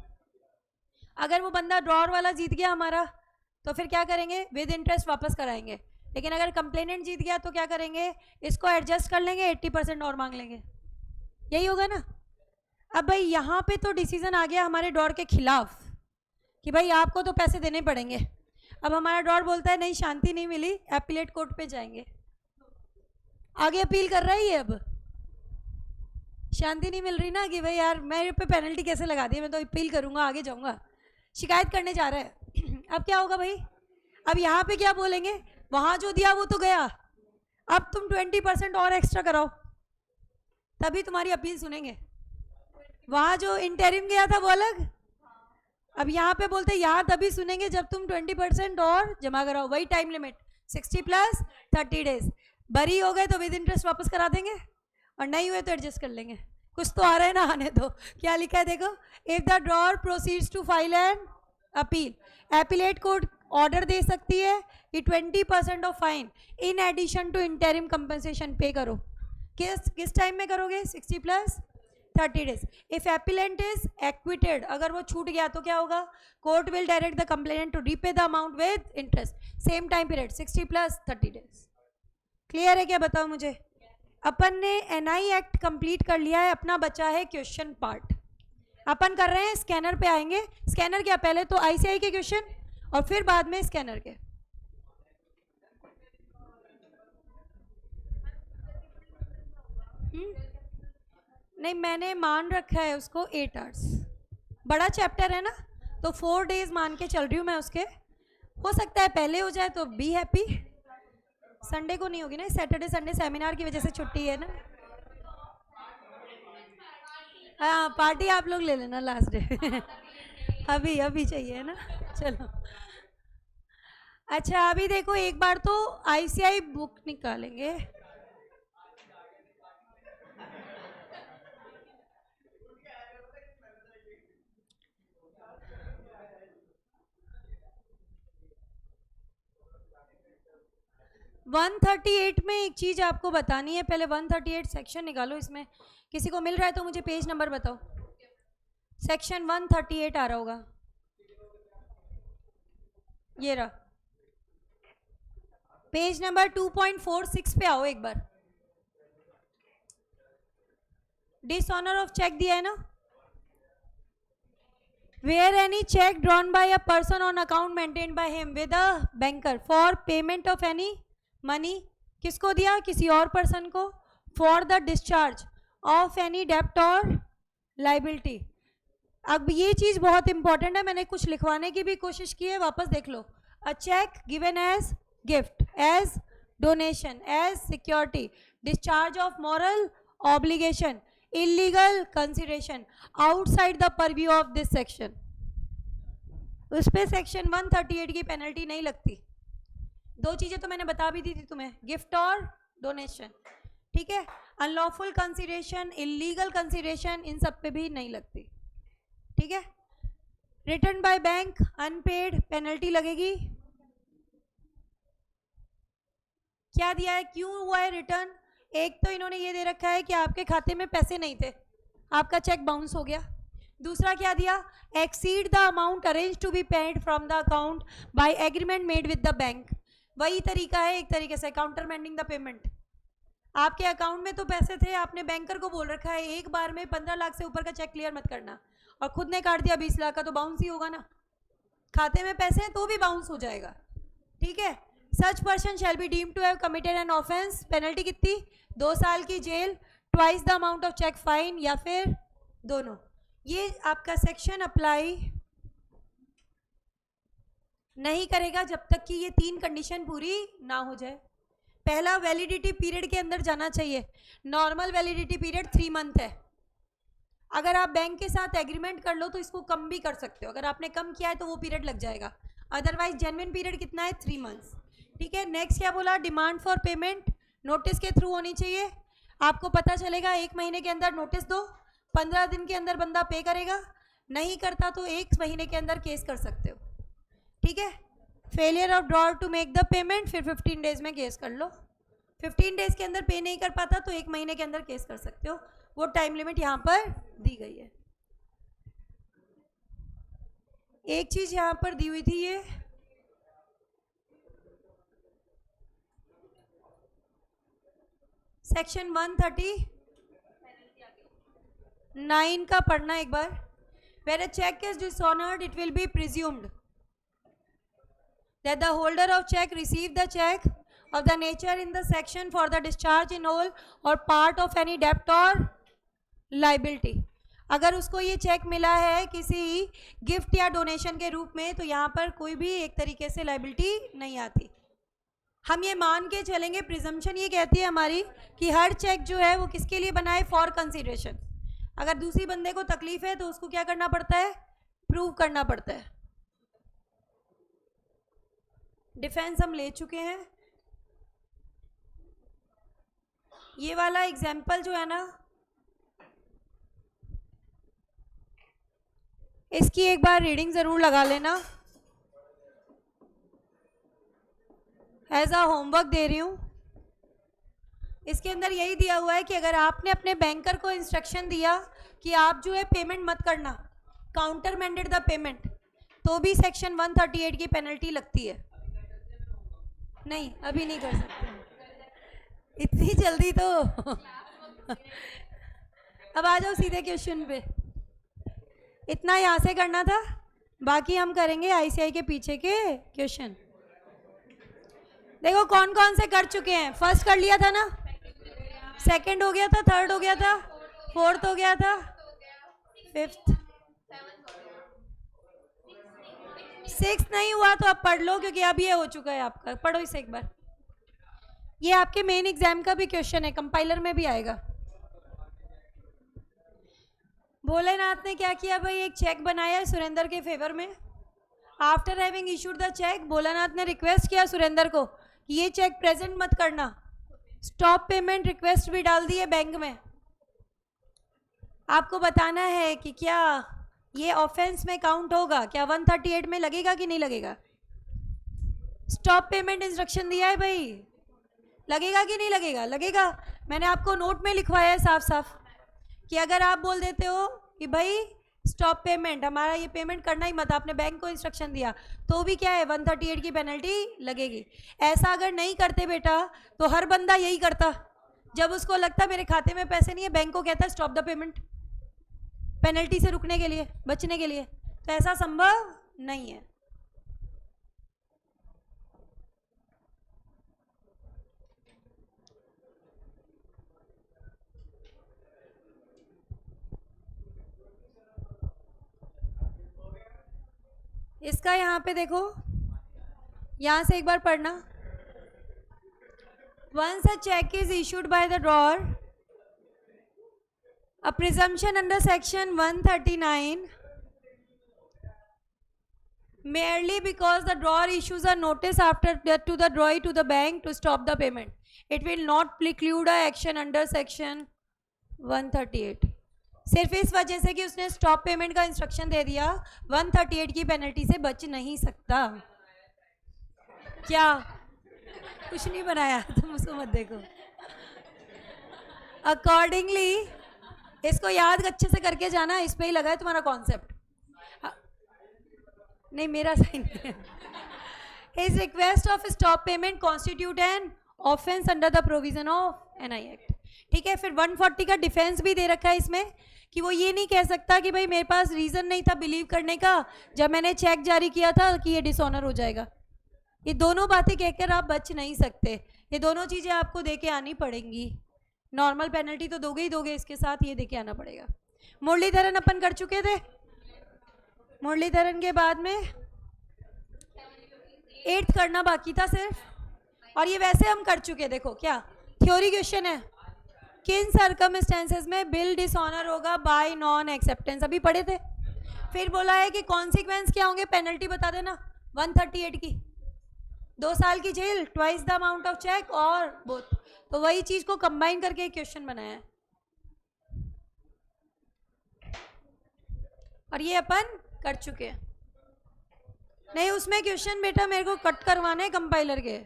[SPEAKER 1] अगर वो बंदा ड्रॉर वाला जीत गया हमारा तो फिर क्या करेंगे, विद इंटरेस्ट वापस कराएंगे। लेकिन अगर कंप्लेनेंट जीत गया तो क्या करेंगे, इसको एडजस्ट कर लेंगे, 80% और मांग लेंगे, यही होगा ना। अब भाई यहाँ पे तो डिसीजन आ गया हमारे ड्रॉर के खिलाफ कि भाई आपको तो पैसे देने पड़ेंगे। अब हमारा ड्रॉर बोलता है नहीं शांति नहीं मिली, एपीलेट कोर्ट पे जाएंगे, आगे अपील कर रहा है ये। अब शांति नहीं मिल रही ना कि भाई यार मेरे पे पेनल्टी कैसे लगा दी, मैं तो अपील करूंगा, आगे जाऊंगा, शिकायत करने जा रहा है। अब क्या होगा भाई, अब यहाँ पे क्या बोलेंगे, वहां जो दिया वो तो गया, अब तुम 20% और एक्स्ट्रा कराओ तभी तुम्हारी अपील सुनेंगे। वहां जो इंटरिम गया था वो अलग, अब यहाँ पे बोलते यहाँ तभी सुनेंगे जब तुम 20% और जमा कराओ, वही टाइम लिमिट 60 प्लस 30 डेज। बरी हो गए तो विद इंटरेस्ट वापस करा देंगे, और नहीं हुए तो एडजस्ट कर लेंगे। कुछ तो आ रहा है ना, आने दो। क्या लिखा है देखो, if the drawer proceeds to file an appeal, appellate court order दे सकती है कि 20% of fine in addition to interim compensation pay करो। किस टाइम में करोगे, 60 plus 30 days. If appellant is acquitted, अगर वो छूट गया तो क्या होगा, court will direct the complainant to repay the amount with interest, same time period 60 plus 30 days. Clear है क्या, बताओ मुझे। अपन ने एनआई एक्ट कंप्लीट कर लिया है, अपना बचा है क्वेश्चन पार्ट। अपन कर रहे हैं स्कैनर पे आएंगे। स्कैनर क्या, पहले तो आईसीआई के क्वेश्चन और फिर बाद में स्कैनर के। नहीं मैंने मान रखा है उसको 8 आवर्स, बड़ा चैप्टर है ना, तो 4 डेज मान के चल रही हूँ मैं उसके। हो सकता है पहले हो जाए तो बी हैप्पी। संडे को नहीं होगी ना, सैटरडे संडे सेमिनार की वजह से छुट्टी है ना। हाँ पार्टी आप लोग ले लेना लास्ट डे अभी अभी चाहिए ना, चलो। अच्छा अभी देखो एक बार तो आईसीआई बुक निकालेंगे। वन 138 में एक चीज़ आपको बतानी है, पहले 138 सेक्शन निकालो। इसमें किसी को मिल रहा है तो मुझे पेज नंबर बताओ। सेक्शन 138 आ रहा होगा, ये रहा पेज नंबर 2.46 पे आओ एक बार। डिसऑनर ऑफ चेक दिया है ना, where any cheque drawn by a person on account maintained by him with a banker for payment of any money, किसको दिया, किसी और पर्सन को, for the discharge of any डेप्ट और लाइबिलिटी। अब ये चीज़ बहुत इंपॉर्टेंट है, मैंने कुछ लिखवाने की भी कोशिश की है, वापस देख लो। A cheque given as gift, as donation, as security, discharge of moral obligation, illegal consideration outside the purview of this section, उस पर सेक्शन 138 की पेनल्टी नहीं लगती। दो चीज़ें तो मैंने बता भी दी थी तुम्हें, गिफ्ट और डोनेशन, ठीक है। अनलॉफुल कंसिडरेशन, इलीगल कंसिडरेशन, इन सब पे भी नहीं लगती, ठीक है। Return by bank unpaid, penalty लगेगी। क्या दिया है, क्यों हुआ है रिटर्न? एक तो इन्होंने ये दे रखा है कि आपके खाते में पैसे नहीं थे, आपका चेक बाउंस हो गया। दूसरा क्या दिया, exceed the amount arranged to be paid from the account by agreement made with the bank. वही तरीका है एक तरीके से, काउंटरमैंडिंग द पेमेंट। आपके अकाउंट में तो पैसे थे, आपने बैंकर को बोल रखा है एक बार में 15 लाख से ऊपर का चेक क्लियर मत करना, और खुद ने काट दिया 20 लाख का, तो बाउंस ही होगा ना। खाते में पैसे हैं तो भी बाउंस हो जाएगा, ठीक है। Such person shall be deemed to have committed an offence, penalty कितनी, 2 साल की जेल, twice the amount of cheque fine, या फिर दोनों। ये आपका सेक्शन अप्लाई नहीं करेगा जब तक कि ये 3 कंडीशन पूरी ना हो जाए। पहला, वैलिडिटी पीरियड के अंदर जाना चाहिए। नॉर्मल वैलिडिटी पीरियड 3 मंथ है। अगर आप बैंक के साथ एग्रीमेंट कर लो तो इसको कम भी कर सकते हो, अगर आपने कम किया है तो वो पीरियड लग जाएगा, अदरवाइज जेन्युइन पीरियड कितना है, 3 मंथ्स, ठीक है। नेक्स्ट क्या बोला, डिमांड फॉर पेमेंट नोटिस के थ्रू होनी चाहिए। आपको पता चलेगा 1 महीने के अंदर नोटिस दो, 15 दिन के अंदर बंदा पे करेगा, नहीं करता तो 1 महीने के अंदर केस कर सकते हो, ठीक है। Failure of drawer to make the payment, फिर 15 डेज में केस कर लो। 15 डेज के अंदर पे नहीं कर पाता तो 1 महीने के अंदर केस कर सकते हो, वो टाइम लिमिट यहाँ पर दी गई है। एक चीज यहाँ पर दी हुई थी, ये सेक्शन 139 का पढ़ना एक बार। Where a check is dishonored, it will be presumed that the holder of check received the check of the nature in the section for the discharge in whole or part of any debt or liability। अगर उसको ये चेक मिला है किसी गिफ्ट या डोनेशन के रूप में तो यहाँ पर कोई भी एक तरीके से लाइबिलिटी नहीं आती। हम ये मान के चलेंगे, प्रिजम्पशन ये कहती है हमारी कि हर चेक जो है वो किसके लिए बना है, फॉर कंसिडरेशन। अगर दूसरी बंदे को तकलीफ है तो उसको क्या करना पड़ता है, प्रूव करना पड़ता है। डिफेंस हम ले चुके हैं। ये वाला एग्जाम्पल जो है ना, इसकी एक बार रीडिंग ज़रूर लगा लेना, एज अ होमवर्क दे रही हूँ। इसके अंदर यही दिया हुआ है कि अगर आपने अपने बैंकर को इंस्ट्रक्शन दिया कि आप जो है पेमेंट मत करना, काउंटर मैंडेड द पेमेंट, तो भी सेक्शन 138 की पेनल्टी लगती है। नहीं, अभी नहीं कर सकते इतनी जल्दी तो अब आ जाओ सीधे क्वेश्चन पे। इतना यहाँ से करना था, बाकी हम करेंगे आईसीआई के पीछे के क्वेश्चन। देखो कौन कौन से कर चुके हैं। फर्स्ट कर लिया था ना, सेकंड हो गया था, थर्ड हो गया था, फोर्थ हो गया था, फिफ्थ, सिक्स नहीं हुआ तो अब पढ़ लो, क्योंकि अब ये हो चुका है आपका। पढ़ो इसे एक बार, ये आपके मेन एग्जाम का भी क्वेश्चन है, कंपाइलर में भी आएगा। भोलेनाथ ने क्या किया भाई, एक चेक बनाया है सुरेंद्र के फेवर में। After having issued the cheque, Bholenath ने रिक्वेस्ट किया सुरेंद्र को कि ये चेक प्रेजेंट मत करना, स्टॉप पेमेंट रिक्वेस्ट भी डाल दी है बैंक में। आपको बताना है कि क्या ये ऑफेंस में काउंट होगा, क्या 138 में लगेगा कि नहीं लगेगा। स्टॉप पेमेंट इंस्ट्रक्शन दिया है भाई, लगेगा कि नहीं लगेगा, लगेगा। मैंने आपको नोट में लिखवाया है साफ साफ कि अगर आप बोल देते हो कि भाई स्टॉप पेमेंट, हमारा ये पेमेंट करना ही मत, आपने बैंक को इंस्ट्रक्शन दिया, तो भी क्या है 138 की पेनल्टी लगेगी। ऐसा अगर नहीं करते बेटा तो हर बंदा यही करता, जब उसको लगता मेरे खाते में पैसे नहीं है, बैंक को कहता स्टॉप द पेमेंट, पेनल्टी से रुकने के लिए, बचने के लिए। तो ऐसा संभव नहीं है। इसका यहाँ पे देखो, यहाँ से एक बार पढ़ना। Once a check is issued by the drawer A presumption under section 139 merely because the drawer issues a notice after that to the drawee to the bank to stop the payment. It will not preclude a action under section 138. सिर्फ इस वजह से कि उसने स्टॉप पेमेंट का इंस्ट्रक्शन दे दिया 138 की पेनल्टी से बच नहीं सकता. क्या कुछ नहीं बनाया तुम उसको मत देखो. अकॉर्डिंगली इसको याद अच्छे से करके जाना. इस पे ही लगा है तुम्हारा कॉन्सेप्ट. नहीं मेरा सही नहीं है. His request of stop payment constitute an offense under the provision of NI Act. ठीक है. फिर 140 का डिफेंस भी दे रखा है इसमें कि वो ये नहीं कह सकता कि भाई मेरे पास रीज़न नहीं था बिलीव करने का जब मैंने चेक जारी किया था कि ये डिसऑनर हो जाएगा. ये दोनों बातें कहकर आप बच नहीं सकते. ये दोनों चीज़ें आपको दे के आनी पड़ेंगी. नॉर्मल पेनल्टी तो दोगे ही दोगे, इसके साथ ये दे के आना पड़ेगा. मुरलीधरन अपन कर चुके थे. मुरलीधरन के बाद में 8th करना बाकी था सिर्फ. और ये वैसे हम कर चुके. देखो क्या थ्योरी क्वेश्चन है. किन सर्कमस्टेंसेस में बिल डिसऑनर होगा बाय नॉन एक्सेप्टेंस, अभी पढ़े थे. फिर बोला है कि कॉन्सिक्वेंस क्या होंगे. पेनल्टी बता देना 138 की 2 साल की जेल, twice the amount of cheque और बोथ. तो वही चीज को कंबाइन करके एक क्वेश्चन बनाया है. और ये अपन कर चुके हैं. नहीं उसमें क्वेश्चन बेटा मेरे को कट करवाने हैं कंपाइलर के,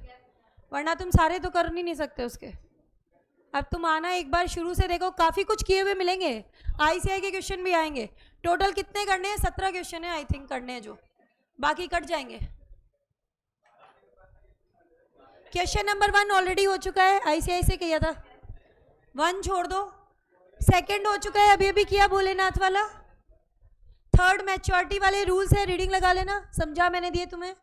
[SPEAKER 1] वरना तुम सारे तो कर नहीं सकते उसके. अब तुम आना एक बार शुरू से देखो. काफ़ी कुछ किए हुए मिलेंगे. ICI के क्वेश्चन भी आएंगे. टोटल कितने करने हैं? 17 क्वेश्चन है आई थिंक करने हैं, जो बाकी कट जाएंगे. क्वेश्चन नंबर 1 ऑलरेडी हो चुका है. ICI से किया था. 1 छोड़ दो. सेकंड हो चुका है अभी अभी किया भोलेनाथ वाला. थर्ड मैच्योरिटी वाले रूल्स है, रीडिंग लगा लेना. समझा मैंने दिए तुम्हें.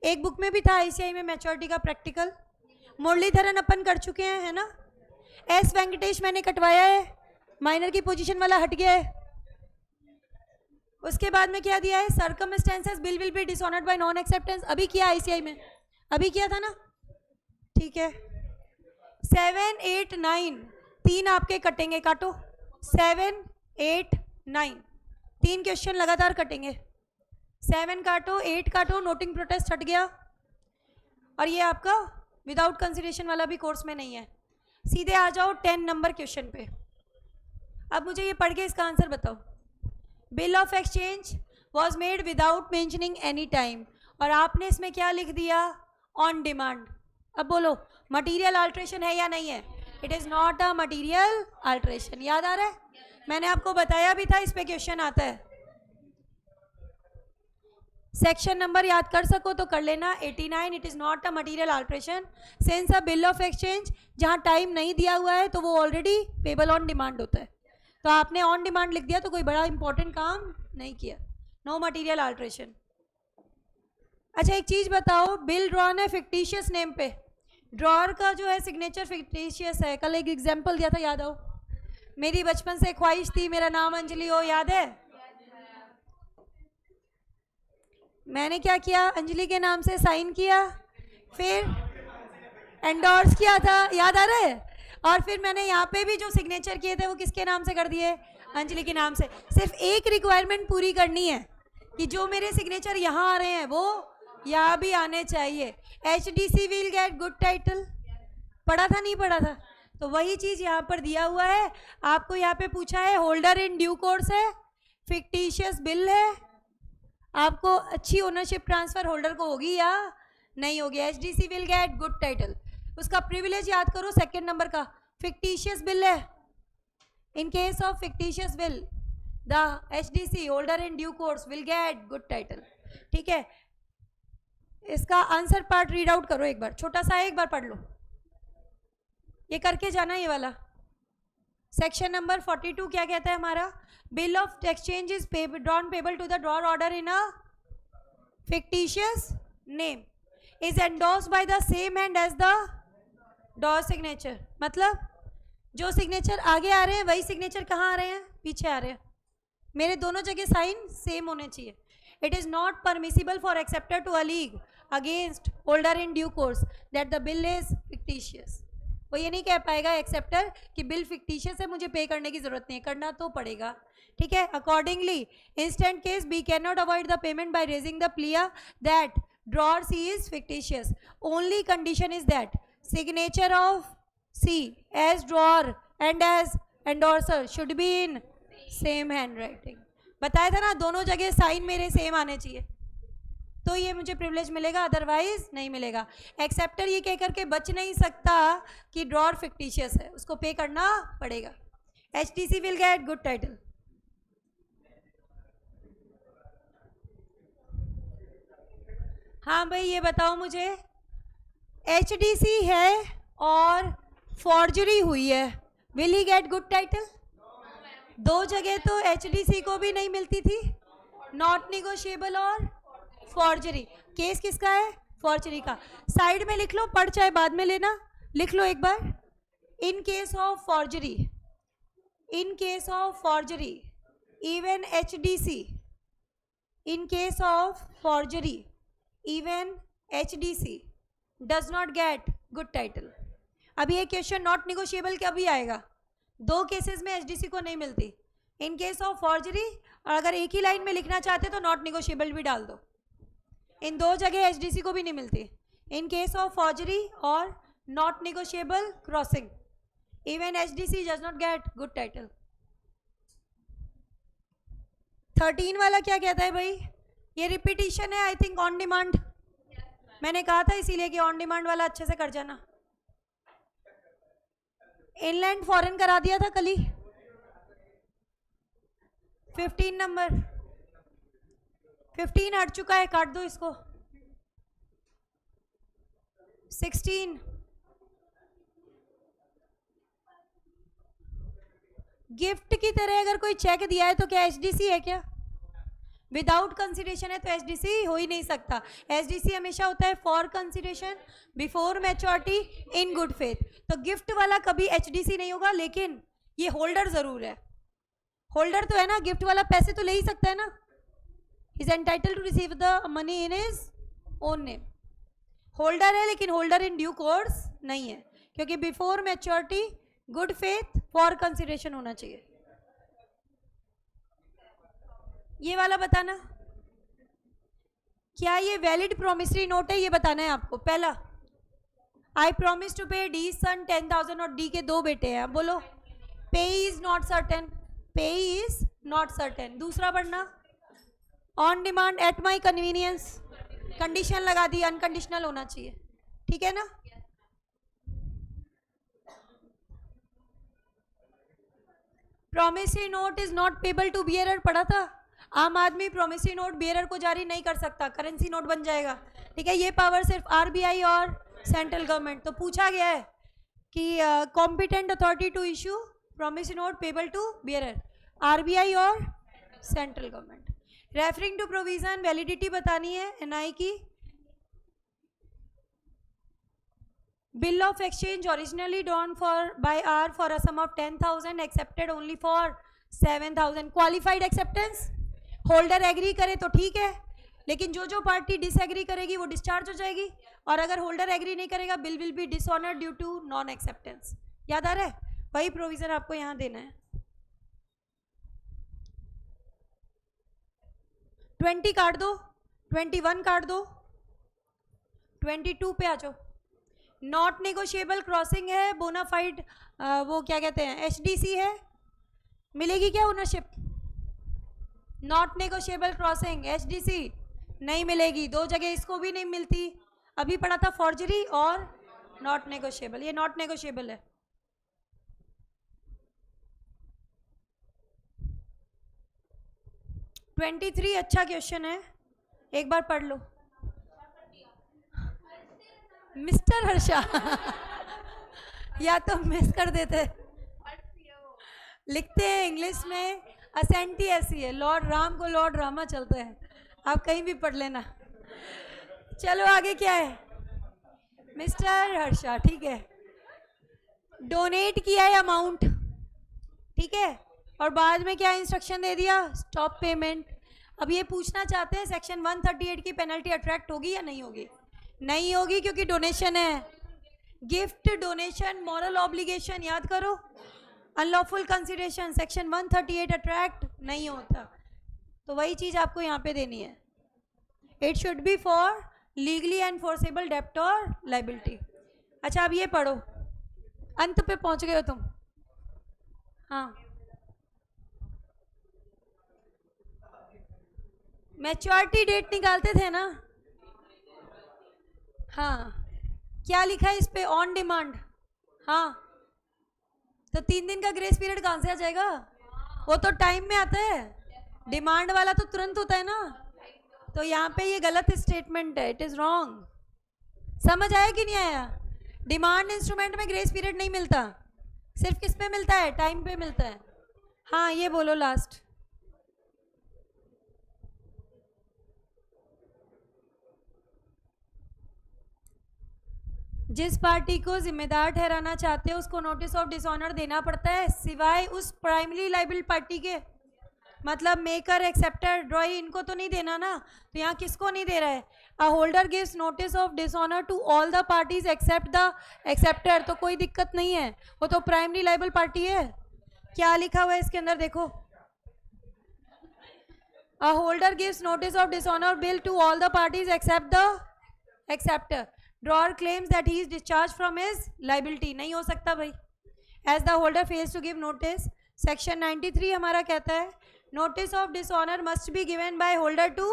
[SPEAKER 1] एक बुक में भी था ICI में मैच्योरिटी का प्रैक्टिकल. मुरलीधरन अपन कर चुके हैं है ना. S वेंकटेश मैंने कटवाया है. माइनर की पोजीशन वाला हट गया है. उसके बाद में क्या दिया है? Circumstances bill will be dishonoured by non acceptance. अभी किया ICI में, अभी किया था ना. ठीक है. 7, 8, 9 3 आपके कटेंगे. काटो. 7, 8, 9 3 क्वेश्चन लगातार कटेंगे. 7 काटो, 8 काटो. नोटिंग प्रोटेस्ट हट गया. और ये आपका विदाउट कंसिडरेशन वाला भी कोर्स में नहीं है. सीधे आ जाओ 10 नंबर क्वेश्चन पे. अब मुझे ये पढ़ के इसका आंसर बताओ. Bill of exchange was made without mentioning any time. और आपने इसमें क्या लिख दिया? On demand. अब बोलो मटीरियल अल्ट्रेशन है या नहीं है? It is not a material alteration. याद आ रहा है? मैंने आपको बताया भी था इस पे क्वेश्चन आता है. सेक्शन नंबर याद कर सको तो कर लेना. 89 it is not a material alteration since a bill of exchange जहाँ टाइम नहीं दिया हुआ है तो वो ऑलरेडी पेबल ऑन डिमांड होता है. तो आपने ऑन डिमांड लिख दिया तो कोई बड़ा इंपॉर्टेंट काम नहीं किया. No material alteration. अच्छा एक चीज़ बताओ. बिल ड्रॉन है फिक्टिशियस नेम पे. ड्रॉर का जो है सिग्नेचर फिक्टिशियस है. कल एक एग्जाम्पल दिया था, याद आओ. मेरी बचपन से ख्वाहिश थी मेरा नाम अंजलि हो. याद है? मैंने क्या किया? अंजलि के नाम से साइन किया, फिर एंडोर्स किया था. याद आ रहा है? और फिर मैंने यहाँ पे भी जो सिग्नेचर किए थे वो किसके नाम से कर दिए? अंजलि के नाम से. सिर्फ एक रिक्वायरमेंट पूरी करनी है कि जो मेरे सिग्नेचर यहाँ आ रहे हैं वो यहाँ भी आने चाहिए. HDC will get good title. पढ़ा था नहीं पढ़ा था? तो वही चीज़ यहाँ पर दिया हुआ है. आपको यहाँ पे पूछा है होल्डर इन ड्यू कोर्स है, फिक्टिशियस बिल है. आपको अच्छी ओनरशिप ट्रांसफर होल्डर को होगी या नहीं होगी. HDC will get good title. उसका प्रिविलेज याद करो. सेकंड नंबर का फिक्टिशियस बिल है. इन case of fictitious bill the HDC holder in due course will get good title. ठीक है. इसका आंसर पार्ट रीड आउट करो एक बार, छोटा सा एक बार पढ़ लो. ये करके जाना ये वाला. सेक्शन नंबर 42 क्या कहता है हमारा? Bill of exchange is drawn payable to the drawer order in a fictitious name is endorsed by the same hand as the drawer signature. मतलब जो सिग्नेचर आगे आ रहे हैं वही सिग्नेचर कहाँ आ रहे हैं? पीछे आ रहे हैं. मेरे दोनों जगह साइन सेम होने चाहिए. It is not permissible for acceptor to allege against holder in due course that the bill is fictitious. वो ये नहीं कह पाएगा एक्सेप्टर कि बिल फिक्टिशियस है, मुझे पे करने की जरूरत नहीं है, करना तो पड़ेगा, ठीक है। Accordingly instant case B can not avoid the payment by raising the plea that drawer C is fictitious, only condition is that signature of C as drawer and as endorser should be in same hand writing. बताया था ना, दोनों जगह साइन मेरे सेम आने चाहिए तो ये मुझे प्रिविलेज मिलेगा, अदरवाइज नहीं मिलेगा। एक्सेप्टर ये कह करके बच नहीं सकता कि ड्रॉर फिक्टिशियस है, उसको पे करना पड़ेगा। HTC will get good title. हाँ भाई ये बताओ मुझे, HDC है और फॉर्जरी हुई है, will he gate good title? दो जगह तो HDC को भी नहीं मिलती थी, नॉट निगोशिएबल और फॉर्जरी। केस किसका है? फॉर्जरी का। साइड में लिख लो, पढ़ चाहे बाद में लेना, लिख लो एक बार। In case of forgery, in case of forgery even HDC, in case of forgery even HDC does not get good title. अभी ये क्वेश्चन नॉट निगोशिएबल का भी आएगा, दो केसेस में HDC को नहीं मिलती, इन केस ऑफ फॉर्जरी, और अगर एक ही लाइन में लिखना चाहते तो नॉट निगोशिएबल भी डाल दो। इन दो जगह HDC को भी नहीं मिलती, इन केस ऑफ फॉर्जरी और not negotiable crossing even HDC does not get good title. 13 वाला क्या कहता है भाई? ये रिपीटिशन है आई थिंक, ऑन डिमांड। मैंने कहा था इसीलिए कि ऑन डिमांड वाला अच्छे से कर जाना। इनलैंड फॉरेन करा दिया था कल ही, 15 नंबर 15 हट चुका है, काट दो इसको। 16 गिफ्ट की तरह अगर कोई चेक दिया है तो क्या HDC है? क्या विदाउट कंसिडरेशन है तो HDC हो ही नहीं सकता। HDC हमेशा होता है for consideration, before maturity, in good faith. तो गिफ्ट वाला कभी HDC नहीं होगा, लेकिन ये होल्डर जरूर है। होल्डर तो है ना, गिफ्ट वाला पैसे तो ले ही सकता है ना, is entitle to receive the money in his own name. Holder है लेकिन होल्डर इन ड्यू कोर्स नहीं है, क्योंकि before maturity, good faith, for consideration होना चाहिए। ये वाला बताना, क्या ये वैलिड प्रोमिसरी नोट है, ये बताना है आपको। पहला, I promise to pay D son 10,000 और डी के दो बेटे हैं, बोलो payee is not certain, payee is not certain. दूसरा पढ़ना, on demand at my convenience, condition लगा दी, अनकंडीशनल होना चाहिए, ठीक है ना। Promissory note is not payable to bearer पढ़ा था। आम आदमी प्रोमिसरी नोट बियरर को जारी नहीं कर सकता, करेंसी नोट बन जाएगा, ठीक है। ये पावर सिर्फ RBI और सेंट्रल गवर्नमेंट। तो पूछा गया है कि competent authority to issue promissory note payable to bearer, RBI और central government. Referring to provision, validity बतानी है NI की। Bill of exchange originally drawn for by R for a sum of 10,000 accepted only for 7,000। Qualified acceptance, holder agree करे तो ठीक है, लेकिन जो जो पार्टी डिसएग्री करेगी वो डिस्चार्ज हो जाएगी, और अगर होल्डर एग्री नहीं करेगा bill will be dishonoured due to non acceptance. याद आ रहा है? वही प्रोविजन आपको यहाँ देना है। 20 काट दो, 21 काट दो, 22 पे आ जाओ। नॉट नेगोशिएबल क्रॉसिंग है, बोनाफाइड वो क्या कहते हैं HDC है, मिलेगी क्या ownership? Not negotiable crossing HDC नहीं मिलेगी, दो जगह इसको भी नहीं मिलती। अभी पढ़ा था फॉर्जरी और नॉट नेगोशिएबल, ये नॉट नेगोशिएबल है। (23) अच्छा क्वेश्चन है, एक बार पढ़ लो। मिस्टर हर्षा या तो मिस कर देते, लिखते हैं इंग्लिश में, असेंटी ऐसी है, लॉर्ड राम को लॉर्ड रामा चलते हैं, आप कहीं भी पढ़ लेना। चलो आगे क्या है? मिस्टर हर्षा, ठीक है, डोनेट किया है अमाउंट, ठीक है, और बाद में क्या इंस्ट्रक्शन दे दिया? Stop payment. अब ये पूछना चाहते हैं सेक्शन 138 की पेनल्टी अट्रैक्ट होगी या नहीं होगी? नहीं होगी, क्योंकि डोनेशन है, गिफ्ट, डोनेशन, मॉरल ऑब्लिगेशन याद करो, अनलॉफुल कंसिडरेशन सेक्शन 138 अट्रैक्ट नहीं होता, तो वही चीज आपको यहाँ पे देनी है। It should be for legally enforceable डेप्ट और लाइबिलिटी। अच्छा अब ये पढ़ो, अंत पे पहुंच गए हो तुम। हाँ, मैच्योरिटी डेट निकालते थे ना। हाँ, क्या लिखा है इस पे? On demand. हाँ, तो 3 दिन का ग्रेस पीरियड कहाँ से आ जाएगा? वो तो टाइम में आता है, डिमांड वाला तो तुरंत होता है ना। तो यहाँ पे ये गलत स्टेटमेंट है, इट इज रॉन्ग। समझ आया कि नहीं आया? डिमांड इंस्ट्रूमेंट में ग्रेस पीरियड नहीं मिलता, सिर्फ किस पे मिलता है? टाइम पे मिलता है। हाँ ये बोलो लास्ट। जिस पार्टी को जिम्मेदार ठहराना चाहते हो उसको नोटिस ऑफ डिसऑनर देना पड़ता है, सिवाय उस प्राइमरी लाइबल पार्टी के, मतलब मेकर, एक्सेप्टर, ड्रॉई, इनको तो नहीं देना ना। तो यहाँ किसको नहीं दे रहा है? A holder gives notice of dishonour to all the parties except the acceptor, तो कोई दिक्कत नहीं है, वो तो प्राइमरी लाइबल पार्टी है। क्या लिखा हुआ है इसके अंदर देखो, a holder gives notice of dishonour bill to all the parties except the acceptor, drawer claims that he is discharge from his liability, नहीं हो सकता भाई। As the holder fails to give notice, section 93 हमारा कहता है notice of dishonour must be given by holder to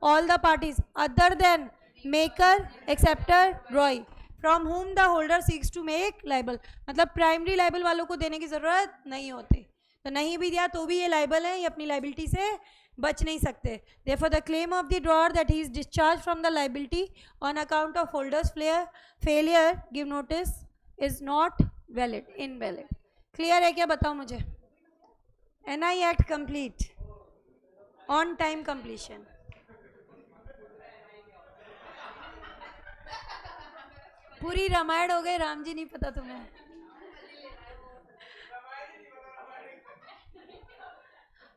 [SPEAKER 1] all the parties other than maker, acceptor, drawee from whom the holder seeks to make liable, मतलब प्राइमरी लाइबल वालों को देने की जरूरत नहीं होती, तो नहीं भी दिया तो भी ये लाइबल है, ये अपनी लाइबिलिटी से बच नहीं सकते। therefore the claim of the drawer that he is discharged from the liability on account of holders failure give notice is not valid, invalid। Clear है क्या? बताओ मुझे। NI act complete, on time completion. पूरी रामायण हो गई, राम जी नहीं पता तुम्हें।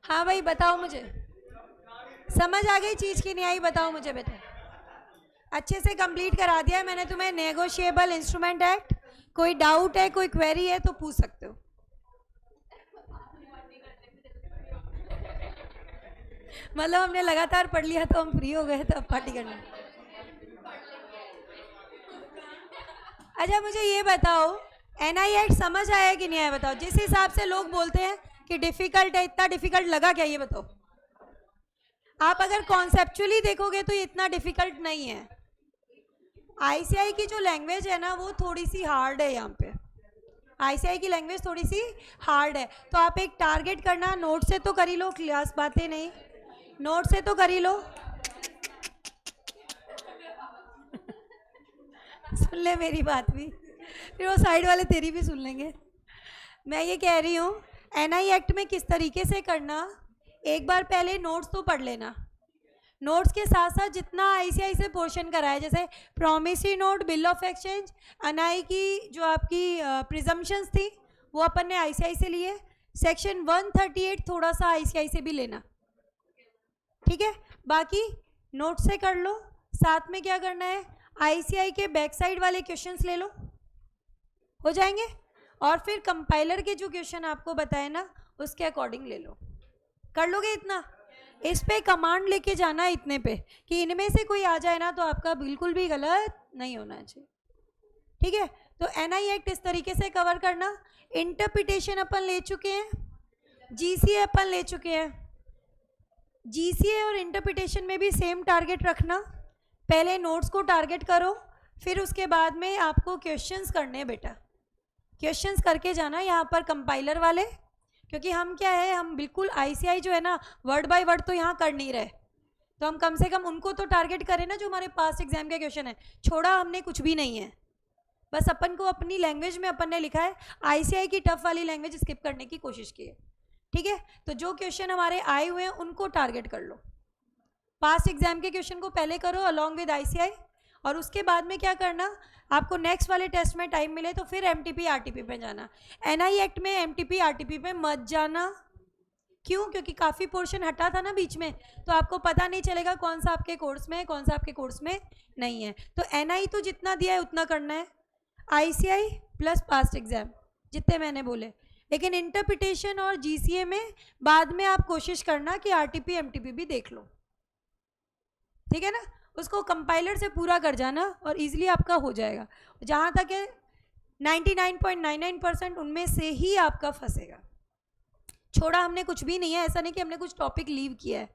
[SPEAKER 1] हाँ भाई बताओ मुझे, समझ आ गई चीज की नहीं आई? बताओ मुझे बेटा। अच्छे से कंप्लीट करा दिया है मैंने तुम्हें नेगोशिएबल इंस्ट्रूमेंट एक्ट। कोई डाउट है, कोई क्वेरी है तो पूछ सकते हो। मतलब हमने लगातार पढ़ लिया तो हम फ्री हो गए तो अब पार्टी करना। अच्छा मुझे ये बताओ, NI एक्ट समझ आया कि नहीं आया? बताओ। जिस हिसाब से लोग बोलते हैं कि डिफिकल्ट है, इतना डिफिकल्ट लगा क्या? ये बताओ। आप अगर कॉन्सेप्चुअली देखोगे तो ये इतना डिफिकल्ट नहीं है। ICI की जो लैंग्वेज है ना वो थोड़ी सी हार्ड है, यहाँ पे ICI की लैंग्वेज थोड़ी सी हार्ड है, तो आप एक टारगेट करना, नोट से तो कर ही लो, क्लास बातें नहीं, नोट से तो कर ही लो। सुन ले मेरी बात भी, फिर वो साइड वाले तेरी भी सुन लेंगे। मैं ये कह रही हूँ NI एक्ट में किस तरीके से करना, एक बार पहले नोट्स तो पढ़ लेना, नोट्स के साथ साथ जितना ICI से पोर्शन कराया, जैसे promissory note, bill of exchange, NI की जो आपकी प्रिजम्पशंस थी वो अपन ने ICI से लिए, सेक्शन 138 थोड़ा सा ICI से भी लेना, ठीक है? बाकी नोट से कर लो, साथ में क्या करना है, ICI के बैक साइड वाले क्वेश्चंस ले लो, हो जाएंगे, और फिर कंपाइलर के जो क्वेश्चन आपको बताए ना उसके अकॉर्डिंग ले लो। कर लोगे इतना? इस पे कमांड लेके जाना इतने पे कि इनमें से कोई आ जाए ना तो आपका बिल्कुल भी गलत नहीं होना चाहिए, ठीक है? तो NI एक्ट इस तरीके से कवर करना। इंटरप्रिटेशन अपन ले चुके हैं, GCA अपन ले चुके हैं। GCA और इंटरप्रिटेशन में भी सेम टारगेट रखना, पहले नोट्स को टारगेट करो, फिर उसके बाद में आपको क्वेश्चंस करने बेटा, क्वेश्चंस करके जाना यहाँ पर कंपाइलर वाले, क्योंकि हम क्या है, हम बिल्कुल ICI जो है ना वर्ड बाय वर्ड तो यहाँ कर नहीं रहे, तो हम कम से कम उनको तो टारगेट करें ना जो हमारे पास्ट एग्जाम के क्वेश्चन है। छोड़ा हमने कुछ भी नहीं है, बस अपन को अपनी लैंग्वेज में अपन ने लिखा है, ICI की टफ वाली लैंग्वेज स्किप करने की कोशिश की है, ठीक है? तो जो क्वेश्चन हमारे आए हुए हैं उनको टारगेट कर लो, पास्ट एग्जाम के क्वेश्चन को पहले करो अलॉन्ग विद ICI, और उसके बाद में क्या करना, आपको नेक्स्ट वाले टेस्ट में टाइम मिले तो फिर MTP RTP पे जाना। NI एक्ट में MTP RTP पे मत जाना, क्यों? क्योंकि काफ़ी पोर्शन हटा था ना बीच में, तो आपको पता नहीं चलेगा कौन सा आपके कोर्स में है, कौन सा आपके कोर्स में नहीं है। तो NI तो जितना दिया है उतना करना है। ICI प्लस पास्ट एग्जाम जितने मैंने बोले, लेकिन इंटरप्रिटेशन और GCA में बाद में आप कोशिश करना कि RTP MTP भी देख लो, ठीक है ना। उसको कंपाइलर से पूरा कर जाना और इजीली आपका हो जाएगा। जहाँ तक है 99.99% उनमें से ही आपका फंसेगा। छोड़ा हमने कुछ भी नहीं है, ऐसा नहीं कि हमने कुछ टॉपिक लीव किया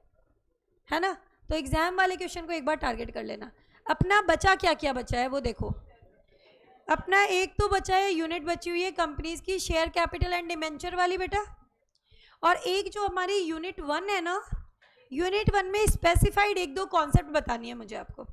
[SPEAKER 1] है ना। तो एग्जाम वाले क्वेश्चन को एक बार टारगेट कर लेना। अपना बचा क्या क्या बचा है वो देखो। अपना एक तो बचा है यूनिट बची हुई है कंपनीज की शेयर कैपिटल एंड डिबेंचर वाली बेटा, और एक जो हमारी यूनिट 1 है ना, यूनिट 1 में स्पेसिफाइड एक दो कॉन्सेप्ट बतानी है मुझे आपको।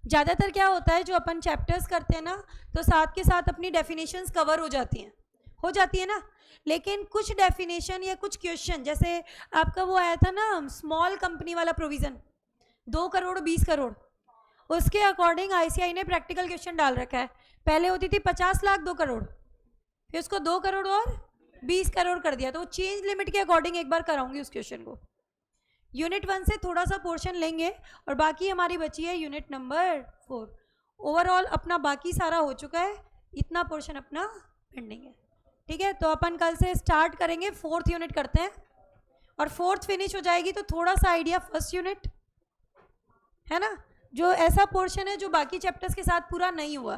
[SPEAKER 1] ज़्यादातर क्या होता है जो अपन चैप्टर्स करते हैं ना, तो साथ के साथ अपनी डेफिनेशंस कवर हो जाती है ना, लेकिन कुछ डेफिनेशन या कुछ क्वेश्चन, जैसे आपका वो आया था ना स्मॉल कंपनी वाला प्रोविज़न 2 करोड़ 20 करोड़, उसके अकॉर्डिंग ICI ने प्रैक्टिकल क्वेश्चन डाल रखा है। पहले होती थी 50 लाख 2 करोड़, फिर उसको 2 करोड़ और 20 करोड़ कर दिया। तो वो चेंज लिमिट के अकॉर्डिंग एक बार कराऊंगी उस क्वेश्चन को। यूनिट 1 से थोड़ा सा पोर्शन लेंगे और बाकी हमारी बची है यूनिट नंबर 4। ओवरऑल अपना बाकी सारा हो चुका है, इतना पोर्शन अपना पेंडिंग है, ठीक है। तो अपन कल से स्टार्ट करेंगे, 4th यूनिट करते हैं और 4th फिनिश हो जाएगी तो थोड़ा सा आइडिया 1st यूनिट है ना, जो ऐसा पोर्शन है जो बाकी चैप्टर्स के साथ पूरा नहीं हुआ,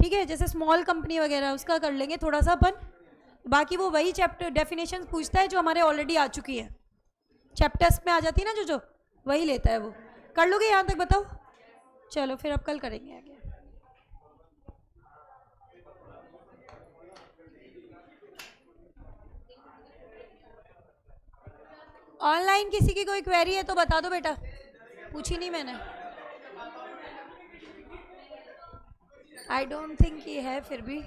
[SPEAKER 1] ठीक है। जैसे स्मॉल कंपनी वगैरह उसका कर लेंगे थोड़ा सा अपन, बाकी वो वही चैप्टर डेफिनेशन पूछता है जो हमारे ऑलरेडी आ चुकी है, चैप्टर्स में आ जाती है ना जो वही लेता है वो। कर लोगे यहाँ तक बताओ? चलो फिर अब कल करेंगे आगे। ऑनलाइन किसी की कोई क्वेरी है तो बता दो बेटा, पूछी नहीं मैंने। आई डोंट थिंक ये है, फिर भी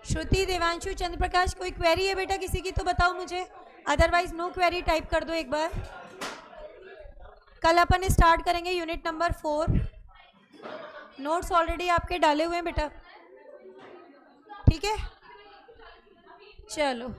[SPEAKER 1] श्रुति, देवांशु, चंद्र प्रकाश, कोई क्वेरी है बेटा किसी की तो बताओ मुझे, अदरवाइज नो क्वेरी टाइप कर दो एक बार। कल अपन स्टार्ट करेंगे यूनिट नंबर 4। नोट्स ऑलरेडी आपके डाले हुए हैं बेटा, ठीक है। चलो